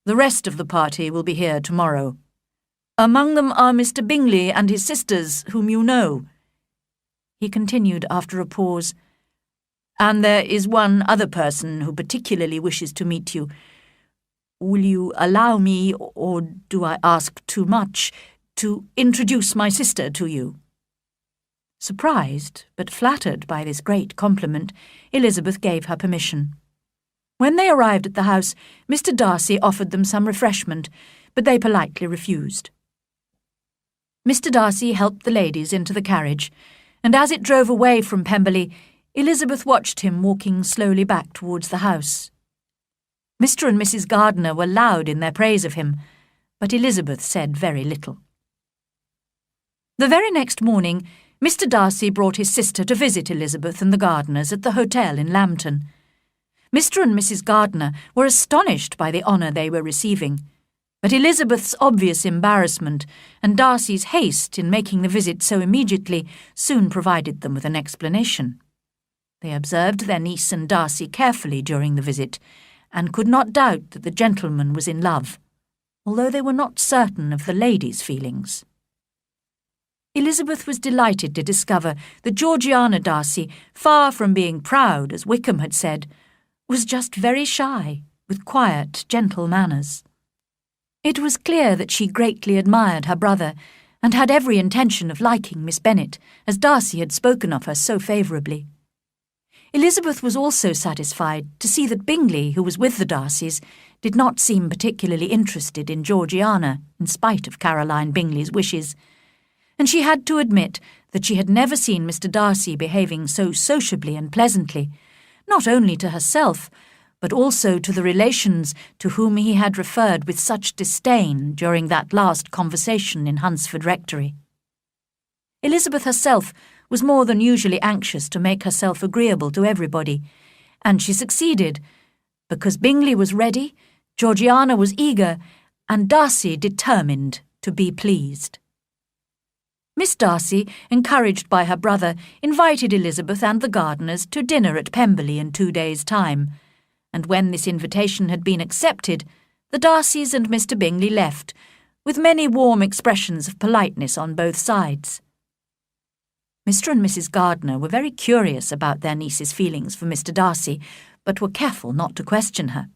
The rest of the party will be here tomorrow. Among them are Mr. Bingley and his sisters, whom you know," he continued after a pause. "And there is one other person who particularly wishes to meet you. Will you allow me, or do I ask too much, to introduce my sister to you?" Surprised, but flattered by this great compliment, Elizabeth gave her permission. When they arrived at the house, Mr. Darcy offered them some refreshment, but they politely refused. Mr. Darcy helped the ladies into the carriage, and as it drove away from Pemberley, Elizabeth watched him walking slowly back towards the house. Mr. and Mrs. Gardiner were loud in their praise of him, but Elizabeth said very little. The very next morning, Mr. Darcy brought his sister to visit Elizabeth and the Gardiners at the hotel in Lambton. Mr. and Mrs. Gardiner were astonished by the honour they were receiving, but Elizabeth's obvious embarrassment and Darcy's haste in making the visit so immediately soon provided them with an explanation. They observed their niece and Darcy carefully during the visit, and could not doubt that the gentleman was in love, although they were not certain of the lady's feelings. Elizabeth was delighted to discover that Georgiana Darcy, far from being proud, as Wickham had said, was just very shy, with quiet, gentle manners. It was clear that she greatly admired her brother, and had every intention of liking Miss Bennet, as Darcy had spoken of her so favourably. Elizabeth was also satisfied to see that Bingley, who was with the Darcys, did not seem particularly interested in Georgiana, in spite of Caroline Bingley's wishes, and she had to admit that she had never seen Mr. Darcy behaving so sociably and pleasantly, not only to herself, but also to the relations to whom he had referred with such disdain during that last conversation in Hunsford Rectory. Elizabeth herself was more than usually anxious to make herself agreeable to everybody, and she succeeded, because Bingley was ready, Georgiana was eager, and Darcy determined to be pleased. Miss Darcy, encouraged by her brother, invited Elizabeth and the Gardiners to dinner at Pemberley in 2 days' time, and when this invitation had been accepted, the Darcys and Mr. Bingley left, with many warm expressions of politeness on both sides. Mr. and Mrs. Gardiner were very curious about their niece's feelings for Mr. Darcy, but were careful not to question her.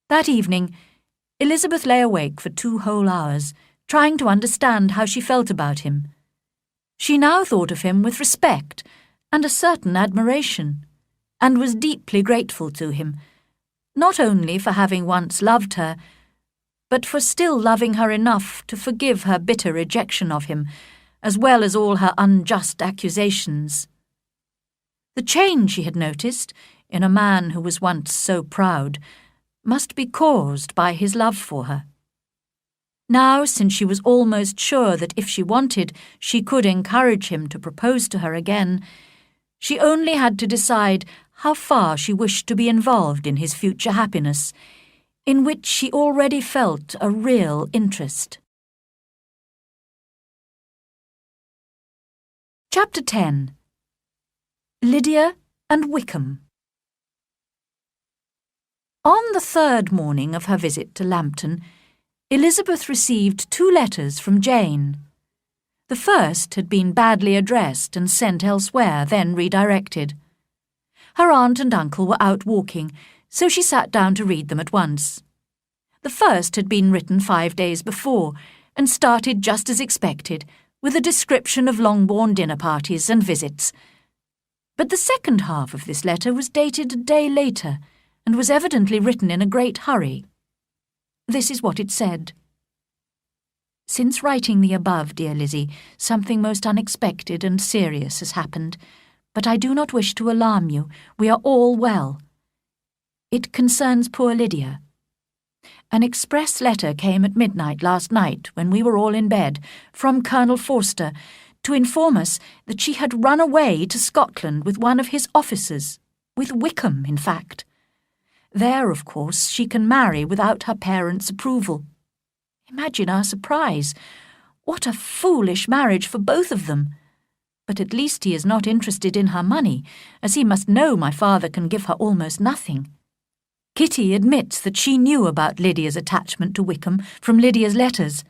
That evening, Elizabeth lay awake for 2 whole hours, trying to understand how she felt about him. She now thought of him with respect and a certain admiration, and was deeply grateful to him, not only for having once loved her, but for still loving her enough to forgive her bitter rejection of him, as well as all her unjust accusations. The change she had noticed, in a man who was once so proud, must be caused by his love for her. Now, since she was almost sure that if she wanted, she could encourage him to propose to her again, she only had to decide how far she wished to be involved in his future happiness, in which she already felt a real interest. Chapter 10. Lydia and Wickham. On the 3rd morning of her visit to Lambton, Elizabeth received 2 letters from Jane. The first had been badly addressed and sent elsewhere, then redirected. Her aunt and uncle were out walking, so she sat down to read them at once. The first had been written 5 days before, and started just as expected, with a description of Longbourn dinner parties and visits. But the second half of this letter was dated a day later, and was evidently written in a great hurry. This is what it said. Since writing the above, dear Lizzie, something most unexpected and serious has happened, but I do not wish to alarm you. We are all well. It concerns poor Lydia. An express letter came at midnight last night, when we were all in bed, from Colonel Forster, to inform us that she had run away to Scotland with one of his officers, with Wickham, in fact. There, of course, she can marry without her parents' approval. Imagine our surprise. What a foolish marriage for both of them. But at least he is not interested in her money, as he must know my father can give her almost nothing. Kitty admits that she knew about Lydia's attachment to Wickham from Lydia's letters.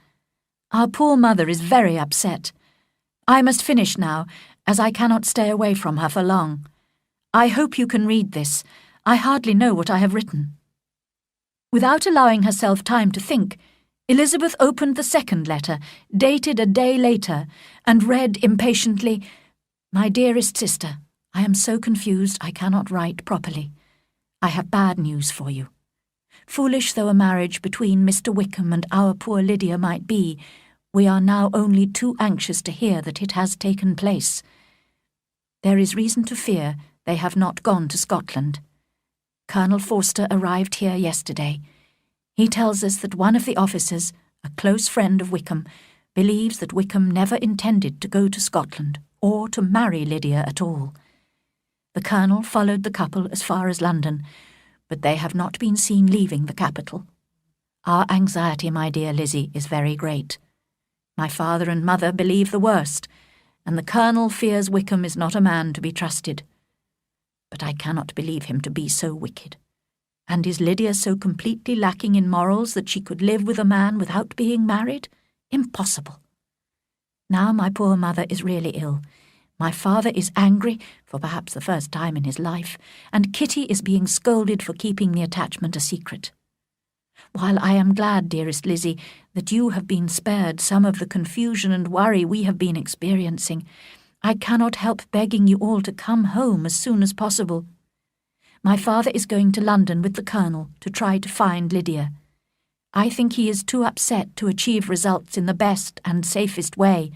Our poor mother is very upset. I must finish now, as I cannot stay away from her for long. I hope you can read this. I hardly know what I have written. Without allowing herself time to think, Elizabeth opened the second letter, dated a day later, and read impatiently, "My dearest sister, I am so confused I cannot write properly. I have bad news for you. Foolish though a marriage between Mr. Wickham and our poor Lydia might be, we are now only too anxious to hear that it has taken place. There is reason to fear they have not gone to Scotland. Colonel Forster arrived here yesterday. He tells us that one of the officers, a close friend of Wickham, believes that Wickham never intended to go to Scotland or to marry Lydia at all. The Colonel followed the couple as far as London, but they have not been seen leaving the capital. Our anxiety, my dear Lizzie, is very great. My father and mother believe the worst, and the Colonel fears Wickham is not a man to be trusted. But I cannot believe him to be so wicked. And is Lydia so completely lacking in morals that she could live with a man without being married? Impossible. Now my poor mother is really ill. My father is angry, for perhaps the first time in his life, and Kitty is being scolded for keeping the attachment a secret. While I am glad, dearest Lizzie, that you have been spared some of the confusion and worry we have been experiencing, I cannot help begging you all to come home as soon as possible. My father is going to London with the Colonel to try to find Lydia. I think he is too upset to achieve results in the best and safest way,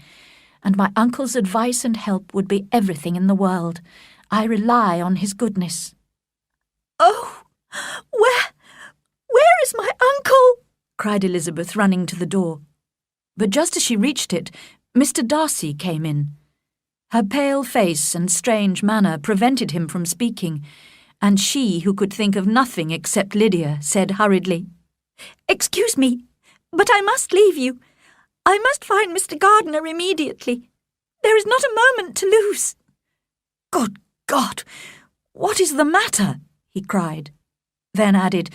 and my uncle's advice and help would be everything in the world. I rely on his goodness. Oh, where is my uncle? Cried Elizabeth, running to the door. But just as she reached it, Mr. Darcy came in. Her pale face and strange manner prevented him from speaking, and she, who could think of nothing except Lydia, said hurriedly, "Excuse me, but I must leave you. I must find Mr. Gardiner immediately. There is not a moment to lose." "Good God! What is the matter?" he cried. Then added,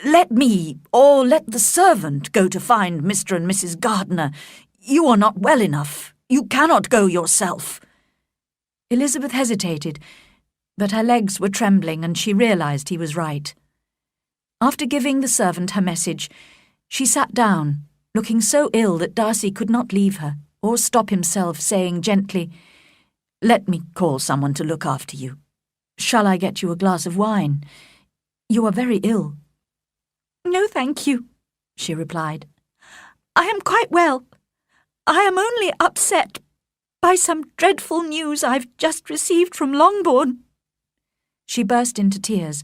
"Let me, or let the servant, go to find Mr. and Mrs. Gardiner. You are not well enough. You cannot go yourself." Elizabeth hesitated, but her legs were trembling and she realized he was right. After giving the servant her message, she sat down, looking so ill that Darcy could not leave her or stop himself, saying gently, "Let me call someone to look after you. Shall I get you a glass of wine? You are very ill." "No, thank you," she replied. "I am quite well. I am only upset by some dreadful news I've just received from Longbourn." She burst into tears,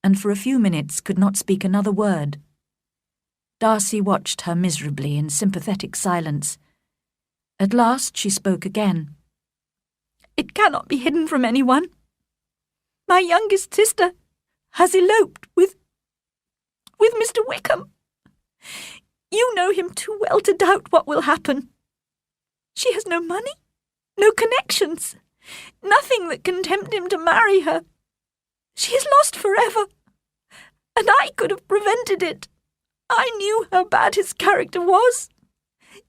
and for a few minutes could not speak another word. Darcy watched her miserably in sympathetic silence. At last she spoke again. "It cannot be hidden from anyone. My youngest sister has eloped with Mr. Wickham. You know him too well to doubt what will happen. She has no money, no connections, nothing that can tempt him to marry her. She is lost forever, and I could have prevented it. I knew how bad his character was.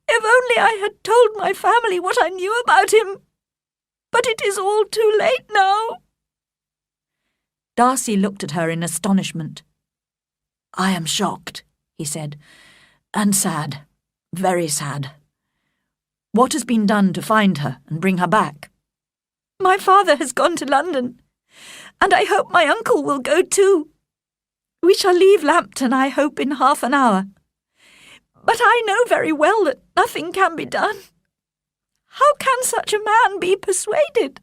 If only I had told my family what I knew about him. But it is all too late now." Darcy looked at her in astonishment. "I am shocked," he said, "and sad, very sad. What has been done to find her and bring her back?" "My father has gone to London, and I hope my uncle will go too. We shall leave Lambton, I hope, in half an hour. But I know very well that nothing can be done. How can such a man be persuaded?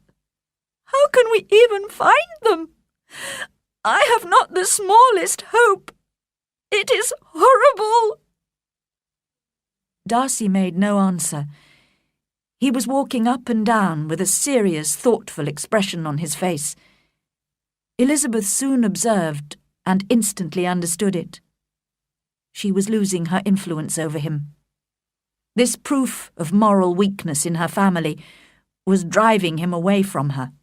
How can we even find them? I have not the smallest hope. It is horrible." Darcy made no answer. He was walking up and down with a serious, thoughtful expression on his face. Elizabeth soon observed and instantly understood it. She was losing her influence over him. This proof of moral weakness in her family was driving him away from her.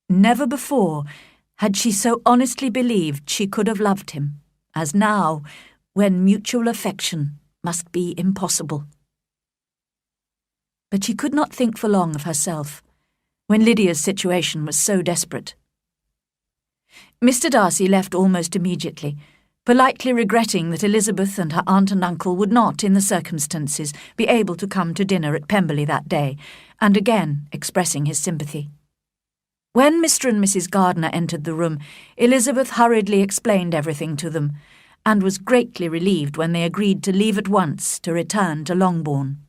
Never before had she so honestly believed she could have loved him, as now, when mutual affection must be impossible. But she could not think for long of herself, when Lydia's situation was so desperate. Mr. Darcy left almost immediately, politely regretting that Elizabeth and her aunt and uncle would not, in the circumstances, be able to come to dinner at Pemberley that day, and again expressing his sympathy. When Mr. and Mrs. Gardiner entered the room, Elizabeth hurriedly explained everything to them, and was greatly relieved when they agreed to leave at once to return to Longbourn.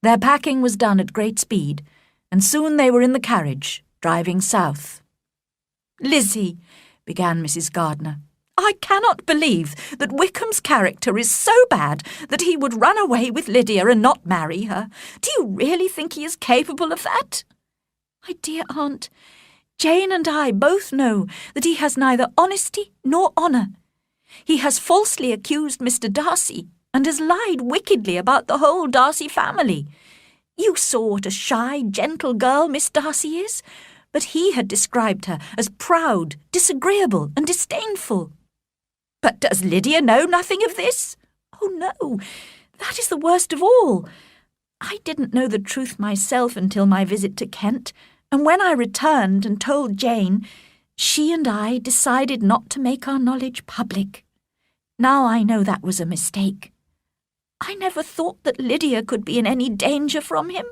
Their packing was done at great speed, and soon they were in the carriage, driving south. "Lizzie, began Mrs. Gardiner. "I cannot believe that Wickham's character is so bad that he would run away with Lydia and not marry her. Do you really think he is capable of that?" "My dear aunt, Jane and I both know that he has neither honesty nor honour. He has falsely accused Mr. Darcy and has lied wickedly about the whole Darcy family. You saw what a shy, gentle girl Miss Darcy is, but he had described her as proud, disagreeable, and disdainful." "But does Lydia know nothing of this?" "Oh, no, that is the worst of all. I didn't know the truth myself until my visit to Kent, and when I returned and told Jane, she and I decided not to make our knowledge public. Now I know that was a mistake. I never thought that Lydia could be in any danger from him."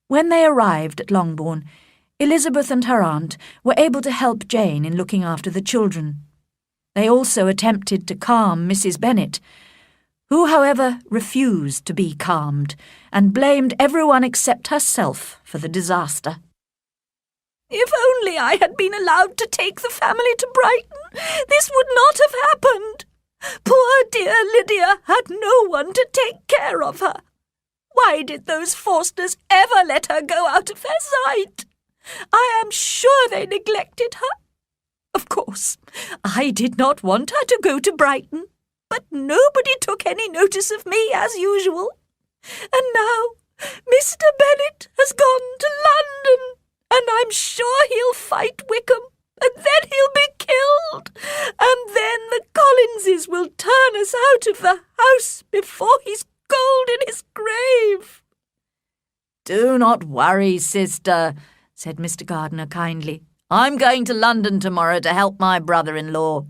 When they arrived at Longbourn, Elizabeth and her aunt were able to help Jane in looking after the children. They also attempted to calm Mrs. Bennet, who, however, refused to be calmed and blamed everyone except herself for the disaster. "If only I had been allowed to take the family to Brighton, this would not have happened. Poor dear Lydia had no one to take care of her. Why did those Forsters ever let her go out of their sight? I am sure they neglected her. Of course, I did not want her to go to Brighton, but nobody took any notice of me as usual. And now Mr. Bennet has gone to London, and I'm sure he'll fight Wickham, and then he'll be killed, and then the Collinses will turn us out of the house before he's cold in his grave." "Do not worry, sister," said Mr. Gardiner kindly. "I'm going to London tomorrow to help my brother-in-law."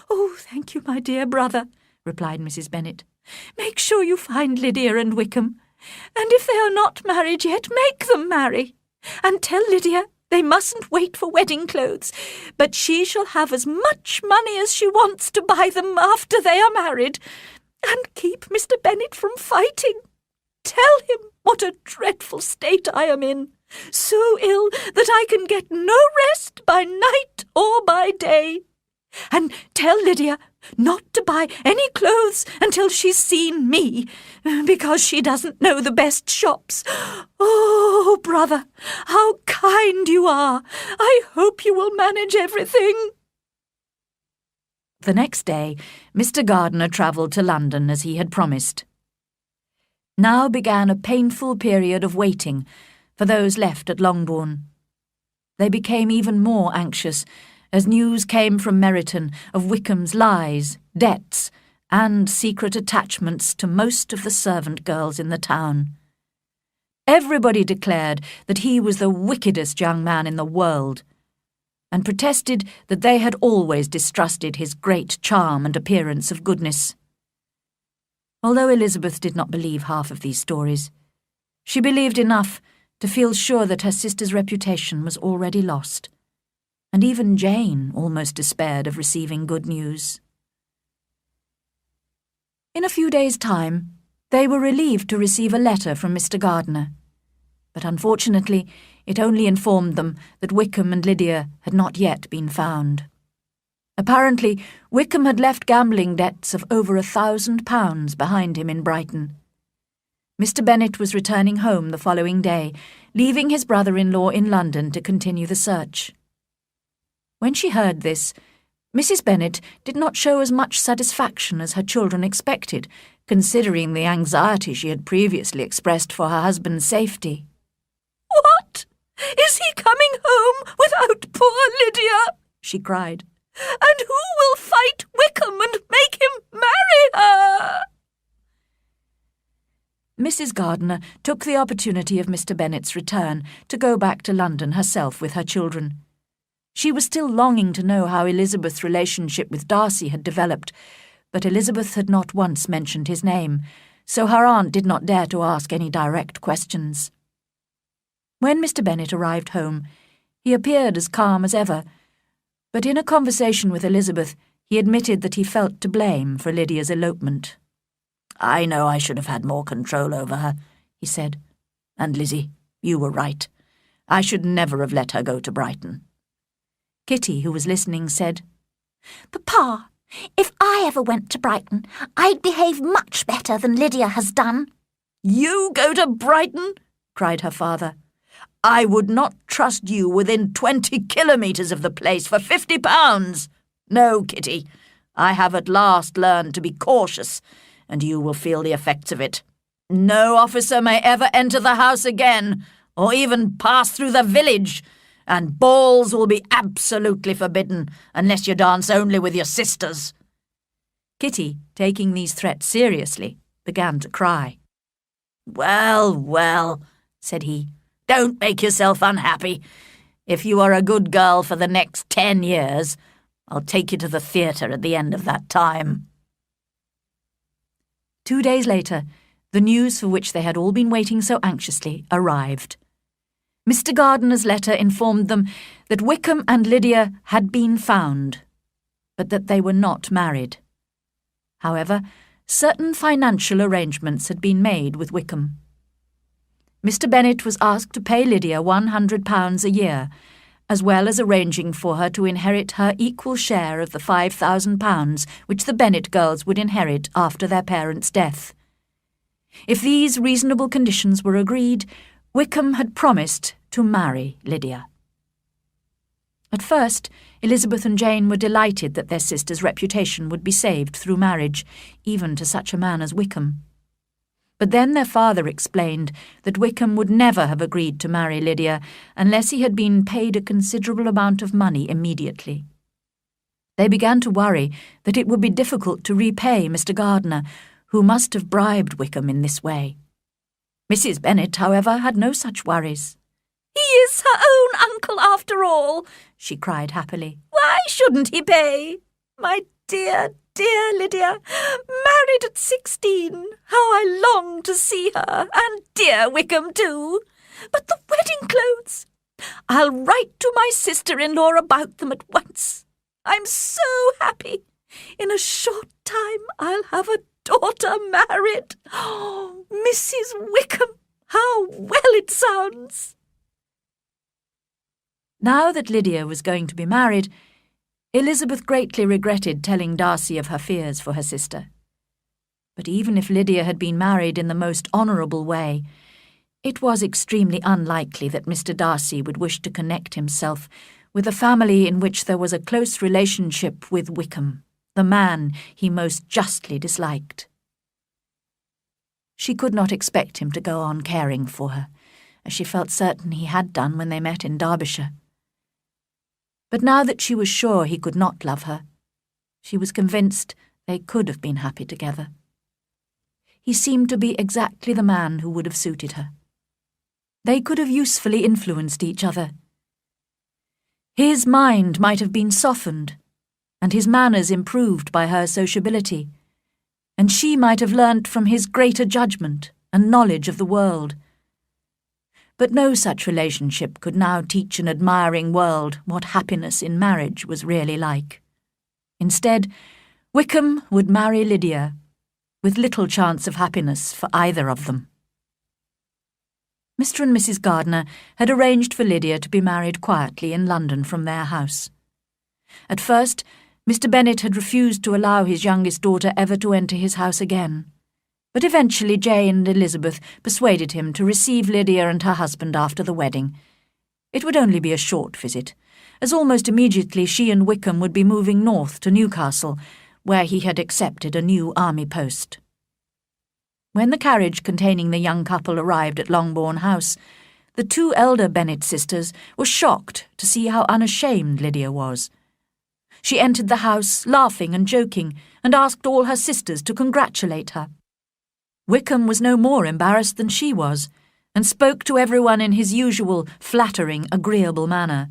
"Oh, thank you, my dear brother," replied Mrs. Bennet. "Make sure you find Lydia and Wickham, and if they are not married yet, make them marry. And tell Lydia they mustn't wait for wedding clothes, but she shall have as much money as she wants to buy them after they are married. And keep Mr. Bennet from fighting. Tell him what a dreadful state I am in, so ill that I can get no rest by night or by day. And tell Lydia not to buy any clothes until she's seen me, because she doesn't know the best shops. Oh, brother, how kind you are! I hope you will manage everything." The next day, Mr. Gardiner travelled to London as he had promised. Now began a painful period of waiting for those left at Longbourn. They became even more anxious as news came from Meryton of Wickham's lies, debts, and secret attachments to most of the servant girls in the town. Everybody declared that he was the wickedest young man in the world, and protested that they had always distrusted his great charm and appearance of goodness. Although Elizabeth did not believe half of these stories, she believed enough to feel sure that her sister's reputation was already lost, and even Jane almost despaired of receiving good news. In a few days' time, they were relieved to receive a letter from Mr. Gardiner, but unfortunately it only informed them that Wickham and Lydia had not yet been found. Apparently, Wickham had left gambling debts of over £1,000 behind him in Brighton. Mr. Bennet was returning home the following day, leaving his brother-in-law in London to continue the search. When she heard this, Mrs. Bennet did not show as much satisfaction as her children expected, considering the anxiety she had previously expressed for her husband's safety. "What? Is he coming home without poor Lydia?" she cried. "And who will fight Wickham and make him marry her?" Mrs. Gardiner took the opportunity of Mr. Bennet's return to go back to London herself with her children. She was still longing to know how Elizabeth's relationship with Darcy had developed, but Elizabeth had not once mentioned his name, so her aunt did not dare to ask any direct questions. When Mr. Bennet arrived home, he appeared as calm as ever, but in a conversation with Elizabeth, he admitted that he felt to blame for Lydia's elopement. "I know I should have had more control over her," he said. "And Lizzie, you were right. I should never have let her go to Brighton." Kitty, who was listening, said, Papa, if I ever went to Brighton, I'd behave much better than Lydia has done. You go to Brighton? Cried her father. I would not trust you within 20 kilometres of the place for £50. No, Kitty, I have at last learned to be cautious, and you will feel the effects of it. No officer may ever enter the house again, or even pass through the village, and balls will be absolutely forbidden unless you dance only with your sisters. Kitty, taking these threats seriously, began to cry. Well, well, said he, don't make yourself unhappy. If you are a good girl for the next 10 years, I'll take you to the theatre at the end of that time. 2 days later, the news for which they had all been waiting so anxiously arrived. Mr. Gardiner's letter informed them that Wickham and Lydia had been found, but that they were not married. However, certain financial arrangements had been made with Wickham. Mr. Bennet was asked to pay Lydia £100 a year, as well as arranging for her to inherit her equal share of the £5,000 which the Bennet girls would inherit after their parents' death. If these reasonable conditions were agreed, Wickham had promised to marry Lydia. At first, Elizabeth and Jane were delighted that their sister's reputation would be saved through marriage, even to such a man as Wickham. But then their father explained that Wickham would never have agreed to marry Lydia unless he had been paid a considerable amount of money immediately. They began to worry that it would be difficult to repay Mr. Gardiner, who must have bribed Wickham in this way. Mrs. Bennet, however, had no such worries. He is her own uncle after all, she cried happily. Why shouldn't he pay? My dear, dear Lydia, married at 16. How I long to see her, and dear Wickham too. But the wedding clothes! I'll write to my sister-in-law about them at once. I'm so happy. In a short time I'll have a daughter married. Oh, Mrs. Wickham, how well it sounds! Now that Lydia was going to be married, Elizabeth greatly regretted telling Darcy of her fears for her sister. But even if Lydia had been married in the most honourable way, it was extremely unlikely that Mr. Darcy would wish to connect himself with a family in which there was a close relationship with Wickham, the man he most justly disliked. She could not expect him to go on caring for her, as she felt certain he had done when they met in Derbyshire. But now that she was sure he could not love her, she was convinced they could have been happy together. He seemed to be exactly the man who would have suited her. They could have usefully influenced each other. His mind might have been softened, and his manners improved by her sociability, and she might have learnt from his greater judgment and knowledge of the world. But no such relationship could now teach an admiring world what happiness in marriage was really like. Instead, Wickham would marry Lydia, with little chance of happiness for either of them. Mr. and Mrs. Gardiner had arranged for Lydia to be married quietly in London from their house. At first, Mr. Bennet had refused to allow his youngest daughter ever to enter his house again, but eventually Jane and Elizabeth persuaded him to receive Lydia and her husband after the wedding. It would only be a short visit, as almost immediately she and Wickham would be moving north to Newcastle, where he had accepted a new army post. When the carriage containing the young couple arrived at Longbourn House, the two elder Bennet sisters were shocked to see how unashamed Lydia was. She entered the house laughing and joking, and asked all her sisters to congratulate her. Wickham was no more embarrassed than she was, and spoke to everyone in his usual flattering, agreeable manner.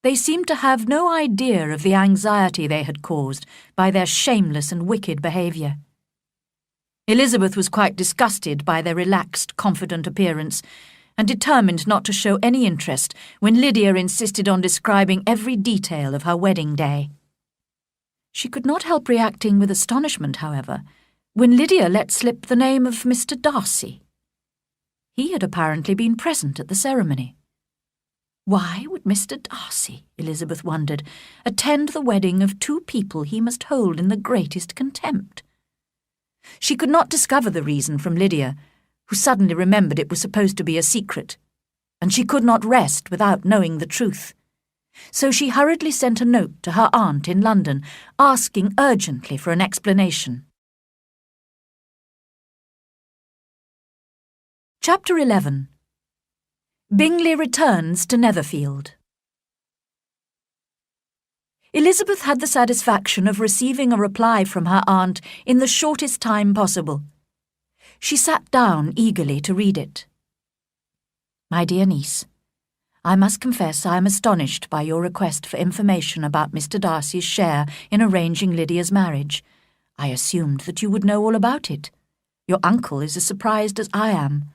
They seemed to have no idea of the anxiety they had caused by their shameless and wicked behaviour. Elizabeth was quite disgusted by their relaxed, confident appearance, and determined not to show any interest when Lydia insisted on describing every detail of her wedding day. She could not help reacting with astonishment, however, when Lydia let slip the name of Mr. Darcy. He had apparently been present at the ceremony. Why would Mr. Darcy, Elizabeth wondered, attend the wedding of two people he must hold in the greatest contempt? She could not discover the reason from Lydia, who suddenly remembered it was supposed to be a secret, and she could not rest without knowing the truth. So she hurriedly sent a note to her aunt in London, asking urgently for an explanation. Chapter 11. Bingley returns to Netherfield. Elizabeth had the satisfaction of receiving a reply from her aunt in the shortest time possible. She sat down eagerly to read it. My dear niece, I must confess I am astonished by your request for information about Mr. Darcy's share in arranging Lydia's marriage. I assumed that you would know all about it. Your uncle is as surprised as I am.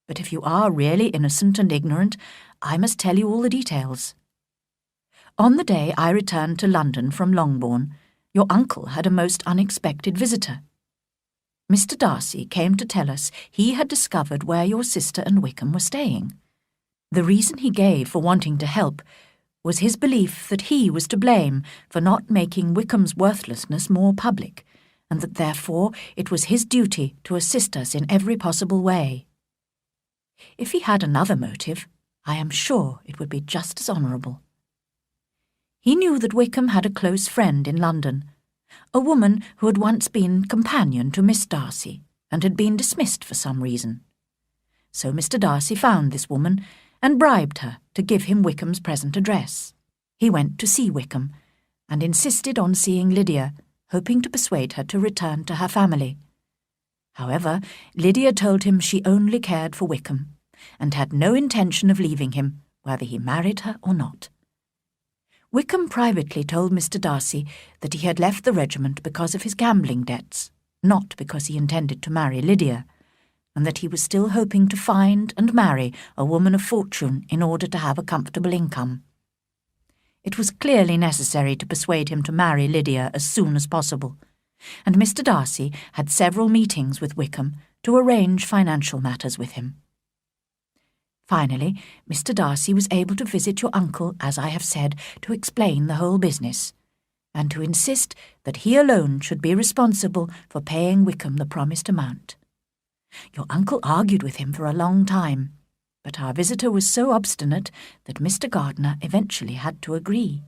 But if you are really innocent and ignorant, I must tell you all the details. On the day I returned to London from Longbourn, your uncle had a most unexpected visitor. Mr. Darcy came to tell us he had discovered where your sister and Wickham were staying. The reason he gave for wanting to help was his belief that he was to blame for not making Wickham's worthlessness more public, and that therefore it was his duty to assist us in every possible way. If he had another motive, I am sure it would be just as honourable. He knew that Wickham had a close friend in London, a woman who had once been companion to Miss Darcy and had been dismissed for some reason. So Mr. Darcy found this woman and bribed her to give him Wickham's present address. He went to see Wickham and insisted on seeing Lydia, hoping to persuade her to return to her family. However, Lydia told him she only cared for Wickham and had no intention of leaving him, whether he married her or not. Wickham privately told Mr. Darcy that he had left the regiment because of his gambling debts, not because he intended to marry Lydia, and that he was still hoping to find and marry a woman of fortune in order to have a comfortable income. It was clearly necessary to persuade him to marry Lydia as soon as possible, and Mr. Darcy had several meetings with Wickham to arrange financial matters with him. Finally, Mr. Darcy was able to visit your uncle, as I have said, to explain the whole business, and to insist that he alone should be responsible for paying Wickham the promised amount. Your uncle argued with him for a long time, but our visitor was so obstinate that Mr. Gardiner eventually had to agree.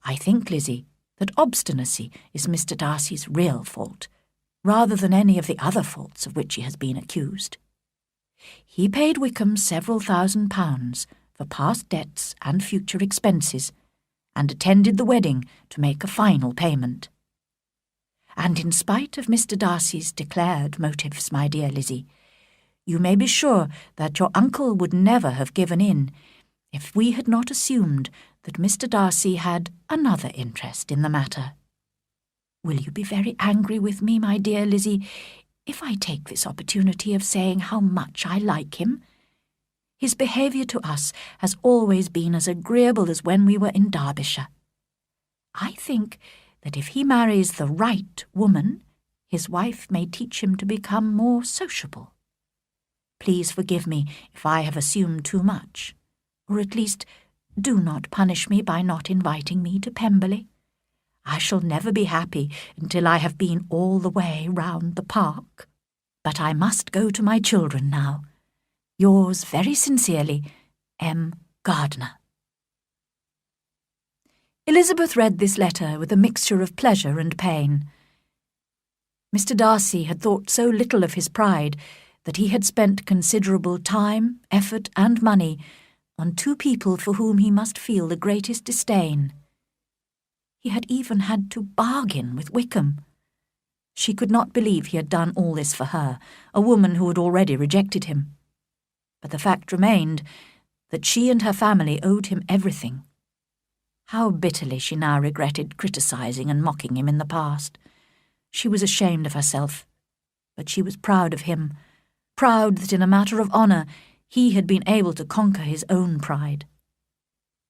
I think, Lizzie, that obstinacy is Mr. Darcy's real fault, rather than any of the other faults of which he has been accused. He paid Wickham several £1,000s for past debts and future expenses, and attended the wedding to make a final payment. And in spite of Mr. Darcy's declared motives, my dear Lizzie, you may be sure that your uncle would never have given in if we had not assumed that Mr. Darcy had another interest in the matter. Will you be very angry with me, my dear Lizzie, if I take this opportunity of saying how much I like him? His behaviour to us has always been as agreeable as when we were in Derbyshire. I think that if he marries the right woman, his wife may teach him to become more sociable. Please forgive me if I have assumed too much, or at least do not punish me by not inviting me to Pemberley. I shall never be happy until I have been all the way round the park. But I must go to my children now. Yours very sincerely, M. Gardiner. Elizabeth read this letter with a mixture of pleasure and pain. Mr. Darcy had thought so little of his pride that he had spent considerable time, effort, and money on two people for whom he must feel the greatest disdain. He had even had to bargain with Wickham. She could not believe he had done all this for her, a woman who had already rejected him. But the fact remained that she and her family owed him everything. How bitterly she now regretted criticising and mocking him in the past. She was ashamed of herself, but she was proud of him, proud that in a matter of honour he had been able to conquer his own pride.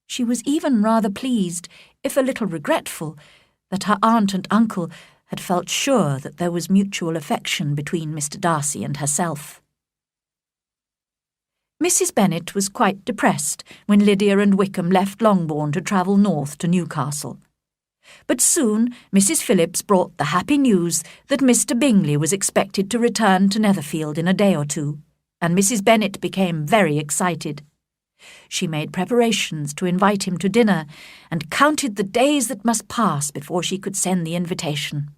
She was even rather pleased, if a little regretful, that her aunt and uncle had felt sure that there was mutual affection between Mr. Darcy and herself. Mrs. Bennet was quite depressed when Lydia and Wickham left Longbourn to travel north to Newcastle. But soon Mrs. Phillips brought the happy news that Mr. Bingley was expected to return to Netherfield in a day or two, and Mrs. Bennet became very excited. She made preparations to invite him to dinner and counted the days that must pass before she could send the invitation.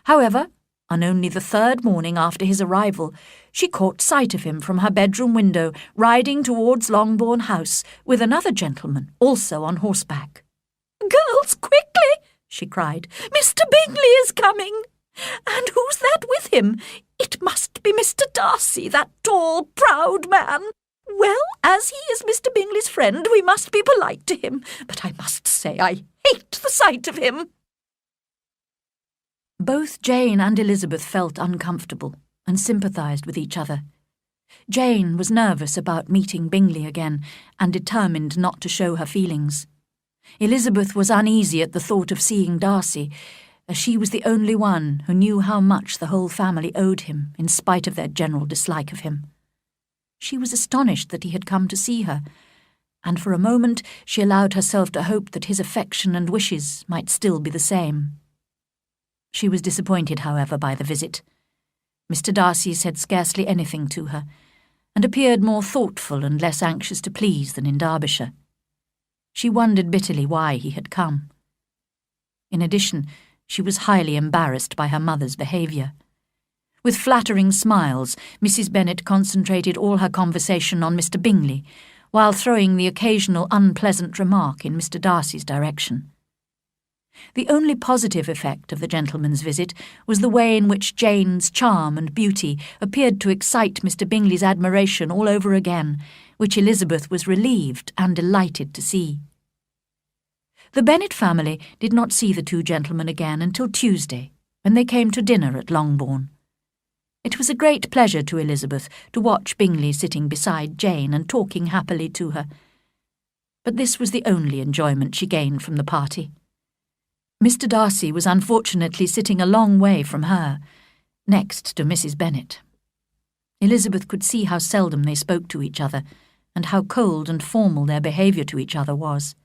However, on only the third morning after his arrival, she caught sight of him from her bedroom window riding towards Longbourn House with another gentleman, also on horseback. "Girls, quickly!" she cried. "Mr. Bingley is coming! And who's that with him? It must be Mr. Darcy, that tall, proud man. Well, as he is Mr. Bingley's friend, we must be polite to him, but I must say I hate the sight of him." Both Jane and Elizabeth felt uncomfortable and sympathised with each other. Jane was nervous about meeting Bingley again and determined not to show her feelings. Elizabeth was uneasy at the thought of seeing Darcy, as she was the only one who knew how much the whole family owed him in spite of their general dislike of him. She was astonished that he had come to see her, and for a moment she allowed herself to hope that his affection and wishes might still be the same. She was disappointed, however, by the visit. Mr. Darcy said scarcely anything to her, and appeared more thoughtful and less anxious to please than in Derbyshire. She wondered bitterly why he had come. In addition, she was highly embarrassed by her mother's behaviour. With flattering smiles, Mrs. Bennet concentrated all her conversation on Mr. Bingley, while throwing the occasional unpleasant remark in Mr. Darcy's direction. The only positive effect of the gentleman's visit was the way in which Jane's charm and beauty appeared to excite Mr. Bingley's admiration all over again, which Elizabeth was relieved and delighted to see. The Bennet family did not see the two gentlemen again until Tuesday, when they came to dinner at Longbourn. It was a great pleasure to Elizabeth to watch Bingley sitting beside Jane and talking happily to her, but this was the only enjoyment she gained from the party. Mr. Darcy was unfortunately sitting a long way from her, next to Mrs. Bennet. Elizabeth could see how seldom they spoke to each other, and how cold and formal their behaviour to each other was.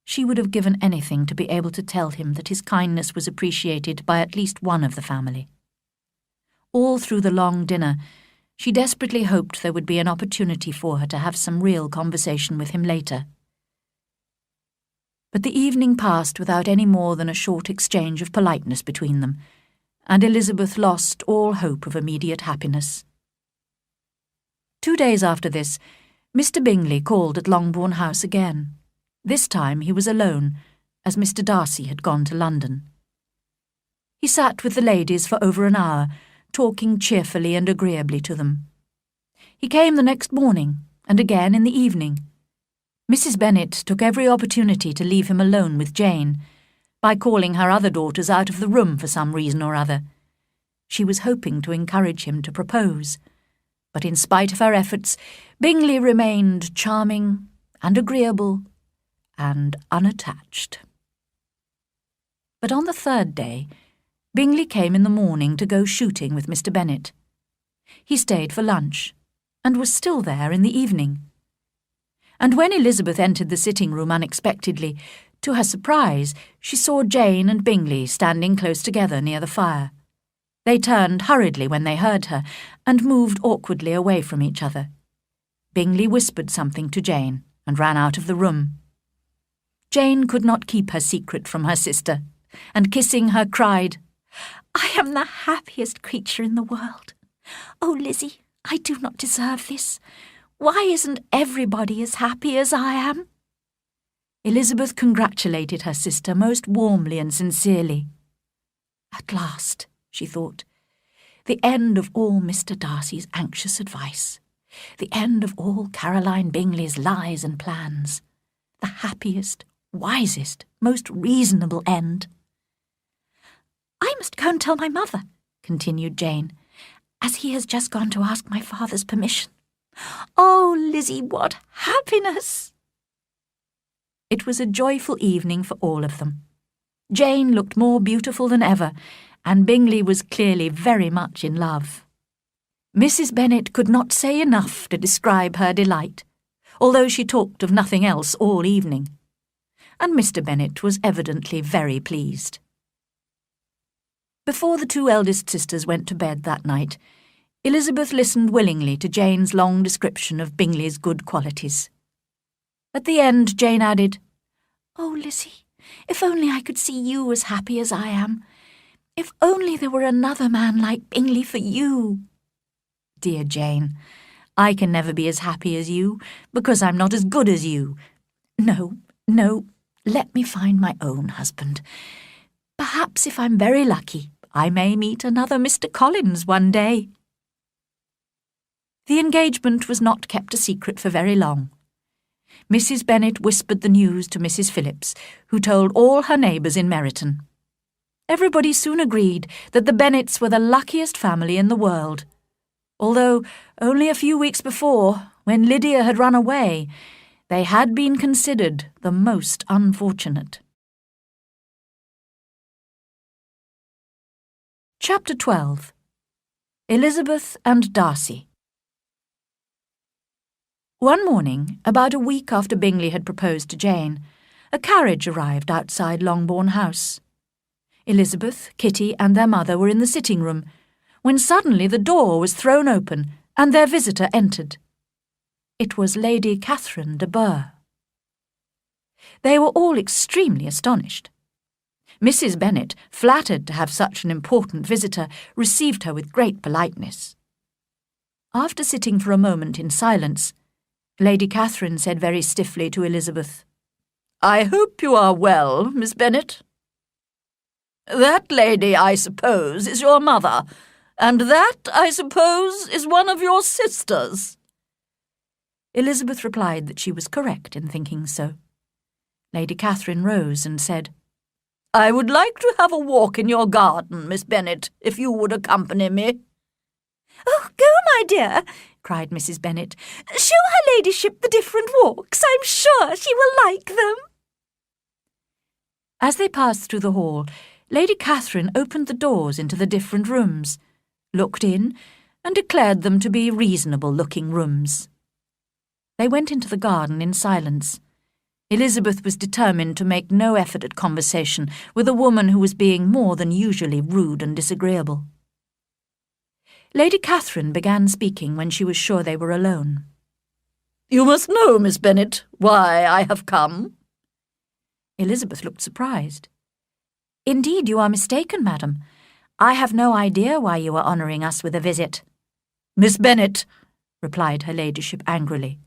She would have given anything to be able to tell him that his kindness was appreciated by at least one of the family. All through the long dinner, she desperately hoped there would be an opportunity for her to have some real conversation with him later. But the evening passed without any more than a short exchange of politeness between them, and Elizabeth lost all hope of immediate happiness. 2 days after this, Mr. Bingley called at Longbourn House again. This time he was alone, as Mr. Darcy had gone to London. He sat with the ladies for over an hour, talking cheerfully and agreeably to them. He came the next morning, and again in the evening. Mrs. Bennet took every opportunity to leave him alone with Jane, by calling her other daughters out of the room for some reason or other. She was hoping to encourage him to propose, but in spite of her efforts, Bingley remained charming and agreeable and unattached. But on the third day, Bingley came in the morning to go shooting with Mr. Bennet. He stayed for lunch, and was still there in the evening. And when Elizabeth entered the sitting-room unexpectedly, to her surprise, she saw Jane and Bingley standing close together near the fire. They turned hurriedly when they heard her, and moved awkwardly away from each other. Bingley whispered something to Jane, and ran out of the room. Jane could not keep her secret from her sister, and kissing her, cried, "I am the happiest creature in the world. Oh, Lizzie, I do not deserve this. Why isn't everybody as happy as I am?" Elizabeth congratulated her sister most warmly and sincerely. At last, she thought, the end of all Mr. Darcy's anxious advice, the end of all Caroline Bingley's lies and plans, the happiest, wisest, most reasonable end. "I must go and tell my mother," continued Jane, "as he has just gone to ask my father's permission. Oh, Lizzie, what happiness!" It was a joyful evening for all of them. Jane looked more beautiful than ever, and Bingley was clearly very much in love. Mrs. Bennet could not say enough to describe her delight, although she talked of nothing else all evening, and Mr. Bennet was evidently very pleased. Before the two eldest sisters went to bed that night, Elizabeth listened willingly to Jane's long description of Bingley's good qualities. At the end, Jane added, "Oh, Lizzie, if only I could see you as happy as I am. If only there were another man like Bingley for you." "Dear Jane, I can never be as happy as you, because I'm not as good as you. No, let me find my own husband. Perhaps if I'm very lucky, I may meet another Mr. Collins one day." The engagement was not kept a secret for very long. Mrs. Bennet whispered the news to Mrs. Phillips, who told all her neighbours in Meryton. Everybody soon agreed that the Bennets were the luckiest family in the world, although only a few weeks before, when Lydia had run away, they had been considered the most unfortunate. Chapter 12. Elizabeth and Darcy. One morning, about a week after Bingley had proposed to Jane, a carriage arrived outside Longbourn House. Elizabeth, Kitty, and their mother were in the sitting-room, when suddenly the door was thrown open and their visitor entered. It was Lady Catherine de Bourgh. They were all extremely astonished. Mrs. Bennet, flattered to have such an important visitor, received her with great politeness. After sitting for a moment in silence, Lady Catherine said very stiffly to Elizabeth, "I hope you are well, Miss Bennet. That lady, I suppose, is your mother, and that, I suppose, is one of your sisters." Elizabeth replied that she was correct in thinking so. Lady Catherine rose and said, "I would like to have a walk in your garden, Miss Bennet, if you would accompany me." "Oh, go, my dear," cried Mrs. Bennet. "Show her ladyship the different walks. I'm sure she will like them." As they passed through the hall, Lady Catherine opened the doors into the different rooms, looked in, and declared them to be reasonable-looking rooms. They went into the garden in silence. Elizabeth was determined to make no effort at conversation with a woman who was being more than usually rude and disagreeable. Lady Catherine began speaking when she was sure they were alone. "You must know, Miss Bennet, why I have come." Elizabeth looked surprised. "Indeed, you are mistaken, madam. I have no idea why you are honouring us with a visit." "Miss Bennet," replied her ladyship angrily,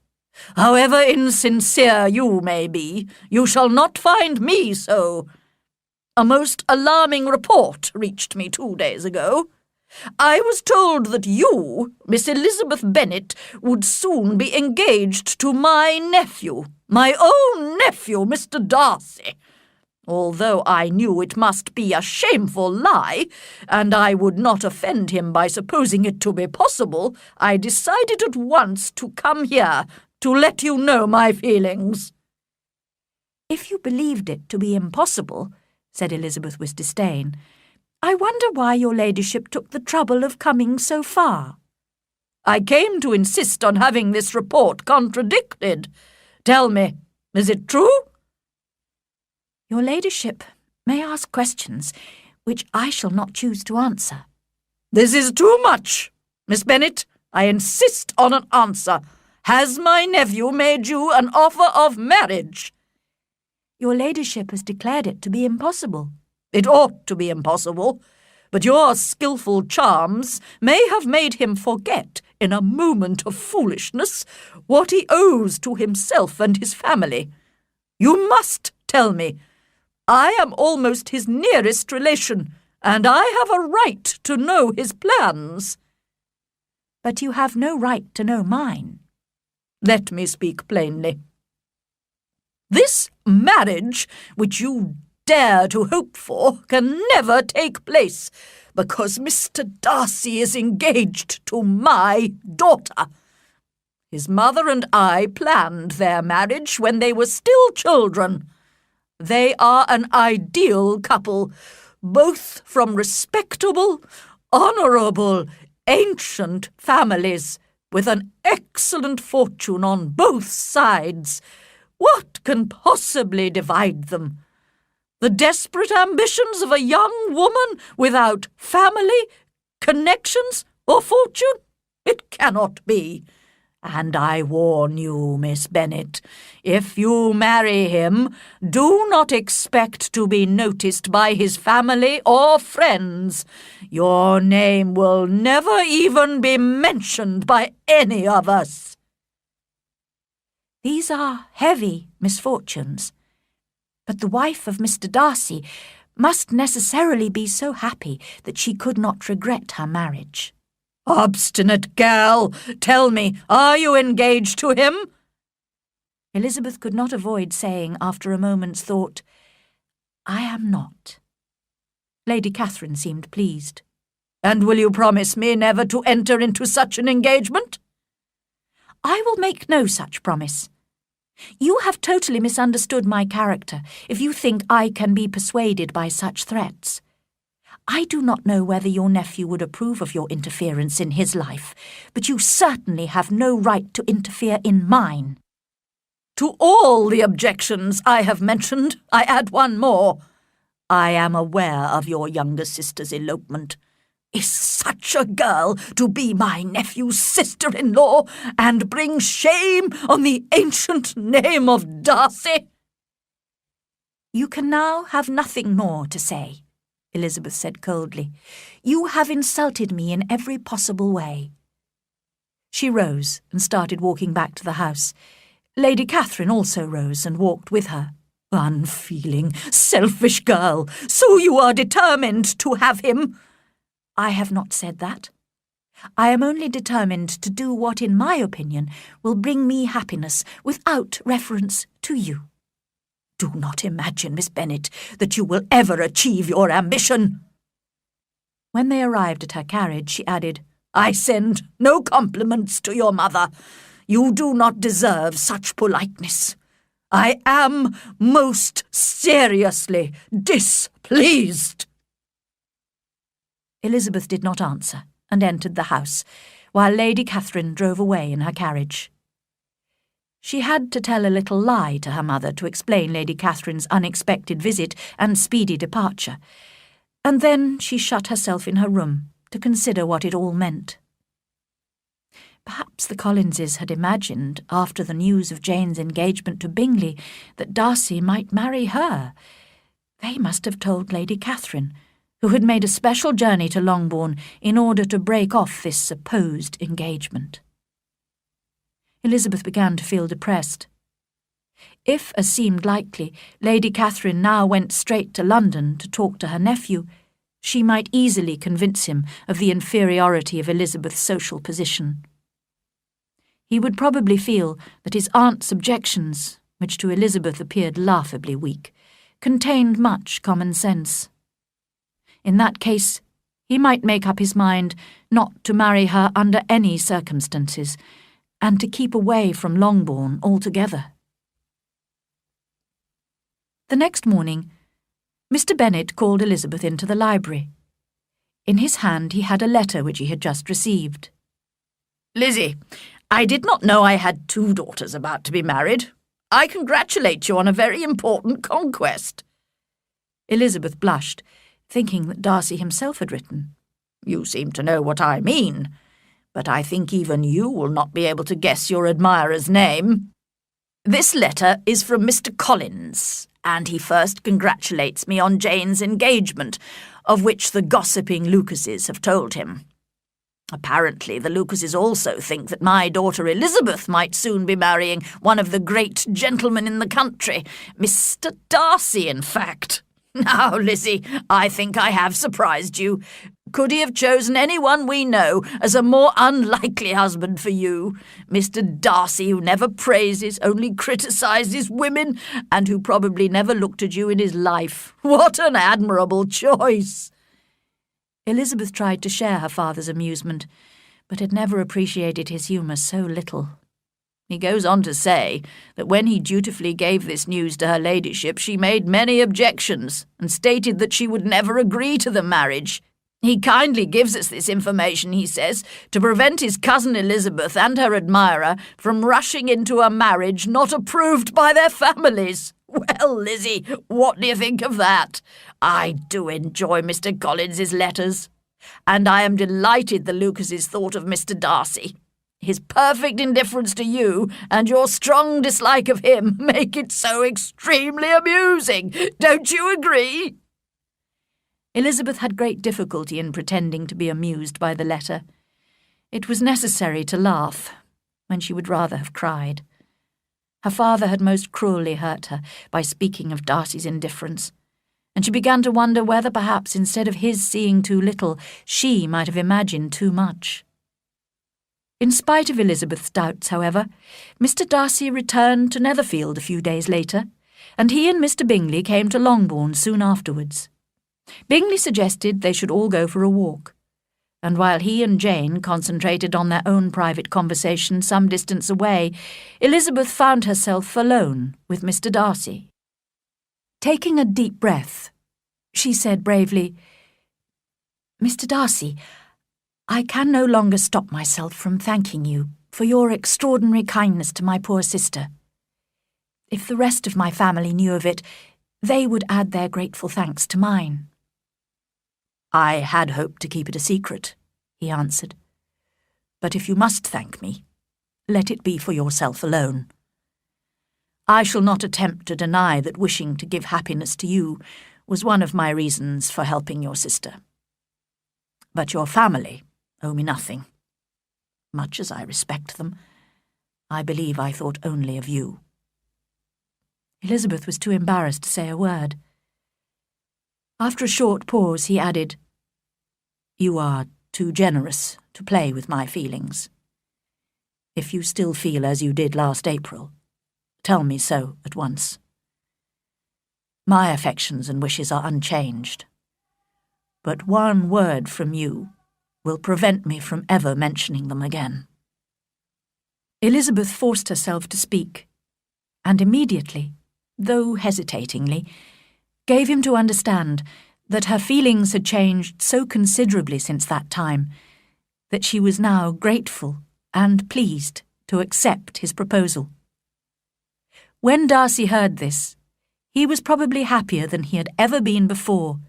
"however insincere you may be, you shall not find me so. A most alarming report reached me 2 days ago. I was told that you, Miss Elizabeth Bennet, would soon be engaged to my nephew, my own nephew, Mr. Darcy. Although I knew it must be a shameful lie, and I would not offend him by supposing it to be possible, I decided at once to come here to let you know my feelings." "If you believed it to be impossible," said Elizabeth with disdain, "I wonder why your ladyship took the trouble of coming so far." "I came to insist on having this report contradicted. Tell me, is it true?" "Your ladyship may ask questions which I shall not choose to answer." "This is too much. Miss Bennet, I insist on an answer. Has my nephew made you an offer of marriage?" "Your ladyship has declared it to be impossible." "It ought to be impossible, but your skilful charms may have made him forget, in a moment of foolishness, what he owes to himself and his family. You must tell me. I am almost his nearest relation, and I have a right to know his plans." "But you have no right to know mine." "Let me speak plainly. This marriage, which you dare to hope for, can never take place, because Mr. Darcy is engaged to my daughter. His mother and I planned their marriage when they were still children. They are an ideal couple, both from respectable, honourable, ancient families with an excellent fortune on both sides. What can possibly divide them? The desperate ambitions of a young woman without family, connections, or fortune? It cannot be. And I warn you, Miss Bennet, if you marry him, do not expect to be noticed by his family or friends. Your name will never even be mentioned by any of us. These are heavy misfortunes. But the wife of Mr. Darcy must necessarily be so happy that she could not regret her marriage. Obstinate girl! Tell me, are you engaged to him? Elizabeth could not avoid saying, after a moment's thought, "I am not." Lady Catherine seemed pleased. And will you promise me never to enter into such an engagement? I will make no such promise. You have totally misunderstood my character if you think I can be persuaded by such threats. I do not know whether your nephew would approve of your interference in his life, but you certainly have no right to interfere in mine. To all the objections I have mentioned, I add one more. I am aware of your younger sister's elopement. Is such a girl to be my nephew's sister-in-law and bring shame on the ancient name of Darcy? You can now have nothing more to say, Elizabeth said coldly. You have insulted me in every possible way. She rose and started walking back to the house. Lady Catherine also rose and walked with her. Unfeeling, selfish girl, so you are determined to have him? I have not said that. I am only determined to do what, in my opinion, will bring me happiness without reference to you. Do not imagine, Miss Bennet, that you will ever achieve your ambition. When they arrived at her carriage, she added, I send no compliments to your mother. You do not deserve such politeness. I am most seriously displeased. Elizabeth did not answer and entered the house, while Lady Catherine drove away in her carriage. She had to tell a little lie to her mother to explain Lady Catherine's unexpected visit and speedy departure, and then she shut herself in her room to consider what it all meant. Perhaps the Collinses had imagined, after the news of Jane's engagement to Bingley, that Darcy might marry her. They must have told Lady Catherine, who had made a special journey to Longbourn in order to break off this supposed engagement. Elizabeth began to feel depressed. If, as seemed likely, Lady Catherine now went straight to London to talk to her nephew, she might easily convince him of the inferiority of Elizabeth's social position. He would probably feel that his aunt's objections, which to Elizabeth appeared laughably weak, contained much common sense. In that case, he might make up his mind not to marry her under any circumstances, and to keep away from Longbourn altogether. The next morning, Mr. Bennet called Elizabeth into the library. In his hand he had a letter which he had just received. Lizzie, I did not know I had 2 daughters about to be married. I congratulate you on a very important conquest. Elizabeth blushed, thinking that Darcy himself had written. You seem to know what I mean, but I think even you will not be able to guess your admirer's name. This letter is from Mr. Collins, and he first congratulates me on Jane's engagement, of which the gossiping Lucases have told him. Apparently the Lucases also think that my daughter Elizabeth might soon be marrying one of the great gentlemen in the country, Mr. Darcy, in fact. Now, Lizzie, I think I have surprised you. Could he have chosen anyone we know as a more unlikely husband for you? Mr. Darcy, who never praises, only criticises women, and who probably never looked at you in his life. What an admirable choice! Elizabeth tried to share her father's amusement, but had never appreciated his humour so little. He goes on to say that when he dutifully gave this news to her ladyship, she made many objections, and stated that she would never agree to the marriage, He kindly gives us this information, he says, to prevent his cousin Elizabeth and her admirer from rushing into a marriage not approved by their families. Well, Lizzie, what do you think of that? I do enjoy Mr. Collins's letters, and I am delighted the Lucases thought of Mr. Darcy. His perfect indifference to you and your strong dislike of him make it so extremely amusing. Don't you agree? Elizabeth had great difficulty in pretending to be amused by the letter. It was necessary to laugh, when she would rather have cried. Her father had most cruelly hurt her by speaking of Darcy's indifference, and she began to wonder whether perhaps instead of his seeing too little, she might have imagined too much. In spite of Elizabeth's doubts, however, Mr. Darcy returned to Netherfield a few days later, and he and Mr. Bingley came to Longbourn soon afterwards. Bingley suggested they should all go for a walk, and while he and Jane concentrated on their own private conversation some distance away, Elizabeth found herself alone with Mr. Darcy. Taking a deep breath, she said bravely, "Mr. Darcy, I can no longer stop myself from thanking you for your extraordinary kindness to my poor sister. If the rest of my family knew of it, they would add their grateful thanks to mine." "I had hoped to keep it a secret," he answered. "But if you must thank me, let it be for yourself alone. I shall not attempt to deny that wishing to give happiness to you was one of my reasons for helping your sister. But your family owe me nothing. Much as I respect them, I believe I thought only of you." Elizabeth was too embarrassed to say a word. After a short pause, he added, "You are too generous to play with my feelings. If you still feel as you did last April, tell me so at once. My affections and wishes are unchanged, but one word from you will prevent me from ever mentioning them again." Elizabeth forced herself to speak, and immediately, though hesitatingly, gave him to understand that her feelings had changed so considerably since that time that she was now grateful and pleased to accept his proposal. When Darcy heard this, he was probably happier than he had ever been before,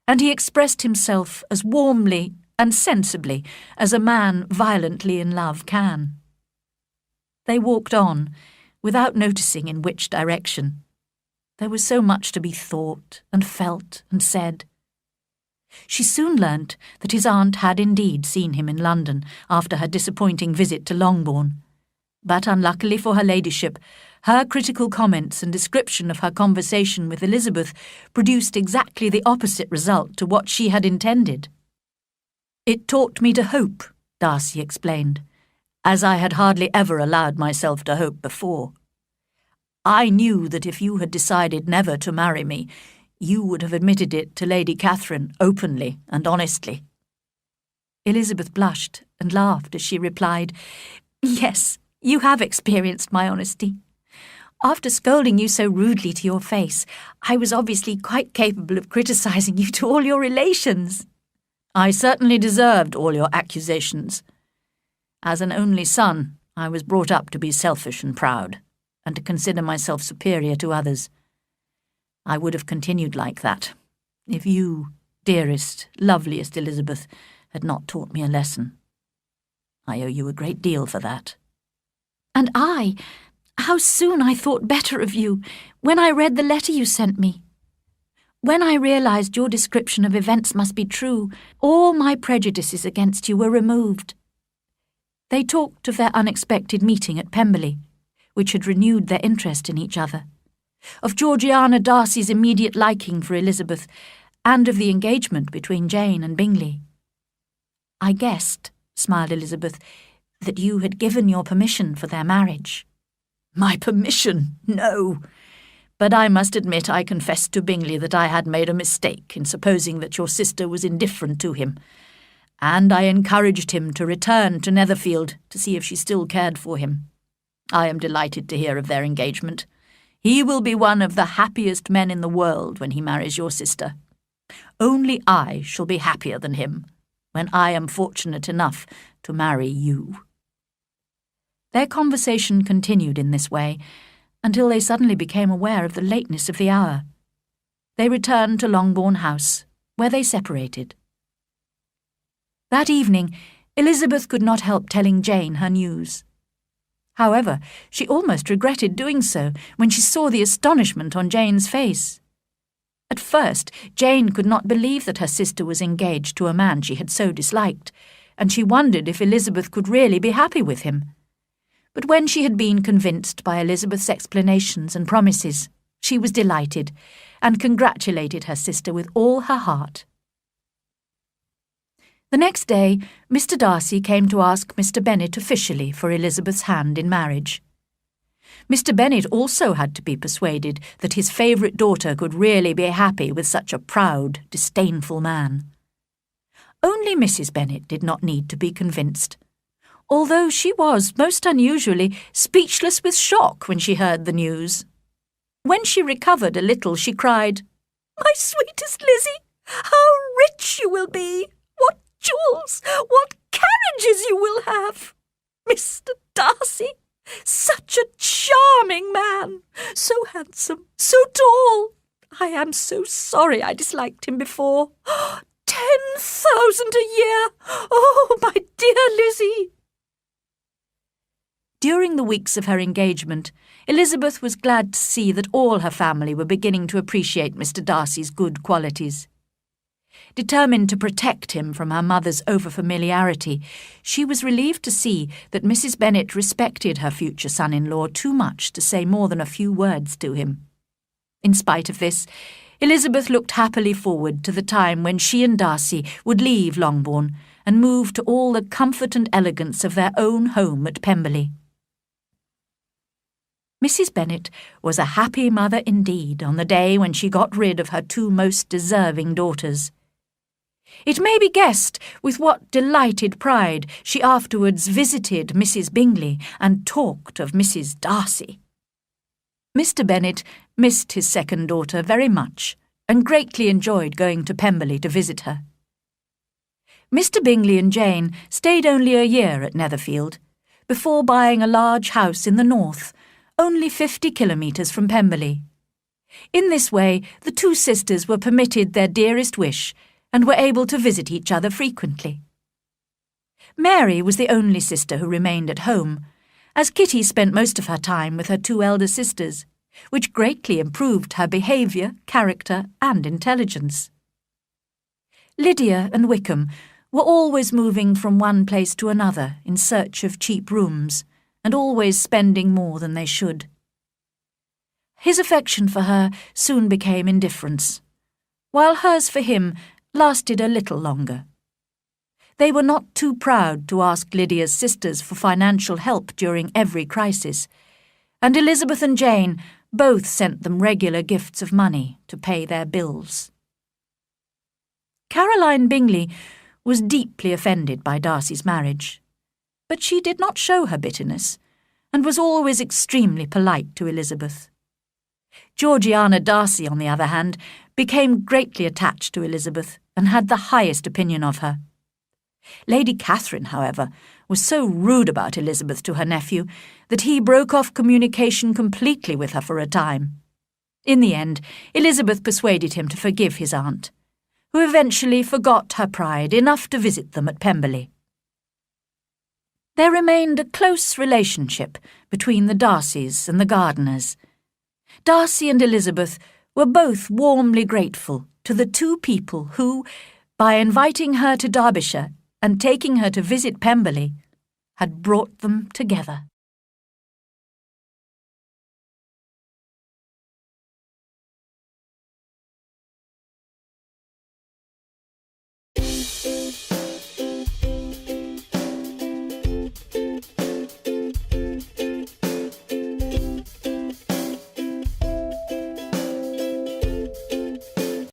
and he expressed himself as warmly and sensibly as a man violently in love can. They walked on, without noticing in which direction. There was so much to be thought and felt and said. She soon learnt that his aunt had indeed seen him in London after her disappointing visit to Longbourn, but unluckily for her ladyship, her critical comments and description of her conversation with Elizabeth produced exactly the opposite result to what she had intended. "It taught me to hope," Darcy explained, "as I had hardly ever allowed myself to hope before. I knew that if you had decided never to marry me, you would have admitted it to Lady Catherine openly and honestly." Elizabeth blushed and laughed as she replied, "Yes, you have experienced my honesty. After scolding you so rudely to your face, I was obviously quite capable of criticising you to all your relations." "I certainly deserved all your accusations. As an only son, I was brought up to be selfish and proud, and to consider myself superior to others. I would have continued like that, if you, dearest, loveliest Elizabeth, had not taught me a lesson. I owe you a great deal for that." "And how soon I thought better of you when I read the letter you sent me. When I realised your description of events must be true, all my prejudices against you were removed." They talked of their unexpected meeting at Pemberley, which had renewed their interest in each other, of Georgiana Darcy's immediate liking for Elizabeth, and of the engagement between Jane and Bingley. "I guessed," smiled Elizabeth, "that you had given your permission for their marriage." "My permission? No. But I must admit I confessed to Bingley that I had made a mistake in supposing that your sister was indifferent to him, and I encouraged him to return to Netherfield to see if she still cared for him. I am delighted to hear of their engagement. He will be one of the happiest men in the world when he marries your sister." only I shall be happier than him, when I am fortunate enough to marry you." Their conversation continued in this way, until they suddenly became aware of the lateness of the hour. They returned to Longbourn House, where they separated. That evening, Elizabeth could not help telling Jane her news. However, she almost regretted doing so when she saw the astonishment on Jane's face. At first, Jane could not believe that her sister was engaged to a man she had so disliked, and she wondered if Elizabeth could really be happy with him. But when she had been convinced by Elizabeth's explanations and promises, she was delighted, and congratulated her sister with all her heart. The next day, Mr. Darcy came to ask Mr. Bennet officially for Elizabeth's hand in marriage. Mr. Bennet also had to be persuaded that his favourite daughter could really be happy with such a proud, disdainful man. Only Mrs. Bennet did not need to be convinced, although she was, most unusually, speechless with shock when she heard the news. When she recovered a little, she cried, "My sweetest Lizzie, how rich you will be! What jewels! What carriages you will have! Mr. Darcy, such a charming man! So handsome, so tall! I am so sorry I disliked him before. 10,000 a year! Oh, my dear Lizzie!" During the weeks of her engagement, Elizabeth was glad to see that all her family were beginning to appreciate Mr. Darcy's good qualities. Determined to protect him from her mother's over-familiarity, she was relieved to see that Mrs. Bennet respected her future son-in-law too much to say more than a few words to him. In spite of this, Elizabeth looked happily forward to the time when she and Darcy would leave Longbourn and move to all the comfort and elegance of their own home at Pemberley. Mrs. Bennet was a happy mother indeed on the day when she got rid of her two most deserving daughters. It may be guessed with what delighted pride she afterwards visited Mrs. Bingley and talked of Mrs. Darcy. Mr. Bennet missed his second daughter very much and greatly enjoyed going to Pemberley to visit her. Mr. Bingley and Jane stayed only a year at Netherfield, before buying a large house in the north, only 50 kilometres from Pemberley. In this way, the two sisters were permitted their dearest wish and were able to visit each other frequently. Mary was the only sister who remained at home, as Kitty spent most of her time with her two elder sisters, which greatly improved her behaviour, character, and intelligence. Lydia and Wickham were always moving from one place to another in search of cheap rooms, and always spending more than they should. His affection for her soon became indifference, while hers for him lasted a little longer. They were not too proud to ask Lydia's sisters for financial help during every crisis, and Elizabeth and Jane both sent them regular gifts of money to pay their bills. Caroline Bingley was deeply offended by Darcy's marriage, but she did not show her bitterness, and was always extremely polite to Elizabeth. Georgiana Darcy, on the other hand, became greatly attached to Elizabeth and had the highest opinion of her. Lady Catherine, however, was so rude about Elizabeth to her nephew that he broke off communication completely with her for a time. In the end, Elizabeth persuaded him to forgive his aunt, who eventually forgot her pride enough to visit them at Pemberley. There remained a close relationship between the Darcys and the Gardiners. Darcy and Elizabeth were both warmly grateful to the two people who, by inviting her to Derbyshire and taking her to visit Pemberley, had brought them together.